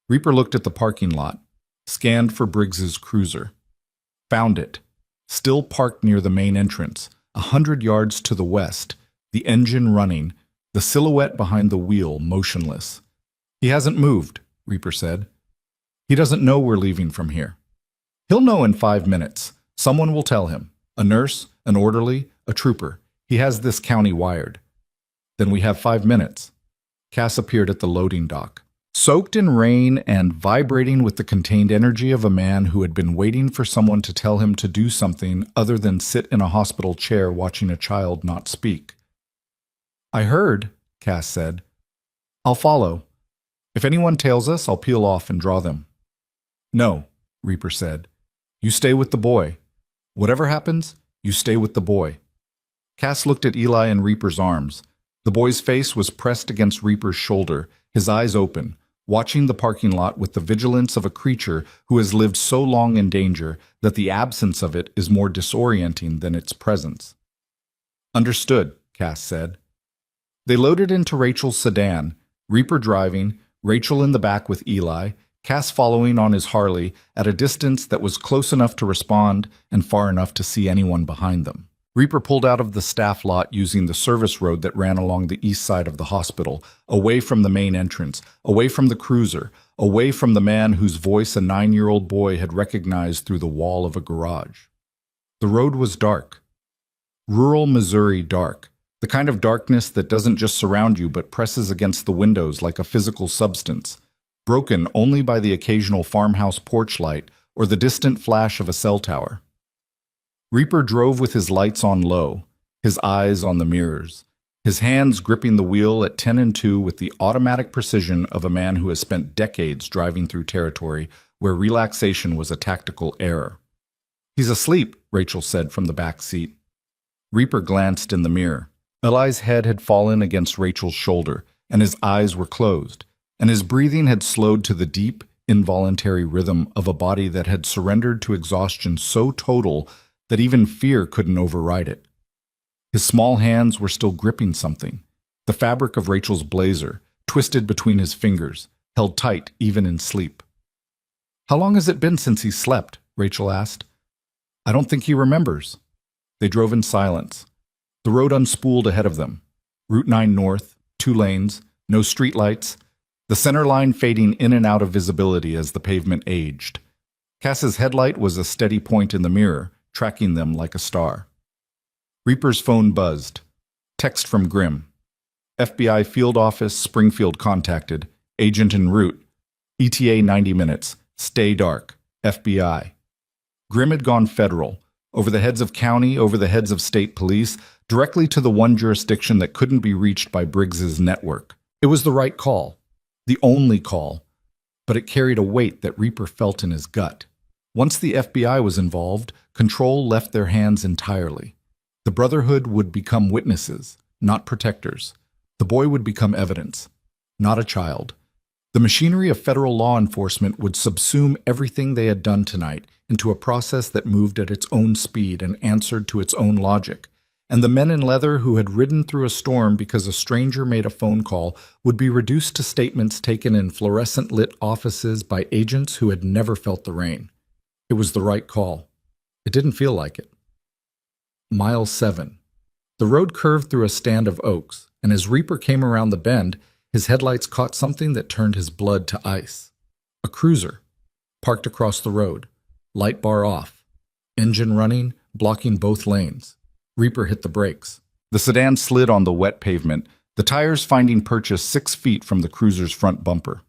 Reaper looked at the parking lot, scanned for Briggs's cruiser. Found it. Still parked near the main entrance, 100 yards to the west, the engine running, the silhouette behind the wheel motionless. "He hasn't moved," Reaper said. "He doesn't know we're leaving from here. He'll know in 5 minutes. Someone will tell him. A nurse, an orderly, a trooper. He has this county wired." "Then we have 5 minutes." Cass appeared at the loading dock, soaked in rain and vibrating with the contained energy of a man who had been waiting for someone to tell him to do something other than sit in a hospital chair watching a child not speak. "I heard," Cass said. "I'll follow. If anyone tails us, I'll peel off and draw them." "No," Reaper said. "You stay with the boy. Whatever happens, you stay with the boy." Cass looked at Eli in Reaper's arms. The boy's face was pressed against Reaper's shoulder, his eyes open, watching the parking lot with the vigilance of a creature who has lived so long in danger that the absence of it is more disorienting than its presence. "Understood," Cass said. They loaded into Rachel's sedan, Reaper driving, Rachel in the back with Eli, Cass following on his Harley at a distance that was close enough to respond and far enough to see anyone behind them. Reaper pulled out of the staff lot using the service road that ran along the east side of the hospital, away from the main entrance, away from the cruiser, away from the man whose voice a 9-year-old boy had recognized through the wall of a garage. The road was dark. Rural Missouri dark. The kind of darkness that doesn't just surround you but presses against the windows like a physical substance, broken only by the occasional farmhouse porch light or the distant flash of a cell tower. Reaper drove with his lights on low, his eyes on the mirrors, his hands gripping the wheel at 10 and 2 with the automatic precision of a man who has spent decades driving through territory where relaxation was a tactical error. "He's asleep," Rachel said from the back seat. Reaper glanced in the mirror. Eli's head had fallen against Rachel's shoulder, and his eyes were closed, and his breathing had slowed to the deep, involuntary rhythm of a body that had surrendered to exhaustion so total that even fear couldn't override it. His small hands were still gripping something, the fabric of Rachel's blazer, twisted between his fingers, held tight even in sleep. "How long has it been since he slept?" Rachel asked. "I don't think he remembers." They drove in silence. The road unspooled ahead of them. Route 9 north, 2 lanes, no streetlights, the center line fading in and out of visibility as the pavement aged. Cass's headlight was a steady point in the mirror, tracking them like a star. Reaper's phone buzzed. Text from Grimm. "FBI Field Office, Springfield contacted. Agent en route. ETA 90 minutes. Stay dark. FBI." Grimm had gone federal. Over the heads of county, over the heads of state police, directly to the one jurisdiction that couldn't be reached by Briggs's network. It was the right call, the only call, but it carried a weight that Reaper felt in his gut. Once the FBI was involved, control left their hands entirely. The Brotherhood would become witnesses, not protectors. The boy would become evidence, not a child. The machinery of federal law enforcement would subsume everything they had done tonight into a process that moved at its own speed and answered to its own logic. And the men in leather who had ridden through a storm because a stranger made a phone call would be reduced to statements taken in fluorescent-lit offices by agents who had never felt the rain. It was the right call. It didn't feel like it. Mile 7. The road curved through a stand of oaks, and as Reaper came around the bend, his headlights caught something that turned his blood to ice. A cruiser, parked across the road, light bar off, engine running, blocking both lanes. Reaper hit the brakes. The sedan slid on the wet pavement, the tires finding purchase 6 feet from the cruiser's front bumper.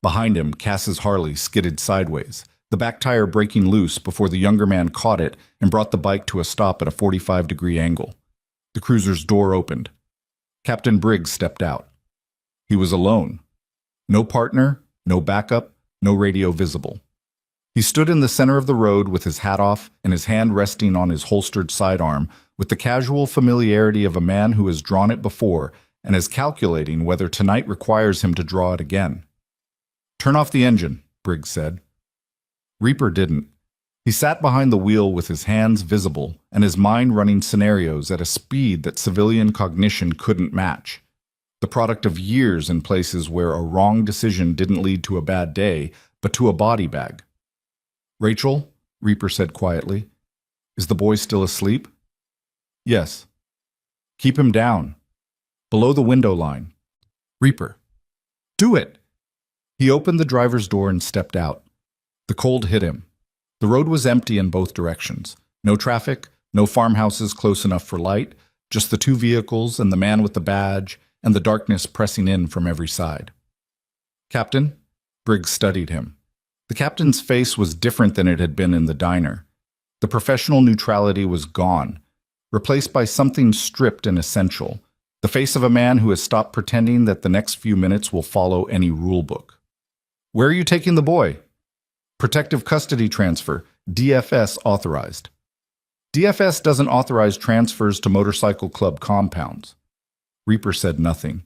Behind him, Cass's Harley skidded sideways, the back tire breaking loose before the younger man caught it and brought the bike to a stop at a 45-degree angle. The cruiser's door opened. Captain Briggs stepped out. He was alone. No partner, no backup, no radio visible. He stood in the center of the road with his hat off and his hand resting on his holstered sidearm with the casual familiarity of a man who has drawn it before and is calculating whether tonight requires him to draw it again. "Turn off the engine," Briggs said. Reaper didn't. He sat behind the wheel with his hands visible and his mind running scenarios at a speed that civilian cognition couldn't match. The product of years in places where a wrong decision didn't lead to a bad day, but to a body bag. "Rachel," Reaper said quietly, "is the boy still asleep?" "Yes." "Keep him down. Below the window line." "Reaper." "Do it!" He opened the driver's door and stepped out. The cold hit him. The road was empty in both directions. No traffic, no farmhouses close enough for light, just the 2 vehicles and the man with the badge, and the darkness pressing in from every side. "Captain?" Briggs studied him. The captain's face was different than it had been in the diner. The professional neutrality was gone, replaced by something stripped and essential, the face of a man who has stopped pretending that the next few minutes will follow any rule book. "Where are you taking the boy?" "Protective custody transfer, DFS authorized." "DFS doesn't authorize transfers to motorcycle club compounds." Reaper said nothing.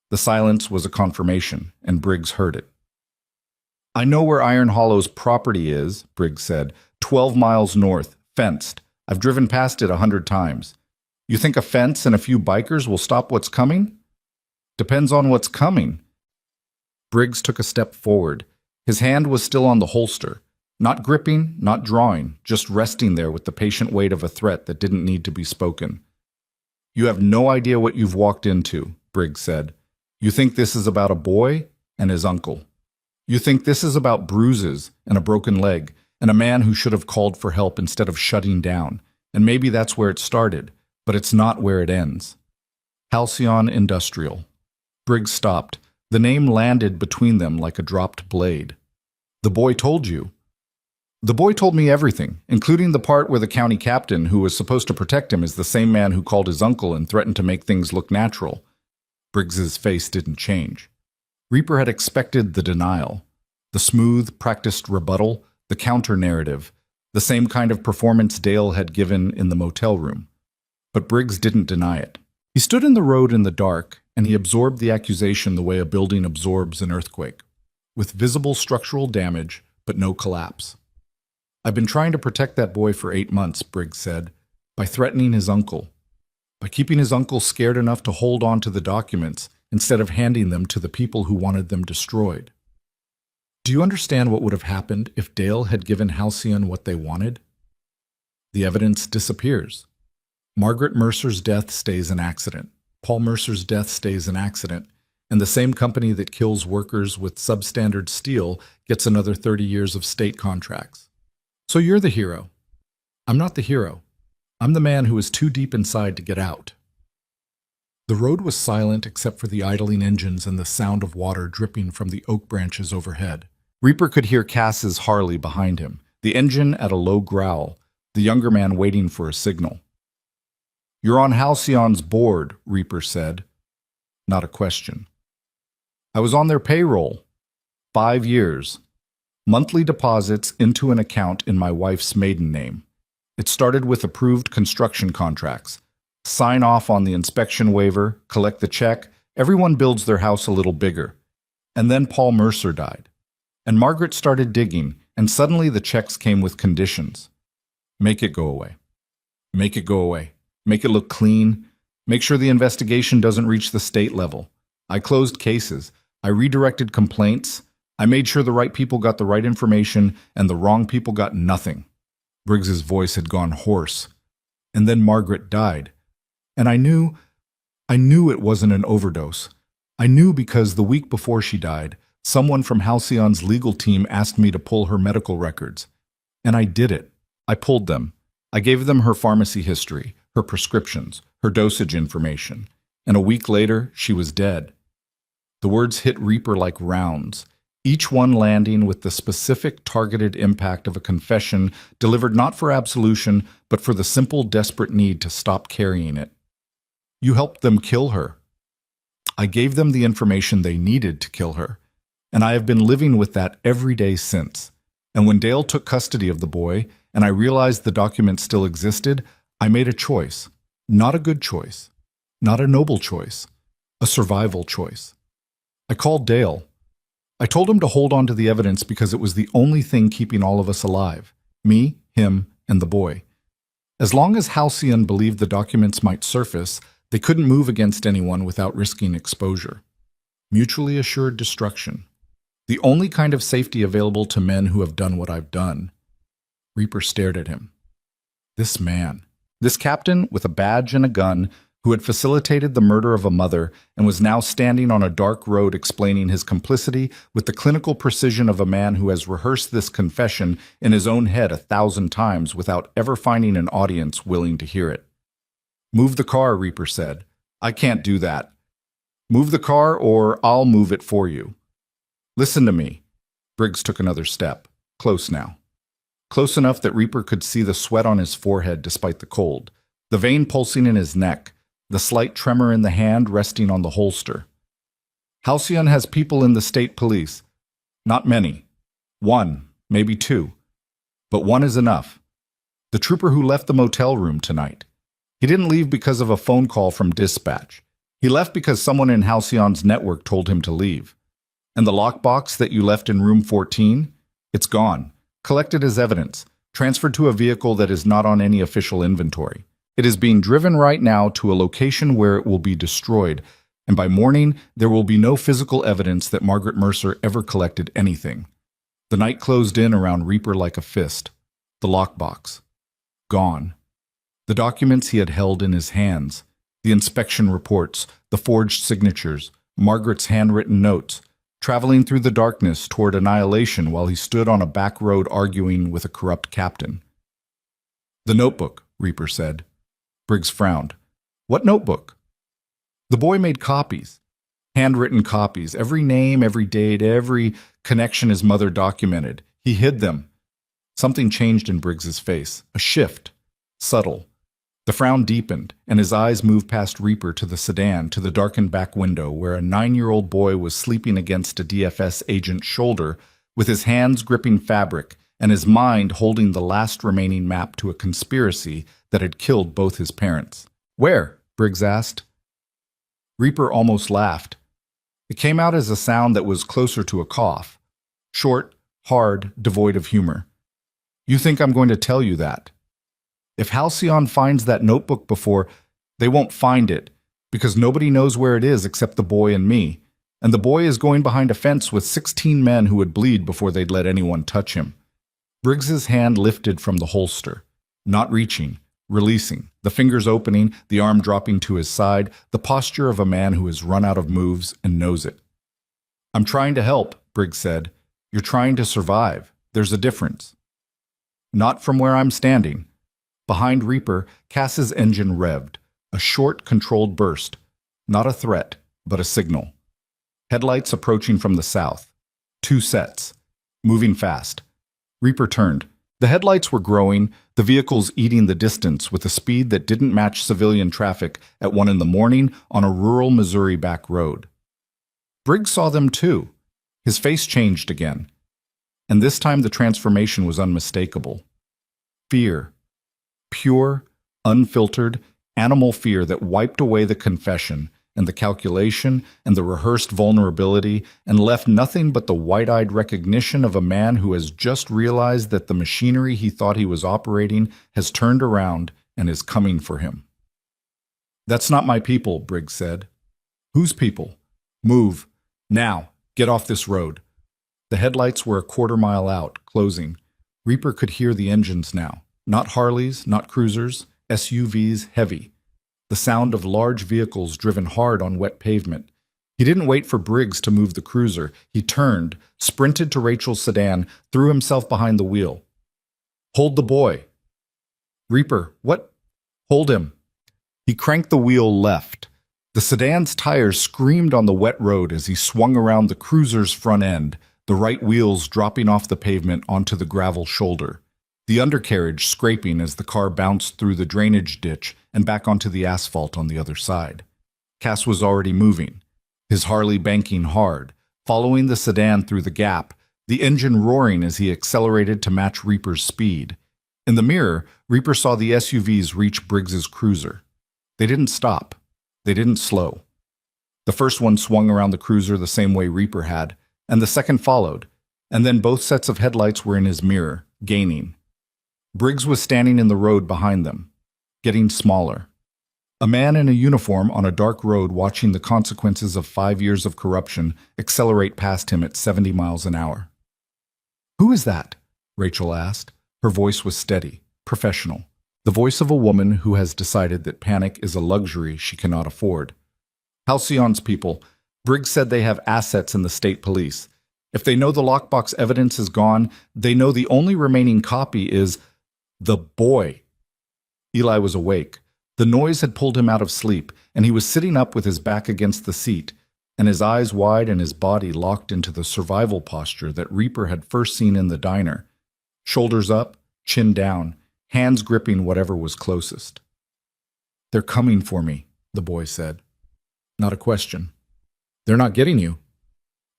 The silence was a confirmation, and Briggs heard it. "I know where Iron Hollow's property is," Briggs said. 12 miles north, fenced. I've driven past it 100 times. You think a fence and a few bikers will stop what's coming?" "Depends on what's coming." Briggs took a step forward. His hand was still on the holster. Not gripping, not drawing, just resting there with the patient weight of a threat that didn't need to be spoken. "You have no idea what you've walked into," Briggs said. "You think this is about a boy and his uncle. You think this is about bruises and a broken leg and a man who should have called for help instead of shutting down. And maybe that's where it started, but it's not where it ends." Halcyon Industrial. Briggs stopped. The name landed between them like a dropped blade. "The boy told you." "The boy told me everything, including the part where the county captain who was supposed to protect him is the same man who called his uncle and threatened to make things look natural." Briggs's face didn't change. Reaper had expected the denial, the smooth, practiced rebuttal, the counter-narrative, the same kind of performance Dale had given in the motel room. But Briggs didn't deny it. He stood in the road in the dark, and he absorbed the accusation the way a building absorbs an earthquake, with visible structural damage, but no collapse. "I've been trying to protect that boy for 8 months, Briggs said, by threatening his uncle, by keeping his uncle scared enough to hold on to the documents instead of handing them to the people who wanted them destroyed. Do you understand what would have happened if Dale had given Halcyon what they wanted? The evidence disappears. Margaret Mercer's death stays an accident. Paul Mercer's death stays an accident, and the same company that kills workers with substandard steel gets another 30 years of state contracts. So you're the hero. I'm not the hero. I'm the man who is too deep inside to get out." The road was silent except for the idling engines and the sound of water dripping from the oak branches overhead. Reaper could hear Cass's Harley behind him, the engine at a low growl, the younger man waiting for a signal. "You're on Halcyon's board," Reaper said. Not a question. "I was on their payroll. 5 years. Monthly deposits into an account in my wife's maiden name. It started with approved construction contracts. Sign off on the inspection waiver, collect the check. Everyone builds their house a little bigger. And then Paul Mercer died. And Margaret started digging, and suddenly the checks came with conditions. Make it go away. Make it go away. Make it look clean. Make sure the investigation doesn't reach the state level. I closed cases. I redirected complaints. I made sure the right people got the right information and the wrong people got nothing." Briggs's voice had gone hoarse. "And then Margaret died. And I knew it wasn't an overdose. I knew because the week before she died, someone from Halcyon's legal team asked me to pull her medical records. And I did it. I pulled them. I gave them her pharmacy history, her prescriptions, her dosage information. And a week later, she was dead." The words hit Reaper like rounds, each one landing with the specific targeted impact of a confession delivered not for absolution, but for the simple, desperate need to stop carrying it. "You helped them kill her." "I gave them the information they needed to kill her, and I have been living with that every day since. And when Dale took custody of the boy, and I realized the document still existed, I made a choice. Not a good choice. Not a noble choice. A survival choice. I called Dale. I told him to hold on to the evidence because it was the only thing keeping all of us alive. Me, him, and the boy. As long as Halcyon believed the documents might surface, they couldn't move against anyone without risking exposure. Mutually assured destruction. The only kind of safety available to men who have done what I've done." Reaper stared at him. This man, this captain with a badge and a gun, who had facilitated the murder of a mother and was now standing on a dark road explaining his complicity with the clinical precision of a man who has rehearsed this confession in his own head 1,000 times without ever finding an audience willing to hear it. "Move the car," Reaper said. "I can't do that. Move the car or I'll move it for you. Listen to me." Briggs took another step, close now. Close enough that Reaper could see the sweat on his forehead despite the cold, the vein pulsing in his neck, the slight tremor in the hand resting on the holster. "Halcyon has people in the state police. Not many. 1, maybe 2. But 1 is enough. The trooper who left the motel room tonight. He didn't leave because of a phone call from dispatch. He left because someone in Halcyon's network told him to leave. And the lockbox that you left in room 14? It's gone. Collected as evidence. Transferred to a vehicle that is not on any official inventory. It is being driven right now to a location where it will be destroyed, and by morning there will be no physical evidence that Margaret Mercer ever collected anything. The night closed in around Reaper like a fist. The lockbox. Gone. The documents he had held in his hands. The inspection reports, the forged signatures, Margaret's handwritten notes, traveling through the darkness toward annihilation while he stood on a back road arguing with a corrupt captain. "The notebook," Reaper said. Briggs frowned. "What notebook?" "The boy made copies. Handwritten copies. Every name, every date, every connection his mother documented. He hid them." Something changed in Briggs's face. A shift. Subtle. The frown deepened, and his eyes moved past Reaper to the sedan, to the darkened back window where a 9-year-old boy was sleeping against a DFS agent's shoulder with his hands gripping fabric and his mind holding the last remaining map to a conspiracy that had killed both his parents. "Where?" Briggs asked. Reaper almost laughed. It came out as a sound that was closer to a cough. Short, hard, devoid of humor. "You think I'm going to tell you that? If Halcyon finds that notebook before, they won't find it, because nobody knows where it is except the boy and me. And the boy is going behind a fence with 16 men who would bleed before they'd let anyone touch him." Briggs's hand lifted from the holster, not reaching, releasing, the fingers opening, the arm dropping to his side, the posture of a man who has run out of moves and knows it. "I'm trying to help," Briggs said. "You're trying to survive. There's a difference." "Not from where I'm standing." Behind Reaper, Cass's engine revved, a short, controlled burst. Not a threat, but a signal. Headlights approaching from the south. 2 sets. Moving fast. Reaper turned. The headlights were growing, the vehicles eating the distance with a speed that didn't match civilian traffic at 1 in the morning on a rural Missouri back road. Briggs saw them too. His face changed again. And this time the transformation was unmistakable. Fear. Pure, unfiltered, animal fear that wiped away the confession and the calculation and the rehearsed vulnerability and left nothing but the wide-eyed recognition of a man who has just realized that the machinery he thought he was operating has turned around and is coming for him. "That's not my people," Briggs said. "Whose people? Move. Now. Get off this road." The headlights were a quarter-mile out, closing. Reaper could hear the engines now. Not Harleys, not cruisers, SUVs heavy. The sound of large vehicles driven hard on wet pavement. He didn't wait for Briggs to move the cruiser. He turned, sprinted to Rachel's sedan, threw himself behind the wheel. "Hold the boy." "Reaper, what?" "Hold him." He cranked the wheel left. The sedan's tires screamed on the wet road as he swung around the cruiser's front end, the right wheels dropping off the pavement onto the gravel shoulder. The undercarriage scraping as the car bounced through the drainage ditch and back onto the asphalt on the other side. Cass was already moving, his Harley banking hard, following the sedan through the gap, the engine roaring as he accelerated to match Reaper's speed. In the mirror, Reaper saw the SUVs reach Briggs's cruiser. They didn't stop. They didn't slow. The first one swung around the cruiser the same way Reaper had, and the second followed, and then both sets of headlights were in his mirror, gaining. Briggs was standing in the road behind them, getting smaller. A man in a uniform on a dark road watching the consequences of 5 years of corruption accelerate past him at 70 miles an hour. "Who is that?" Rachel asked. Her voice was steady, professional. The voice of a woman who has decided that panic is a luxury she cannot afford. "Halcyon's people. Briggs said they have assets in the state police. If they know the lockbox evidence is gone, they know the only remaining copy is the boy." Eli was awake. The noise had pulled him out of sleep, and he was sitting up with his back against the seat, and his eyes wide and his body locked into the survival posture that Reaper had first seen in the diner. Shoulders up, chin down, hands gripping whatever was closest. "They're coming for me," the boy said. Not a question. "They're not getting you."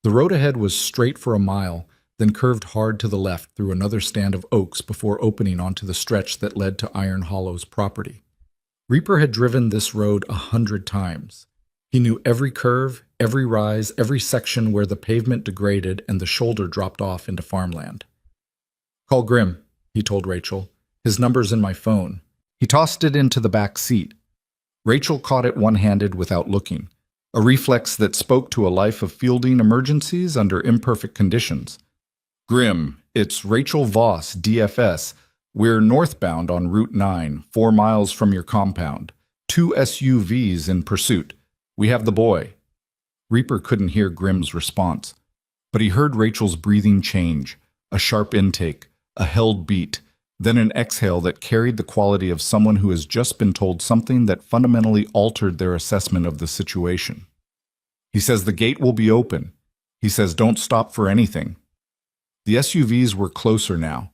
The road ahead was straight for a mile, then curved hard to the left through another stand of oaks before opening onto the stretch that led to Iron Hollow's property. Reaper had driven this road 100 times. He knew every curve, every rise, every section where the pavement degraded and the shoulder dropped off into farmland. "Call Grim," he told Rachel. "His number's in my phone." He tossed it into the back seat. Rachel caught it one-handed without looking, a reflex that spoke to a life of fielding emergencies under imperfect conditions. "Grim, it's Rachel Voss, DFS. We're northbound on Route 9, 4 miles from your compound. 2 SUVs in pursuit. We have the boy." Reaper couldn't hear Grim's response, but he heard Rachel's breathing change, a sharp intake, a held beat, then an exhale that carried the quality of someone who has just been told something that fundamentally altered their assessment of the situation. "He says the gate will be open. He says don't stop for anything." The SUVs were closer now.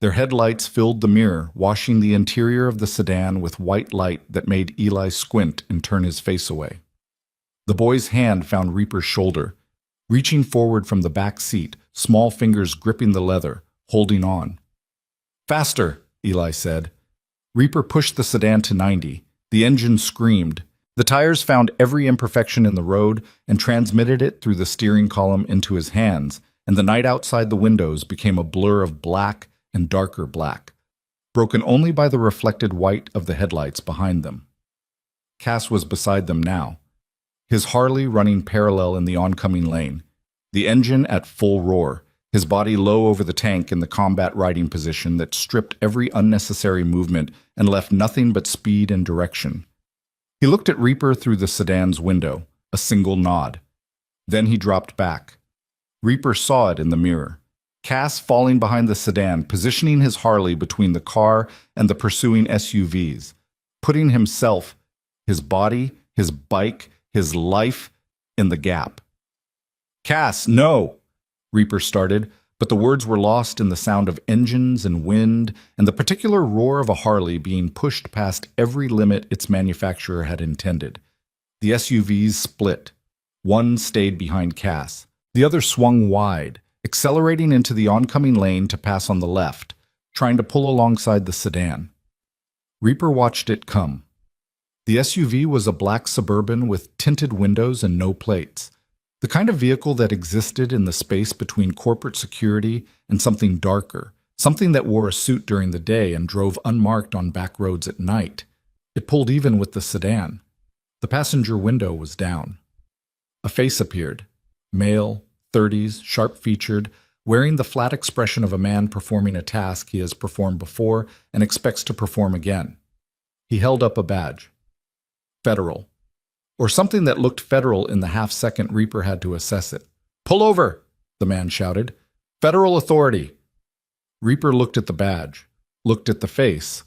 Their headlights filled the mirror, washing the interior of the sedan with white light that made Eli squint and turn his face away. The boy's hand found Reaper's shoulder, reaching forward from the back seat, small fingers gripping the leather, holding on. "Faster," Eli said. Reaper pushed the sedan to 90. The engine screamed. The tires found every imperfection in the road and transmitted it through the steering column into his hands, and the night outside the windows became a blur of black and darker black, broken only by the reflected white of the headlights behind them. Cass was beside them now, his Harley running parallel in the oncoming lane, the engine at full roar, his body low over the tank in the combat riding position that stripped every unnecessary movement and left nothing but speed and direction. He looked at Reaper through the sedan's window, a single nod. Then he dropped back. Reaper saw it in the mirror. Cass falling behind the sedan, positioning his Harley between the car and the pursuing SUVs, putting himself, his body, his bike, his life in the gap. "Cass, no!" Reaper started, but the words were lost in the sound of engines and wind and the particular roar of a Harley being pushed past every limit its manufacturer had intended. The SUVs split. One stayed behind Cass. The other swung wide, accelerating into the oncoming lane to pass on the left, trying to pull alongside the sedan. Reaper watched it come. The SUV was a black Suburban with tinted windows and no plates, the kind of vehicle that existed in the space between corporate security and something darker, something that wore a suit during the day and drove unmarked on back roads at night. It pulled even with the sedan. The passenger window was down. A face appeared, male, 30s, sharp-featured, wearing the flat expression of a man performing a task he has performed before and expects to perform again. He held up a badge. Federal. Or something that looked federal in the half-second Reaper had to assess it. "Pull over!" the man shouted. "Federal authority!" Reaper looked at the badge, looked at the face,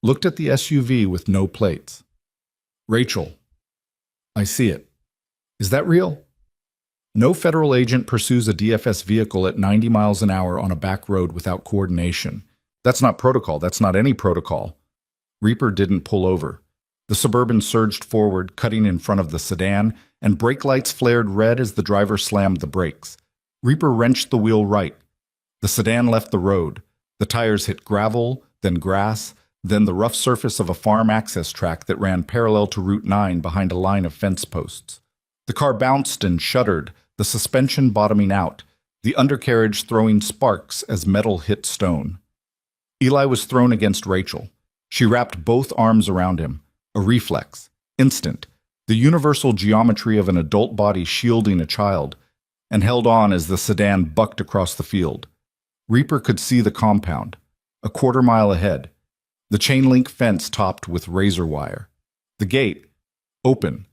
looked at the SUV with no plates. "Rachel." "I see it. Is that real?" No federal agent pursues a DFS vehicle at 90 miles an hour on a back road without coordination. That's not protocol. That's not any protocol. Reaper didn't pull over. The Suburban surged forward, cutting in front of the sedan, and brake lights flared red as the driver slammed the brakes. Reaper wrenched the wheel right. The sedan left the road. The tires hit gravel, then grass, then the rough surface of a farm access track that ran parallel to Route 9 behind a line of fence posts. The car bounced and shuddered, the suspension bottoming out, the undercarriage throwing sparks as metal hit stone. Eli was thrown against Rachel. She wrapped both arms around him. A reflex. Instant. The universal geometry of an adult body shielding a child, and held on as the sedan bucked across the field. Reaper could see the compound, a quarter-mile ahead. The chain-link fence topped with razor wire. The gate, open,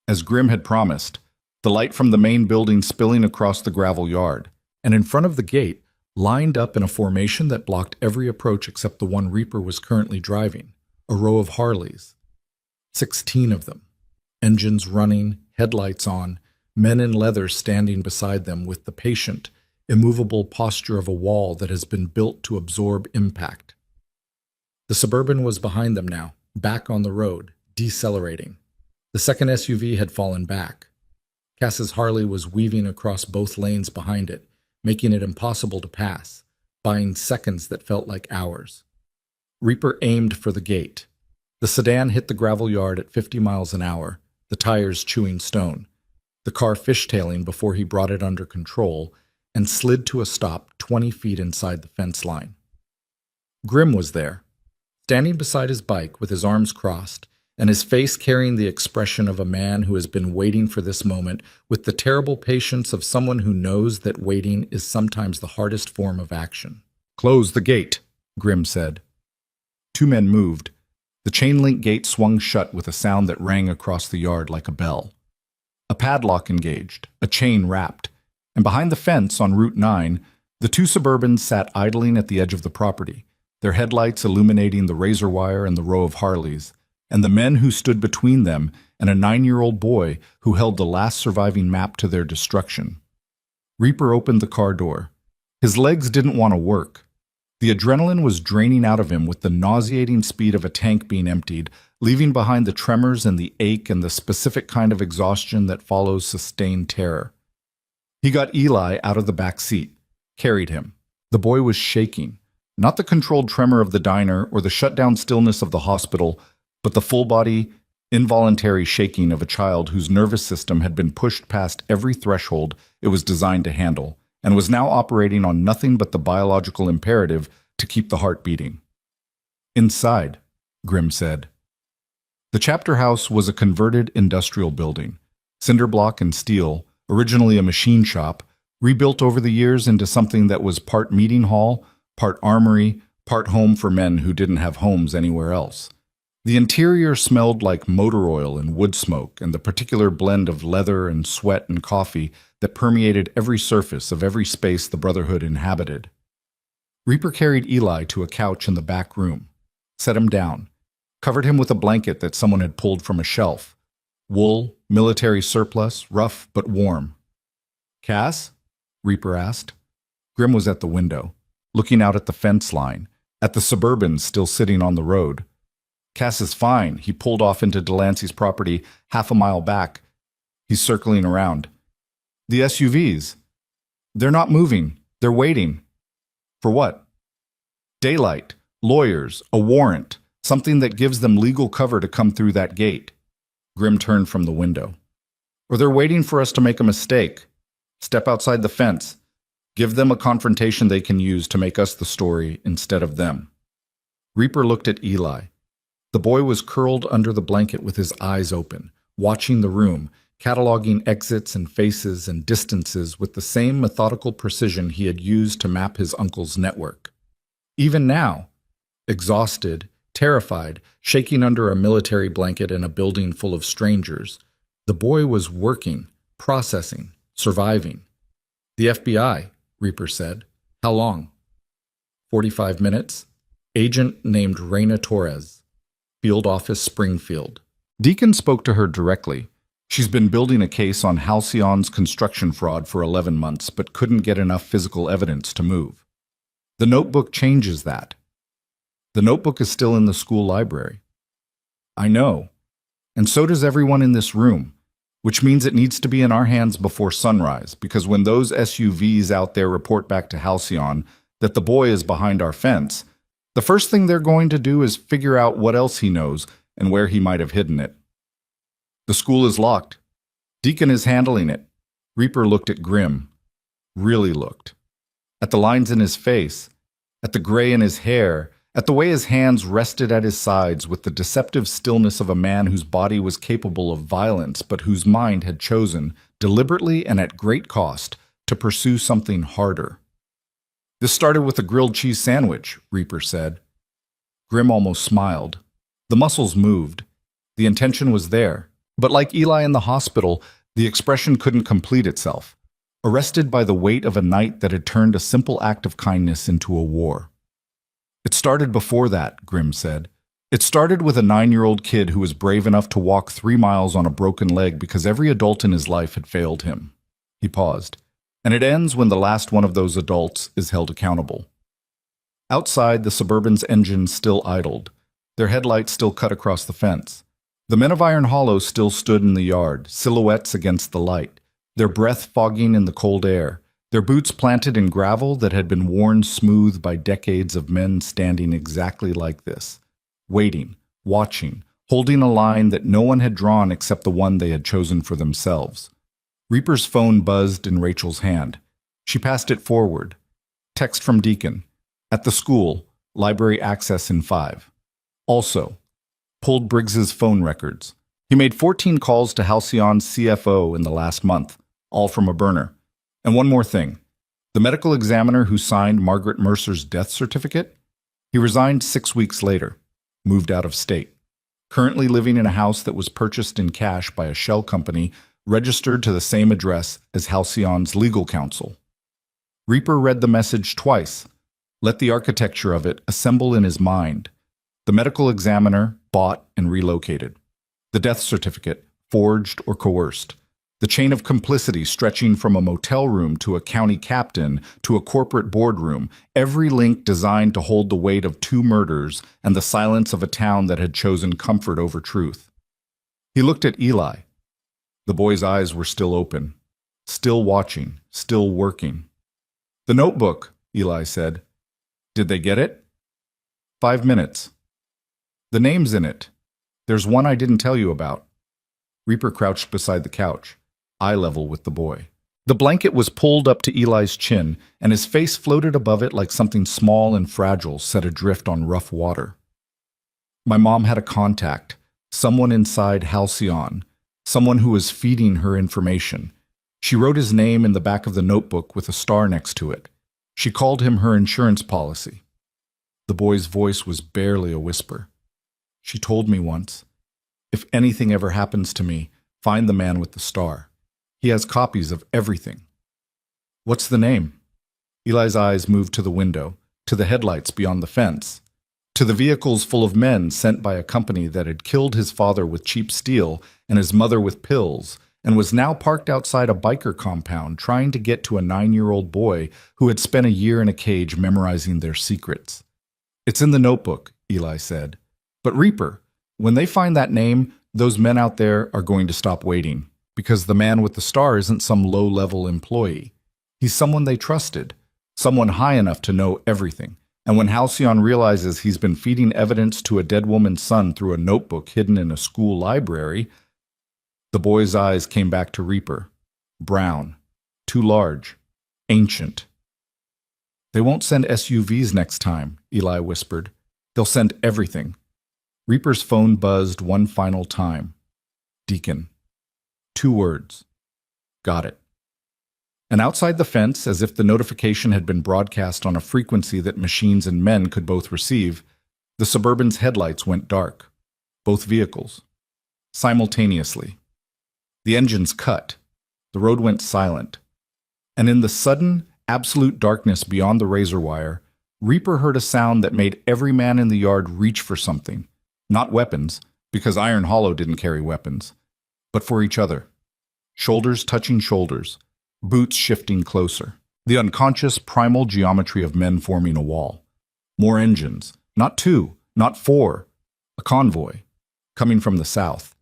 as Grimm had promised, the light from the main building spilling across the gravel yard. And in front of the gate, lined up in a formation that blocked every approach except the one Reaper was currently driving, a row of Harleys. 16 of them. Engines running, headlights on, men in leather standing beside them with the patient, immovable posture of a wall that has been built to absorb impact. The Suburban was behind them now, back on the road, decelerating. The second SUV had fallen back. Cass's Harley was weaving across both lanes behind it, making it impossible to pass, buying seconds that felt like hours. Reaper aimed for the gate. The sedan hit the gravel yard at 50 miles an hour, the tires chewing stone, the car fishtailing before he brought it under control and slid to a stop 20 feet inside the fence line. Grimm was there, standing beside his bike with his arms crossed and his face carrying the expression of a man who has been waiting for this moment with the terrible patience of someone who knows that waiting is sometimes the hardest form of action. "Close the gate," Grimm said. Two men moved. The chain-link gate swung shut with a sound that rang across the yard like a bell. A padlock engaged, a chain wrapped, and behind the fence on Route 9, the two Suburbans sat idling at the edge of the property, their headlights illuminating the razor wire and the row of Harleys, and the men who stood between them and a 9-year-old boy who held the last surviving map to their destruction. Reaper opened the car door. His legs didn't want to work. The adrenaline was draining out of him with the nauseating speed of a tank being emptied, leaving behind the tremors and the ache and the specific kind of exhaustion that follows sustained terror. He got Eli out of the back seat, carried him. The boy was shaking, not the controlled tremor of the diner or the shut-down stillness of the hospital, but the full-body, involuntary shaking of a child whose nervous system had been pushed past every threshold it was designed to handle, and was now operating on nothing but the biological imperative to keep the heart beating. "Inside," Grimm said. The chapter house was a converted industrial building, cinder block and steel, originally a machine shop, rebuilt over the years into something that was part meeting hall, part armory, part home for men who didn't have homes anywhere else. The interior smelled like motor oil and wood smoke and the particular blend of leather and sweat and coffee that permeated every surface of every space the Brotherhood inhabited. Reaper carried Eli to a couch in the back room, set him down, covered him with a blanket that someone had pulled from a shelf. Wool, military surplus, rough but warm. "Cass?" Reaper asked. Grim was at the window, looking out at the fence line, at the Suburbans still sitting on the road. Cass is fine. He pulled off into Delancey's property half a mile back. He's circling around. The SUVs. They're not moving. They're waiting. For what? Daylight, lawyers, a warrant, something that gives them legal cover to come through that gate. Grim turned from the window. Or they're waiting for us to make a mistake. Step outside the fence. Give them a confrontation they can use to make us the story instead of them. Reaper looked at Eli. The boy was curled under the blanket with his eyes open, watching the room, cataloging exits and faces and distances with the same methodical precision he had used to map his uncle's network. Even now, exhausted, terrified, shaking under a military blanket in a building full of strangers, the boy was working, processing, surviving. The FBI, Reaper said. How long? 45 minutes. Agent named Reina Torres. Field Office, Springfield. Deacon spoke to her directly. She's been building a case on Halcyon's construction fraud for 11 months, but couldn't get enough physical evidence to move. The notebook changes that. The notebook is still in the school library. I know. And so does everyone in this room, which means it needs to be in our hands before sunrise, because when those SUVs out there report back to Halcyon that the boy is behind our fence, the first thing they're going to do is figure out what else he knows and where he might have hidden it. The school is locked. Deacon is handling it. Reaper looked at Grim. Really looked. At the lines in his face, at the gray in his hair, at the way his hands rested at his sides with the deceptive stillness of a man whose body was capable of violence but whose mind had chosen, deliberately and at great cost, to pursue something harder. This started with a grilled cheese sandwich, Reaper said. Grim almost smiled. The muscles moved. The intention was there. But like Eli in the hospital, the expression couldn't complete itself, arrested by the weight of a night that had turned a simple act of kindness into a war. It started before that, Grim said. It started with a 9-year-old kid who was brave enough to walk 3 miles on a broken leg because every adult in his life had failed him. He paused. And it ends when the last one of those adults is held accountable. Outside, the Suburban's engine still idled. Their headlights still cut across the fence. The men of Iron Hollow still stood in the yard, silhouettes against the light, their breath fogging in the cold air, their boots planted in gravel that had been worn smooth by decades of men standing exactly like this, waiting, watching, holding a line that no one had drawn except the one they had chosen for themselves. Reaper's phone buzzed in Rachel's hand. She passed it forward. Text from Deacon. At the school, library access in 5. Also, pulled Briggs's phone records. He made 14 calls to Halcyon's CFO in the last month, all from a burner. And one more thing. The medical examiner who signed Margaret Mercer's death certificate? He resigned 6 weeks later, moved out of state. Currently living in a house that was purchased in cash by a shell company registered to the same address as Halcyon's legal counsel. Reaper read the message twice, let the architecture of it assemble in his mind. The medical examiner bought and relocated. The death certificate, forged or coerced. The chain of complicity stretching from a motel room to a county captain to a corporate boardroom, every link designed to hold the weight of 2 murders and the silence of a town that had chosen comfort over truth. He looked at Eli. The boy's eyes were still open, still watching, still working. The notebook, Eli said. Did they get it? 5 minutes. The name's in it. There's one I didn't tell you about. Reaper crouched beside the couch, eye level with the boy. The blanket was pulled up to Eli's chin, and his face floated above it like something small and fragile set adrift on rough water. My mom had a contact, someone inside Halcyon, someone who was feeding her information. She wrote his name in the back of the notebook with a star next to it. She called him her insurance policy. The boy's voice was barely a whisper. She told me once, if anything ever happens to me, find the man with the star. He has copies of everything. What's the name? Eli's eyes moved to the window, to the headlights beyond the fence, to the vehicles full of men sent by a company that had killed his father with cheap steel and his mother with pills, and was now parked outside a biker compound trying to get to a 9-year-old boy who had spent a year in a cage memorizing their secrets. "It's in the notebook," Eli said. "But Reaper, when they find that name, those men out there are going to stop waiting, because the man with the star isn't some low-level employee. He's someone they trusted, someone high enough to know everything. And when Halcyon realizes he's been feeding evidence to a dead woman's son through a notebook hidden in a school library," the boy's eyes came back to Reaper. Brown, too large, ancient. "They won't send SUVs next time," Eli whispered. "They'll send everything." Reaper's phone buzzed one final time. Deacon. 2 words. Got it. And outside the fence, as if the notification had been broadcast on a frequency that machines and men could both receive, the Suburban's headlights went dark. Both vehicles. Simultaneously. The engines cut. The road went silent. And in the sudden, absolute darkness beyond the razor wire, Reaper heard a sound that made every man in the yard reach for something. Not weapons, because Iron Hollow didn't carry weapons, but for each other. Shoulders touching shoulders, boots shifting closer. The unconscious primal geometry of men forming a wall. More engines, not 2, not 4, a convoy, coming from the south.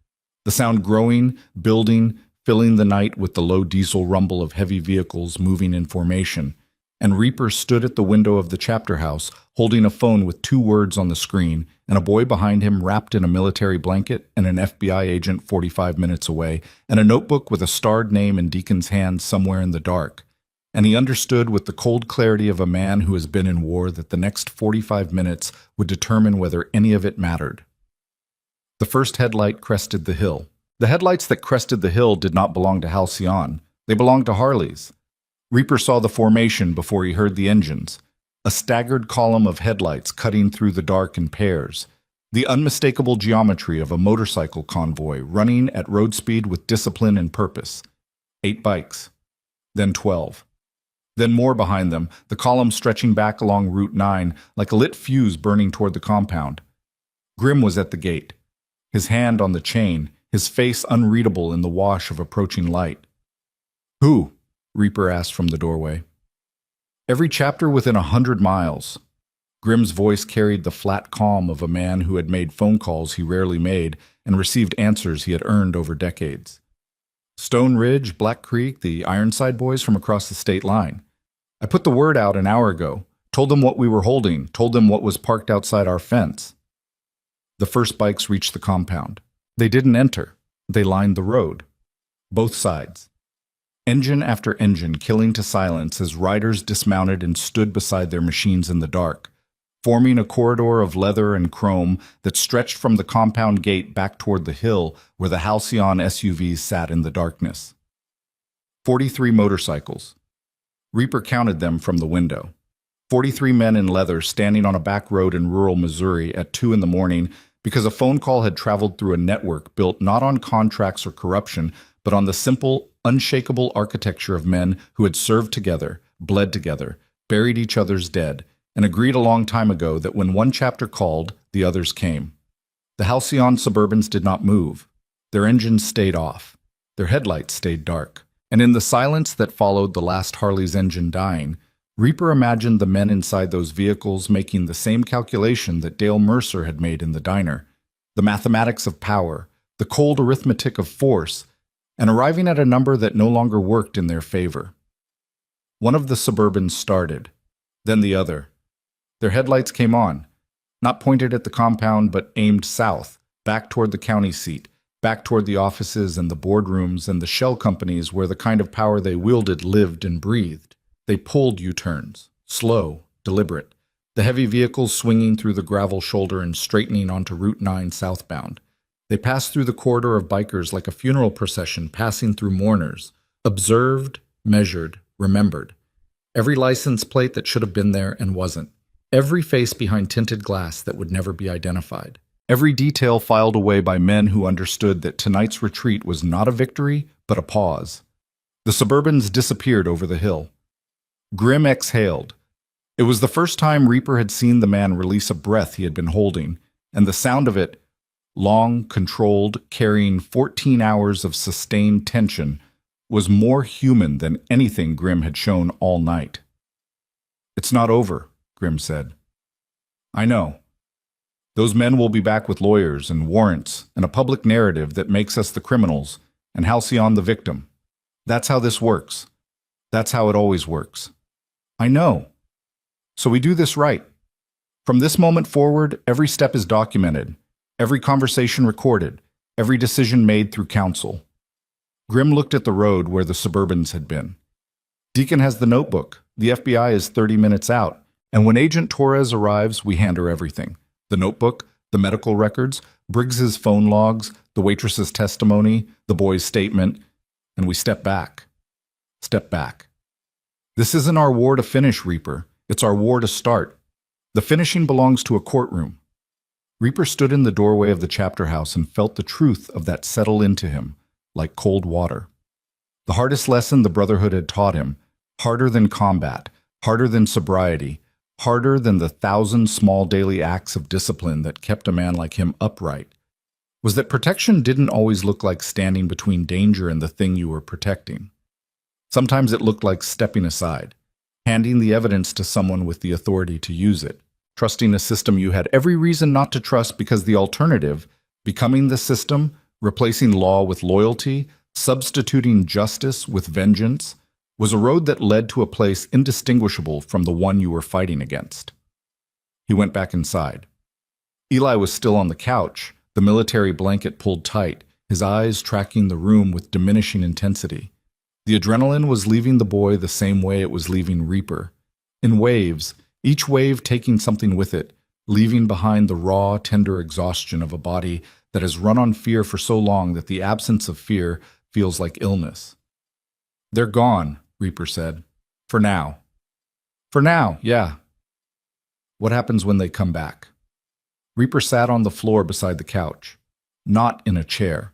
The sound growing, building, filling the night with the low diesel rumble of heavy vehicles moving in formation. And Reaper stood at the window of the chapter house, holding a phone with 2 words on the screen, and a boy behind him wrapped in a military blanket, and an FBI agent 45 minutes away, and a notebook with a starred name in Deacon's hand somewhere in the dark. And he understood with the cold clarity of a man who has been in war that the next 45 minutes would determine whether any of it mattered. The first headlight crested the hill. The headlights that crested the hill did not belong to Halcyon. They belonged to Harley's. Reaper saw the formation before he heard the engines. A staggered column of headlights cutting through the dark in pairs. The unmistakable geometry of a motorcycle convoy running at road speed with discipline and purpose. 8 bikes. Then 12. Then more behind them, the column stretching back along Route 9 like a lit fuse burning toward the compound. Grim was at the gate, his hand on the chain, his face unreadable in the wash of approaching light. "Who?" Reaper asked from the doorway. "Every chapter within 100 miles. Grim's voice carried the flat calm of a man who had made phone calls he rarely made and received answers he had earned over decades. "Stone Ridge, Black Creek, the Ironside boys from across the state line. I put the word out an hour ago, told them what we were holding, told them what was parked outside our fence." The first bikes reached the compound. They didn't enter. They lined the road. Both sides. Engine after engine killing to silence as riders dismounted and stood beside their machines in the dark, forming a corridor of leather and chrome that stretched from the compound gate back toward the hill where the Halcyon SUVs sat in the darkness. 43 motorcycles. Reaper counted them from the window. 43 men in leather standing on a back road in rural Missouri at 2 in the morning because a phone call had traveled through a network built not on contracts or corruption, but on the simple, unshakable architecture of men who had served together, bled together, buried each other's dead, and agreed a long time ago that when one chapter called, the others came. The Halcyon Suburbans did not move. Their engines stayed off. Their headlights stayed dark. And in the silence that followed the last Harley's engine dying, Reaper imagined the men inside those vehicles making the same calculation that Dale Mercer had made in the diner, the mathematics of power, the cold arithmetic of force, and arriving at a number that no longer worked in their favor. One of the Suburbans started, then the other. Their headlights came on, not pointed at the compound but aimed south, back toward the county seat, back toward the offices and the boardrooms and the shell companies where the kind of power they wielded lived and breathed. They pulled U-turns, slow, deliberate, the heavy vehicles swinging through the gravel shoulder and straightening onto Route 9 southbound. They passed through the corridor of bikers like a funeral procession passing through mourners, observed, measured, remembered. Every license plate that should have been there and wasn't. Every face behind tinted glass that would never be identified. Every detail filed away by men who understood that tonight's retreat was not a victory, but a pause. The Suburbans disappeared over the hill. Grim exhaled. It was the first time Reaper had seen the man release a breath he had been holding, and the sound of it, long, controlled, carrying 14 hours of sustained tension, was more human than anything Grimm had shown all night. "It's not over," Grimm said. "I know. Those men will be back with lawyers and warrants and a public narrative that makes us the criminals and Halcyon the victim. That's how this works. That's how it always works." "I know. So we do this right. From this moment forward, every step is documented, every conversation recorded, every decision made through counsel." Grimm looked at the road where the Suburbans had been. "Deacon has the notebook. The FBI is 30 minutes out. And when Agent Torres arrives, we hand her everything. The notebook, the medical records, Briggs's phone logs, the waitress's testimony, the boy's statement, and we step back. Step back. This isn't our war to finish, Reaper. It's our war to start. The finishing belongs to a courtroom." Reaper stood in the doorway of the chapter house and felt the truth of that settle into him, like cold water. The hardest lesson the Brotherhood had taught him, harder than combat, harder than sobriety, harder than the 1,000 small daily acts of discipline that kept a man like him upright, was that protection didn't always look like standing between danger and the thing you were protecting. Sometimes it looked like stepping aside, handing the evidence to someone with the authority to use it, trusting a system you had every reason not to trust because the alternative, becoming the system, replacing law with loyalty, substituting justice with vengeance, was a road that led to a place indistinguishable from the one you were fighting against. He went back inside. Eli was still on the couch, the military blanket pulled tight, his eyes tracking the room with diminishing intensity. The adrenaline was leaving the boy the same way it was leaving Reaper. In waves, each wave taking something with it, leaving behind the raw, tender exhaustion of a body that has run on fear for so long that the absence of fear feels like illness. "They're gone," Reaper said. "For now." "For now, yeah." "What happens when they come back?" Reaper sat on the floor beside the couch, not in a chair.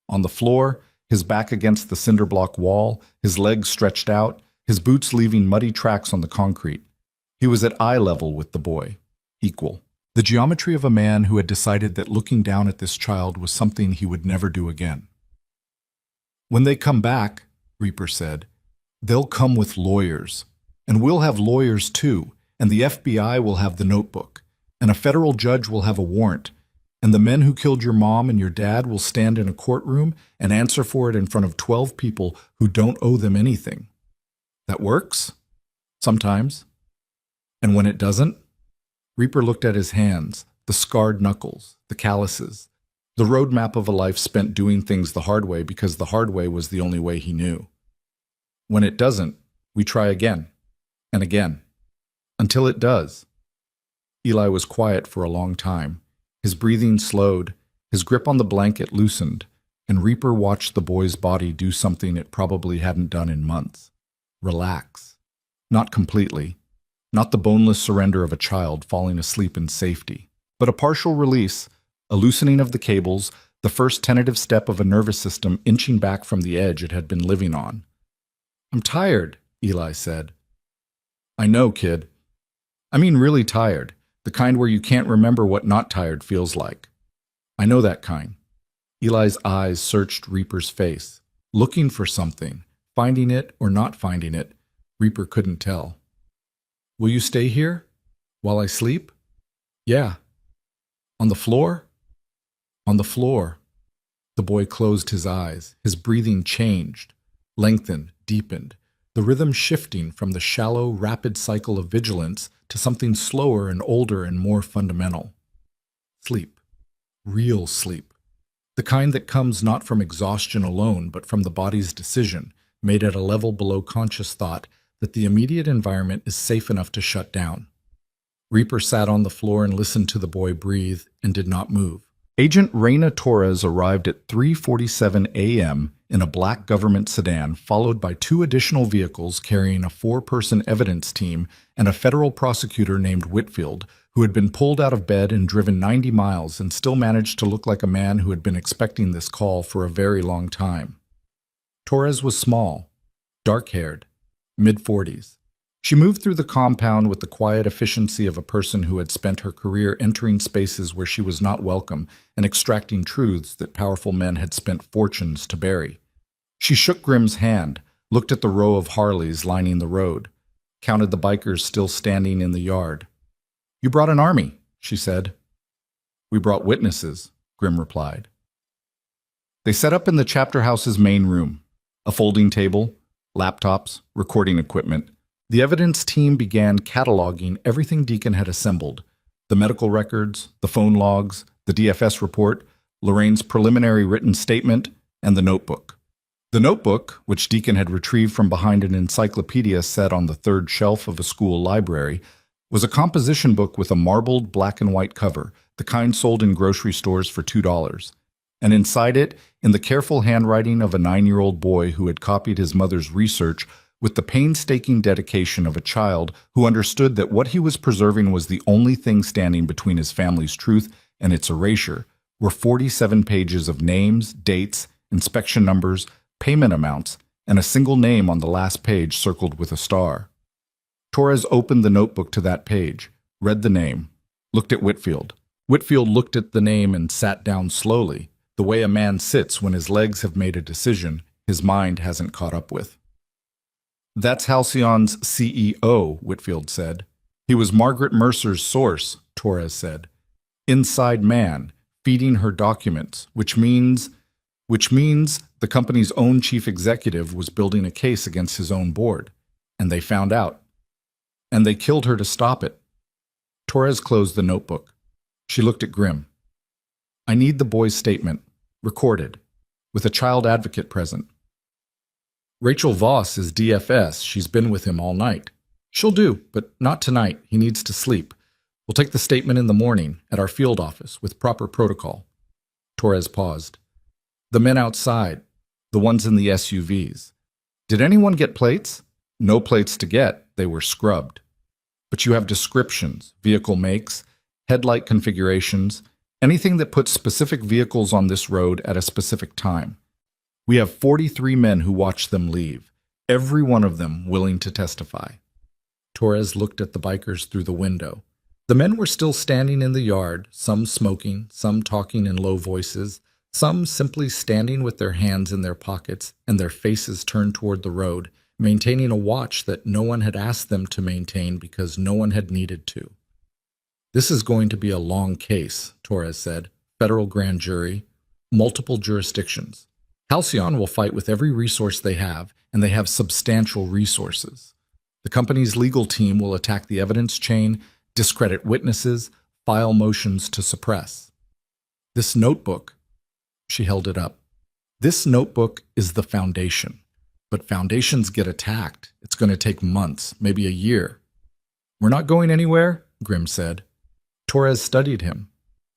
On the floor, his back against the cinder block wall, his legs stretched out, his boots leaving muddy tracks on the concrete. He was at eye level with the boy, equal. The geometry of a man who had decided that looking down at this child was something he would never do again. "When they come back," Reaper said, "they'll come with lawyers. And we'll have lawyers too, and the FBI will have the notebook, and a federal judge will have a warrant, and the men who killed your mom and your dad will stand in a courtroom and answer for it in front of 12 people who don't owe them anything. That works? Sometimes. And when it doesn't?" Reaper looked at his hands, the scarred knuckles, the calluses, the roadmap of a life spent doing things the hard way because the hard way was the only way he knew. "When it doesn't, we try again, and again, until it does." Eli was quiet for a long time. His breathing slowed, his grip on the blanket loosened, and Reaper watched the boy's body do something it probably hadn't done in months. Relax. Not completely. Not the boneless surrender of a child falling asleep in safety, but a partial release, a loosening of the cables, the first tentative step of a nervous system inching back from the edge it had been living on. "I'm tired," Eli said. "I know, kid. I mean really tired, the kind where you can't remember what not tired feels like. I know that kind." Eli's eyes searched Reaper's face, looking for something, finding it or not finding it. Reaper couldn't tell. "Will you stay here? While I sleep?" "Yeah." "On the floor?" "On the floor." The boy closed his eyes. His breathing changed, lengthened, deepened, the rhythm shifting from the shallow, rapid cycle of vigilance to something slower and older and more fundamental. Sleep. Real sleep. The kind that comes not from exhaustion alone, but from the body's decision, made at a level below conscious thought, that the immediate environment is safe enough to shut down. Reaper sat on the floor and listened to the boy breathe and did not move. Agent Reyna Torres arrived at 3:47 a.m. in a black government sedan, followed by 2 additional vehicles carrying a 4-person evidence team and a federal prosecutor named Whitfield, who had been pulled out of bed and driven 90 miles and still managed to look like a man who had been expecting this call for a very long time. Torres was small, dark-haired, mid-40s. She moved through the compound with the quiet efficiency of a person who had spent her career entering spaces where she was not welcome and extracting truths that powerful men had spent fortunes to bury. She shook Grimm's hand, looked at the row of Harleys lining the road, counted the bikers still standing in the yard. "You brought an army," she said. "We brought witnesses," Grimm replied. They set up in the chapter house's main room. A folding table, laptops, recording equipment. The evidence team began cataloging everything Deacon had assembled: the medical records, the phone logs, the DFS report, Lorraine's preliminary written statement, and the notebook. The notebook, which Deacon had retrieved from behind an encyclopedia set on the third shelf of a school library, was a composition book with a marbled black and white cover, the kind sold in grocery stores for $2. And inside it, in the careful handwriting of a 9-year-old boy who had copied his mother's research with the painstaking dedication of a child who understood that what he was preserving was the only thing standing between his family's truth and its erasure, were 47 pages of names, dates, inspection numbers, payment amounts, and a single name on the last page circled with a star. Torres opened the notebook to that page, read the name, looked at Whitfield. Whitfield looked at the name and sat down slowly, the way a man sits when his legs have made a decision his mind hasn't caught up with. "That's Halcyon's CEO, Whitfield said. "He was Margaret Mercer's source," Torres said. "Inside man, feeding her documents, which means the company's own chief executive was building a case against his own board. And they found out. And they killed her to stop it." Torres closed the notebook. She looked at Grimm. "I need the boy's statement, recorded, with a child advocate present." "Rachel Voss is DFS. She's been with him all night." "She'll do, but not tonight. He needs to sleep. We'll take the statement in the morning at our field office with proper protocol." Torres paused. "The men outside, the ones in the SUVs. Did anyone get plates?" "No plates to get. They were scrubbed." "But you have descriptions, vehicle makes, headlight configurations, anything that puts specific vehicles on this road at a specific time. We have 43 men who watched them leave, every one of them willing to testify." Torres looked at the bikers through the window. The men were still standing in the yard, some smoking, some talking in low voices, some simply standing with their hands in their pockets and their faces turned toward the road, maintaining a watch that no one had asked them to maintain because no one had needed to. "This is going to be a long case," Torres said. "Federal grand jury, multiple jurisdictions. Halcyon will fight with every resource they have, and they have substantial resources. The company's legal team will attack the evidence chain, discredit witnesses, file motions to suppress. This notebook," she held it up, "this notebook is the foundation. But foundations get attacked. It's going to take months, maybe a year." "We're not going anywhere," Grimm said. Torres studied him.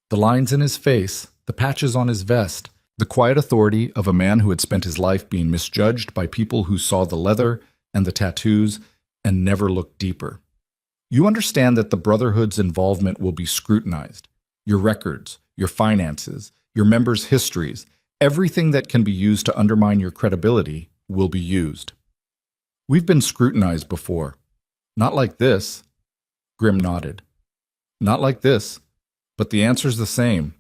The lines in his face, the patches on his vest, the quiet authority of a man who had spent his life being misjudged by people who saw the leather and the tattoos and never looked deeper. "You understand that the Brotherhood's involvement will be scrutinized. Your records, your finances, your members' histories, everything that can be used to undermine your credibility will be used." "We've been scrutinized before. Not like this." Grimm nodded. "Not like this, but the answer's the same.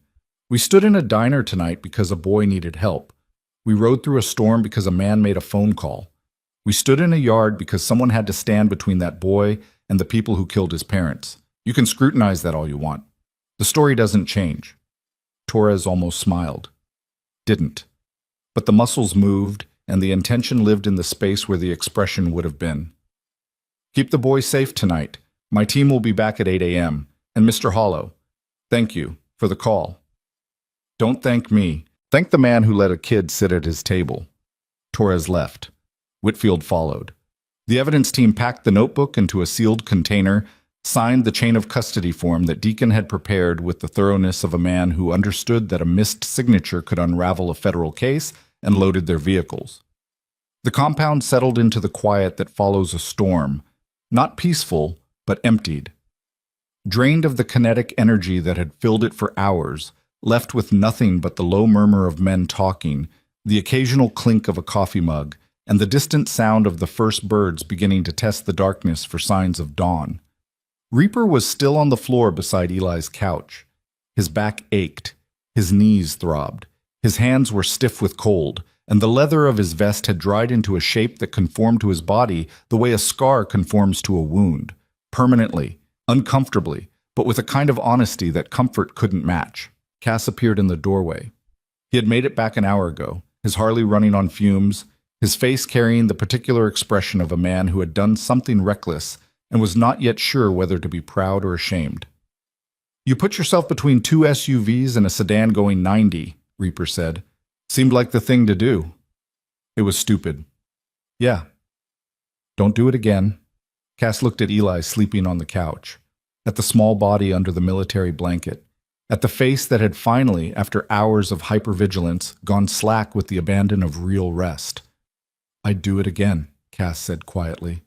We stood in a diner tonight because a boy needed help. We rode through a storm because a man made a phone call. We stood in a yard because someone had to stand between that boy and the people who killed his parents. You can scrutinize that all you want. The story doesn't change." Torres almost smiled. Didn't. But the muscles moved, and the intention lived in the space where the expression would have been. "Keep the boy safe tonight. My team will be back at 8 a.m. And Mr. Hollow, thank you for the call." "Don't thank me. Thank the man who let a kid sit at his table." Torres left. Whitfield followed. The evidence team packed the notebook into a sealed container, signed the chain of custody form that Deacon had prepared with the thoroughness of a man who understood that a missed signature could unravel a federal case, and loaded their vehicles. The compound settled into the quiet that follows a storm, not peaceful, but emptied. Drained of the kinetic energy that had filled it for hours, left with nothing but the low murmur of men talking, the occasional clink of a coffee mug, and the distant sound of the first birds beginning to test the darkness for signs of dawn. Reaper was still on the floor beside Eli's couch. His back ached, his knees throbbed, his hands were stiff with cold, and the leather of his vest had dried into a shape that conformed to his body the way a scar conforms to a wound, permanently, uncomfortably, but with a kind of honesty that comfort couldn't match. Cass appeared in the doorway. He had made it back an hour ago, his Harley running on fumes, his face carrying the particular expression of a man who had done something reckless and was not yet sure whether to be proud or ashamed. "You put yourself between two SUVs and a sedan going 90, Reaper said. Seemed like the thing to do. It was stupid. Yeah. Don't do it again. Cass looked at Eli sleeping on the couch, at the small body under the military blanket, at the face that had finally, after hours of hypervigilance, gone slack with the abandon of real rest. I'd do it again, Cass said quietly.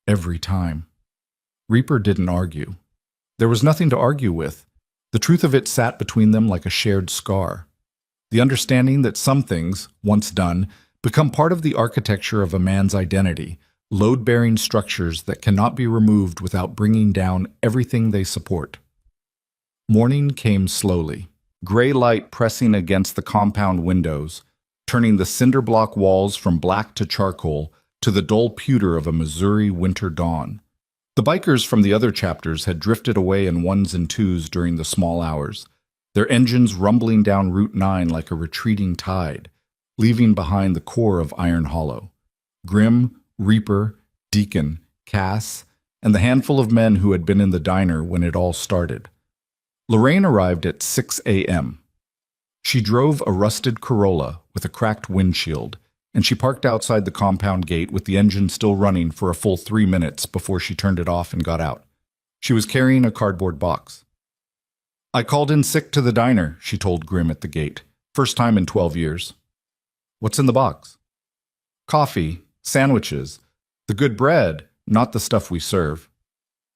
Every time. Reaper didn't argue. There was nothing to argue with. The truth of it sat between them like a shared scar. The understanding that some things, once done, become part of the architecture of a man's identity, load-bearing structures that cannot be removed without bringing down everything they support. Morning came slowly, gray light pressing against the compound windows, turning the cinder block walls from black to charcoal to the dull pewter of a Missouri winter dawn. The bikers from the other chapters had drifted away in ones and twos during the small hours, their engines rumbling down Route 9 like a retreating tide, leaving behind the core of Iron Hollow. Grim, Reaper, Deacon, Cass, and the handful of men who had been in the diner when it all started. Lorraine arrived at 6 a.m. She drove a rusted Corolla with a cracked windshield, and she parked outside the compound gate with the engine still running for a full 3 minutes before she turned it off and got out. She was carrying a cardboard box. I called in sick to the diner, she told Grim at the gate. First time in 12 years. What's in the box? Coffee, sandwiches, the good bread, not the stuff we serve.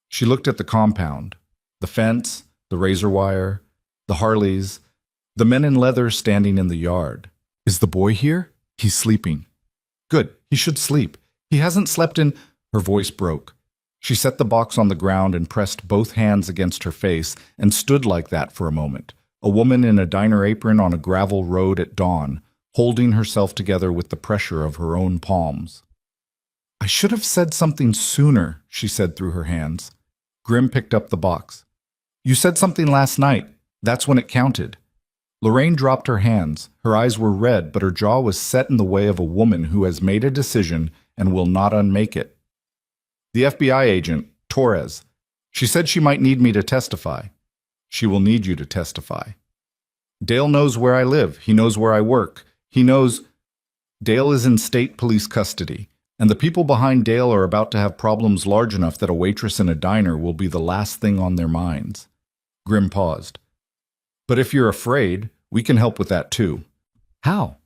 She looked at the compound, the fence, the razor wire, the Harleys, the men in leather standing in the yard. Is the boy here? He's sleeping. Good, he should sleep. He hasn't slept in... Her voice broke. She set the box on the ground and pressed both hands against her face and stood like that for a moment, a woman in a diner apron on a gravel road at dawn, holding herself together with the pressure of her own palms. I should have said something sooner, she said through her hands. Grim picked up the box. You said something last night. That's when it counted. Lorraine dropped her hands. Her eyes were red, but her jaw was set in the way of a woman who has made a decision and will not unmake it. The FBI agent, Torres. She said she might need me to testify. She will need you to testify. Dale knows where I live. He knows where I work. He knows... Dale is in state police custody, and the people behind Dale are about to have problems large enough that a waitress in a diner will be the last thing on their minds. Grim paused. But if you're afraid, we can help with that too. How?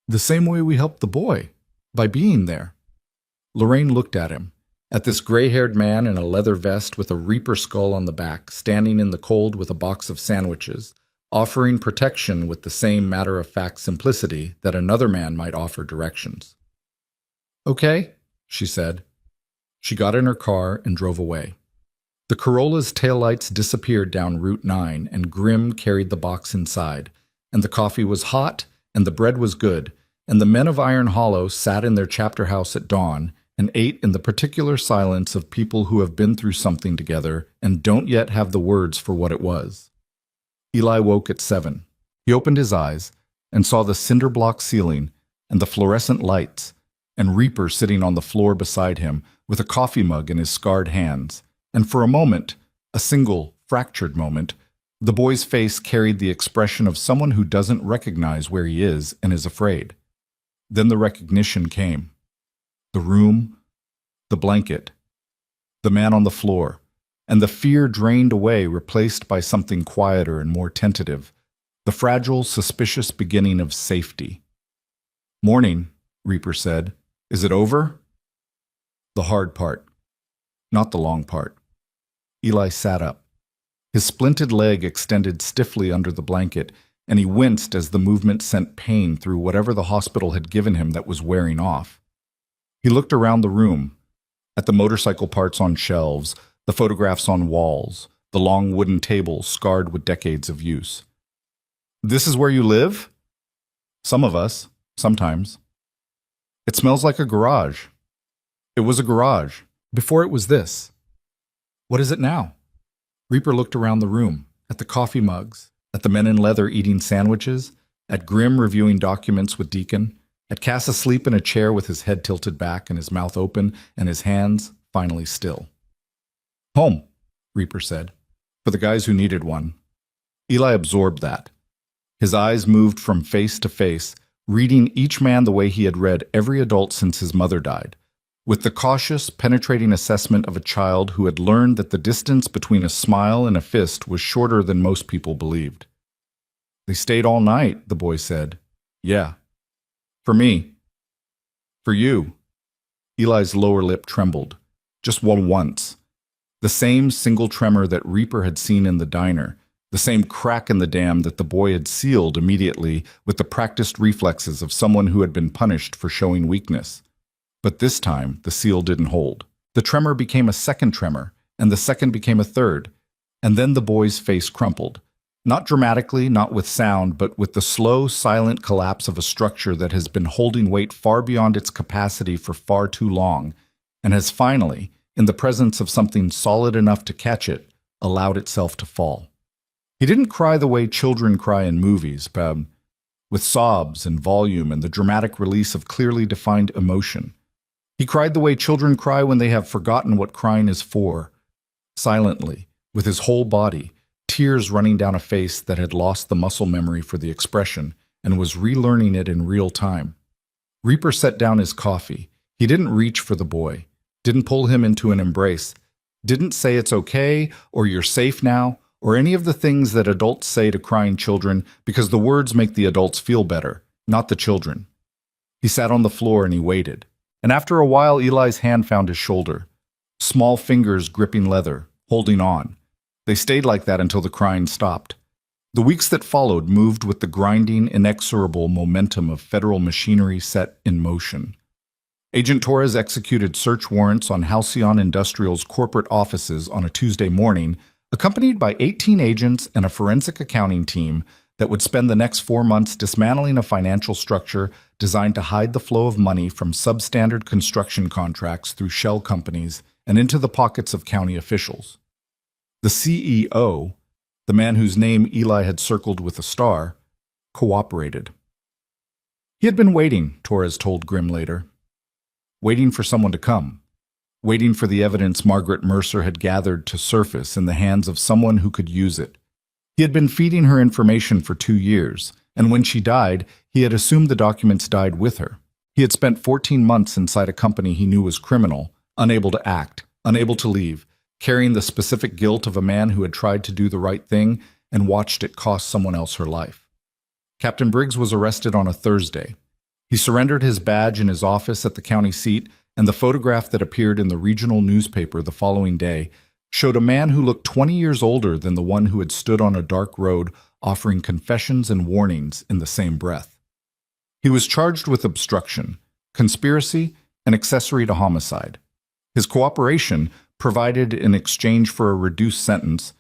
The same way we helped the boy, by being there. Lorraine looked at him, at this gray-haired man in a leather vest with a Reaper skull on the back, standing in the cold with a box of sandwiches, offering protection with the same matter-of-fact simplicity that another man might offer directions. Okay, she said. She got in her car and drove away. The Corolla's taillights disappeared down Route 9, and Grim carried the box inside, and the coffee was hot, and the bread was good, and the men of Iron Hollow sat in their chapter house at dawn and ate in the particular silence of people who have been through something together and don't yet have the words for what it was. Eli woke at 7. He opened his eyes and saw the cinder block ceiling and the fluorescent lights, and Reaper sitting on the floor beside him with a coffee mug in his scarred hands. And for a moment, a single, fractured moment, the boy's face carried the expression of someone who doesn't recognize where he is and is afraid. Then the recognition came. The room, the blanket, the man on the floor, and the fear drained away, replaced by something quieter and more tentative, the fragile, suspicious beginning of safety. Morning, Reaper said. Is it over? The hard part, not the long part. Eli sat up. His splinted leg extended stiffly under the blanket, and he winced as the movement sent pain through whatever the hospital had given him that was wearing off. He looked around the room, at the motorcycle parts on shelves, the photographs on walls, the long wooden table scarred with decades of use. "This is where you live?" "Some of us, sometimes." "It smells like a garage." "It was a garage. Before it was this." "What is it now?" Reaper looked around the room, at the coffee mugs, at the men in leather eating sandwiches, at Grimm reviewing documents with Deacon, at Cass asleep in a chair with his head tilted back and his mouth open and his hands finally still. "Home," Reaper said, "for the guys who needed one." Eli absorbed that. His eyes moved from face to face, reading each man the way he had read every adult since his mother died, with the cautious, penetrating assessment of a child who had learned that the distance between a smile and a fist was shorter than most people believed. "They stayed all night," the boy said. "Yeah. For me. For you." Eli's lower lip trembled. Just once. The same single tremor that Reaper had seen in the diner, the same crack in the dam that the boy had sealed immediately with the practiced reflexes of someone who had been punished for showing weakness. But this time, the seal didn't hold. The tremor became a second tremor, and the second became a third, and then the boy's face crumpled. Not dramatically, not with sound, but with the slow, silent collapse of a structure that has been holding weight far beyond its capacity for far too long, and has finally, in the presence of something solid enough to catch it, allowed itself to fall. He didn't cry the way children cry in movies, with sobs and volume and the dramatic release of clearly defined emotion. He cried the way children cry when they have forgotten what crying is for, silently, with his whole body, tears running down a face that had lost the muscle memory for the expression and was relearning it in real time. Reaper set down his coffee. He didn't reach for the boy, didn't pull him into an embrace, didn't say it's okay or you're safe now, or any of the things that adults say to crying children because the words make the adults feel better, not the children. He sat on the floor and he waited. And after a while, Eli's hand found his shoulder. Small fingers gripping leather, holding on. They stayed like that until the crying stopped. The weeks that followed moved with the grinding, inexorable momentum of federal machinery set in motion. Agent Torres executed search warrants on Halcyon Industrial's corporate offices on a Tuesday morning, accompanied by 18 agents and a forensic accounting team that would spend the next 4 months dismantling a financial structure designed to hide the flow of money from substandard construction contracts through shell companies and into the pockets of county officials. The CEO, the man whose name Eli had circled with a star, cooperated. He had been waiting, Torres told Grimm later. Waiting for someone to come. Waiting for the evidence Margaret Mercer had gathered to surface in the hands of someone who could use it. He had been feeding her information for 2 years, and when she died, he had assumed the documents died with her. He had spent 14 months inside a company he knew was criminal, unable to act, unable to leave, carrying the specific guilt of a man who had tried to do the right thing and watched it cost someone else her life. Captain Briggs was arrested on a Thursday. He surrendered his badge in his office at the county seat, and the photograph that appeared in the regional newspaper the following day showed a man who looked 20 years older than the one who had stood on a dark road offering confessions and warnings in the same breath. He was charged with obstruction, conspiracy, and accessory to homicide. His cooperation, provided in exchange for a reduced sentence,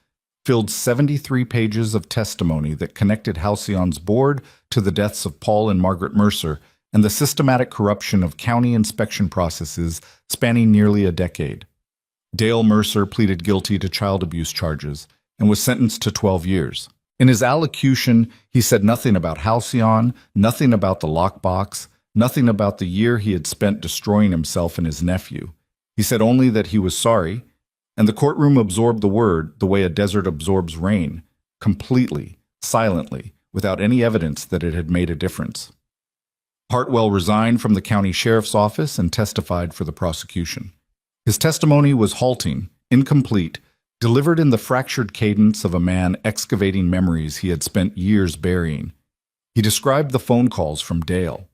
filled 73 pages of testimony that connected Halcyon's board to the deaths of Paul and Margaret Mercer and the systematic corruption of county inspection processes spanning nearly a decade. Dale Mercer pleaded guilty to child abuse charges and was sentenced to 12 years. In his allocution, he said nothing about Halcyon, nothing about the lockbox, nothing about the year he had spent destroying himself and his nephew. He said only that he was sorry, and the courtroom absorbed the word the way a desert absorbs rain, completely, silently, without any evidence that it had made a difference. Hartwell resigned from the county sheriff's office and testified for the prosecution. His testimony was halting, incomplete, delivered in the fractured cadence of a man excavating memories he had spent years burying. He described the phone calls from Dale,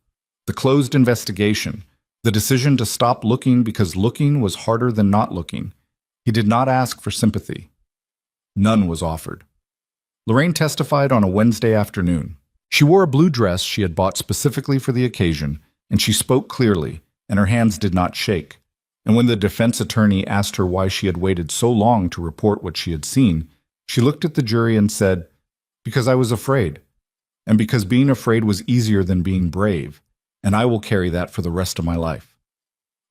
the closed investigation, the decision to stop looking because looking was harder than not looking. He did not ask for sympathy. None was offered. Lorraine testified on a Wednesday afternoon. She wore a blue dress she had bought specifically for the occasion, and she spoke clearly, and her hands did not shake. And when the defense attorney asked her why she had waited so long to report what she had seen, she looked at the jury and said, "Because I was afraid, and because being afraid was easier than being brave, and I will carry that for the rest of my life."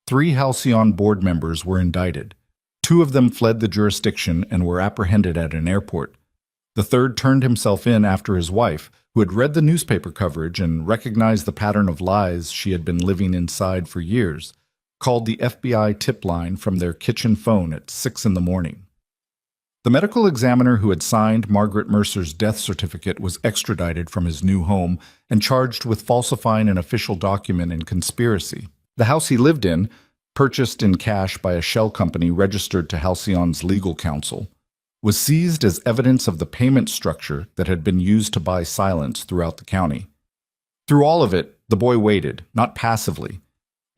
3 Halcyon board members were indicted. 2 of them fled the jurisdiction and were apprehended at an airport. The third turned himself in after his wife, who had read the newspaper coverage and recognized the pattern of lies she had been living inside for years, called the FBI tip line from their kitchen phone at 6 in the morning. The medical examiner who had signed Margaret Mercer's death certificate was extradited from his new home and charged with falsifying an official document in conspiracy. The house he lived in, purchased in cash by a shell company registered to Halcyon's legal counsel, was seized as evidence of the payment structure that had been used to buy silence throughout the county. Through all of it, the boy waited, not passively.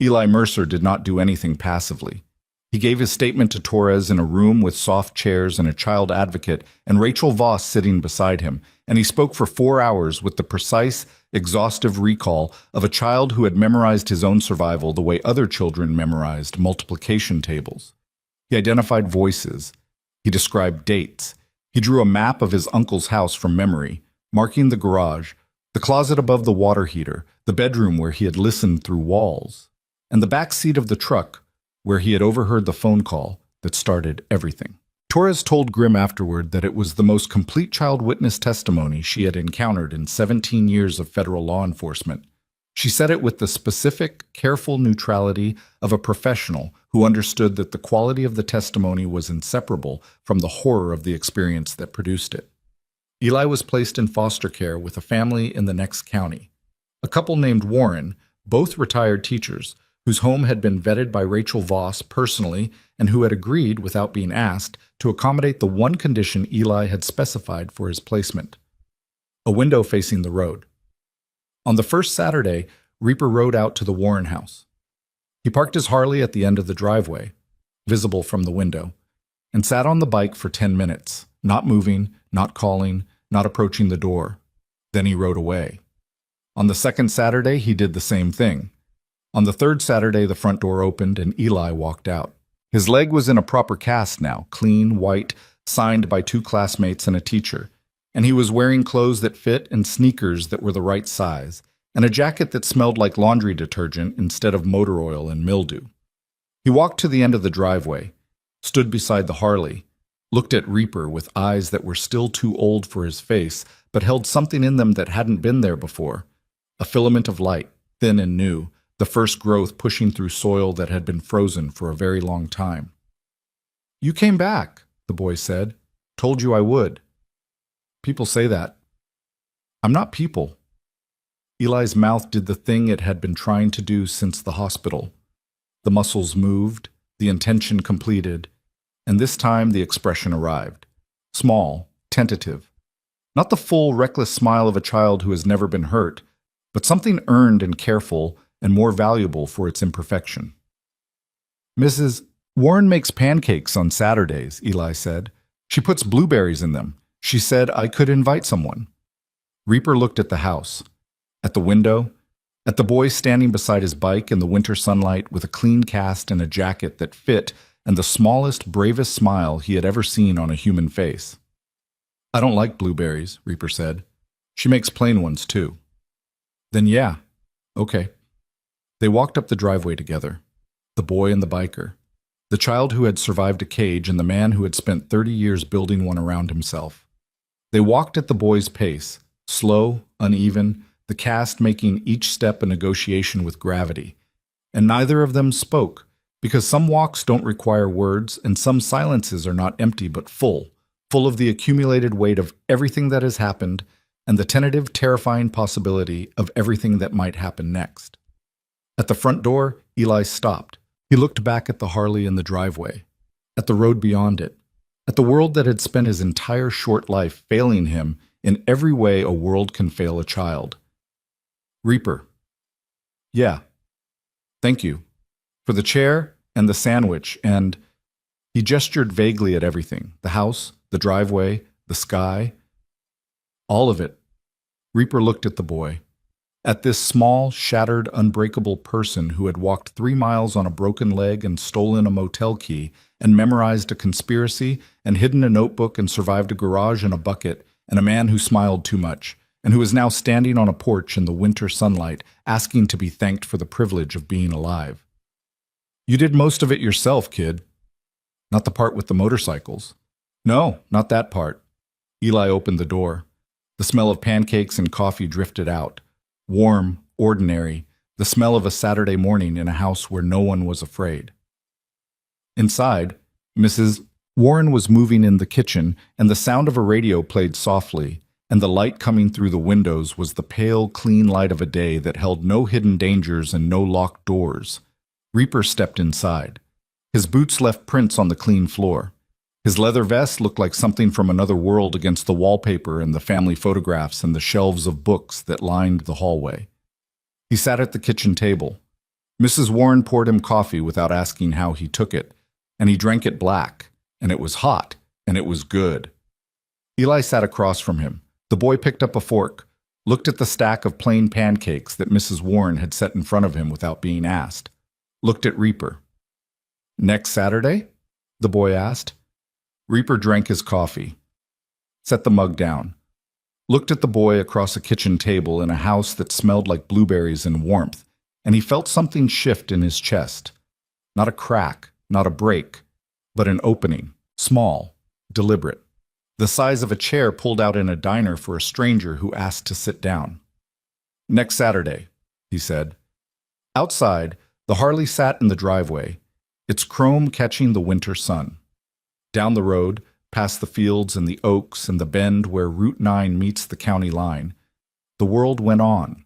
Eli Mercer did not do anything passively. He gave his statement to Torres in a room with soft chairs and a child advocate and Rachel Voss sitting beside him, and he spoke for 4 hours with the precise, exhaustive recall of a child who had memorized his own survival the way other children memorized multiplication tables. He identified voices. He described dates. He drew a map of his uncle's house from memory, marking the garage, the closet above the water heater, the bedroom where he had listened through walls, and the back seat of the truck where he had overheard the phone call that started everything. Torres told Grimm afterward that it was the most complete child witness testimony she had encountered in 17 years of federal law enforcement. She said it with the specific, careful neutrality of a professional who understood that the quality of the testimony was inseparable from the horror of the experience that produced it. Eli was placed in foster care with a family in the next county. A couple named Warren, both retired teachers, whose home had been vetted by Rachel Voss personally and who had agreed, without being asked, to accommodate the one condition Eli had specified for his placement: a window facing the road. On the first Saturday, Reaper rode out to the Warren house. He parked his Harley at the end of the driveway, visible from the window, and sat on the bike for 10 minutes, not moving, not calling, not approaching the door. Then he rode away. On the second Saturday, he did the same thing. On the third Saturday, the front door opened and Eli walked out. His leg was in a proper cast now, clean, white, signed by 2 classmates and a teacher, and he was wearing clothes that fit and sneakers that were the right size, and a jacket that smelled like laundry detergent instead of motor oil and mildew. He walked to the end of the driveway, stood beside the Harley, looked at Reaper with eyes that were still too old for his face, but held something in them that hadn't been there before, a filament of light, thin and new, the first growth pushing through soil that had been frozen for a very long time. "You came back," the boy said. "Told you I would." "People say that." "I'm not people." Eli's mouth did the thing it had been trying to do since the hospital. The muscles moved, the intention completed, and this time the expression arrived. Small, tentative. Not the full, reckless smile of a child who has never been hurt, but something earned and careful and more valuable for its imperfection. "Mrs. Warren makes pancakes on Saturdays," Eli said. "She puts blueberries in them. She said I could invite someone." Reaper looked at the house, at the window, at the boy standing beside his bike in the winter sunlight with a clean cast and a jacket that fit and the smallest, bravest smile he had ever seen on a human face. "I don't like blueberries," Reaper said. "She makes plain ones, too." "Then yeah, okay." They walked up the driveway together, the boy and the biker, the child who had survived a cage and the man who had spent 30 years building one around himself. They walked at the boy's pace, slow, uneven, the cast making each step a negotiation with gravity. And neither of them spoke, because some walks don't require words and some silences are not empty but full of the accumulated weight of everything that has happened and the tentative, terrifying possibility of everything that might happen next. At the front door, Eli stopped. He looked back at the Harley in the driveway, at the road beyond it, at the world that had spent his entire short life failing him in every way a world can fail a child. "Reaper." "Yeah. Thank you. For the chair and the sandwich and—" He gestured vaguely at everything, the house, the driveway, the sky. All of it. Reaper looked at the boy. At this small, shattered, unbreakable person who had walked 3 miles on a broken leg and stolen a motel key and memorized a conspiracy and hidden a notebook and survived a garage and a bucket and a man who smiled too much and who was now standing on a porch in the winter sunlight asking to be thanked for the privilege of being alive. You did most of it yourself, kid. Not the part with the motorcycles. No, not that part. Eli opened the door. The smell of pancakes and coffee drifted out. Warm, ordinary, the smell of a Saturday morning in a house where no one was afraid. Inside, Mrs. Warren was moving in the kitchen, and the sound of a radio played softly, and the light coming through the windows was the pale, clean light of a day that held no hidden dangers and no locked doors. Reaper stepped inside. His boots left prints on the clean floor. His leather vest looked like something from another world against the wallpaper and the family photographs and the shelves of books that lined the hallway. He sat at the kitchen table. Mrs. Warren poured him coffee without asking how he took it, and he drank it black, and it was hot, and it was good. Eli sat across from him. The boy picked up a fork, looked at the stack of plain pancakes that Mrs. Warren had set in front of him without being asked, looked at Reaper. "Next Saturday?" the boy asked. Reaper drank his coffee, set the mug down, looked at the boy across a kitchen table in a house that smelled like blueberries and warmth, and he felt something shift in his chest. Not a crack, not a break, but an opening, small, deliberate, the size of a chair pulled out in a diner for a stranger who asked to sit down. "Next Saturday," he said. Outside, the Harley sat in the driveway, its chrome catching the winter sun. Down the road, past the fields and the oaks and the bend where Route 9 meets the county line, the world went on.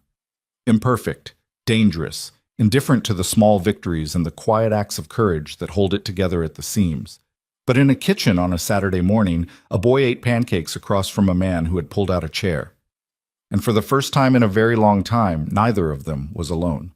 Imperfect, dangerous, indifferent to the small victories and the quiet acts of courage that hold it together at the seams. But in a kitchen on a Saturday morning, a boy ate pancakes across from a man who had pulled out a chair. And for the first time in a very long time, neither of them was alone.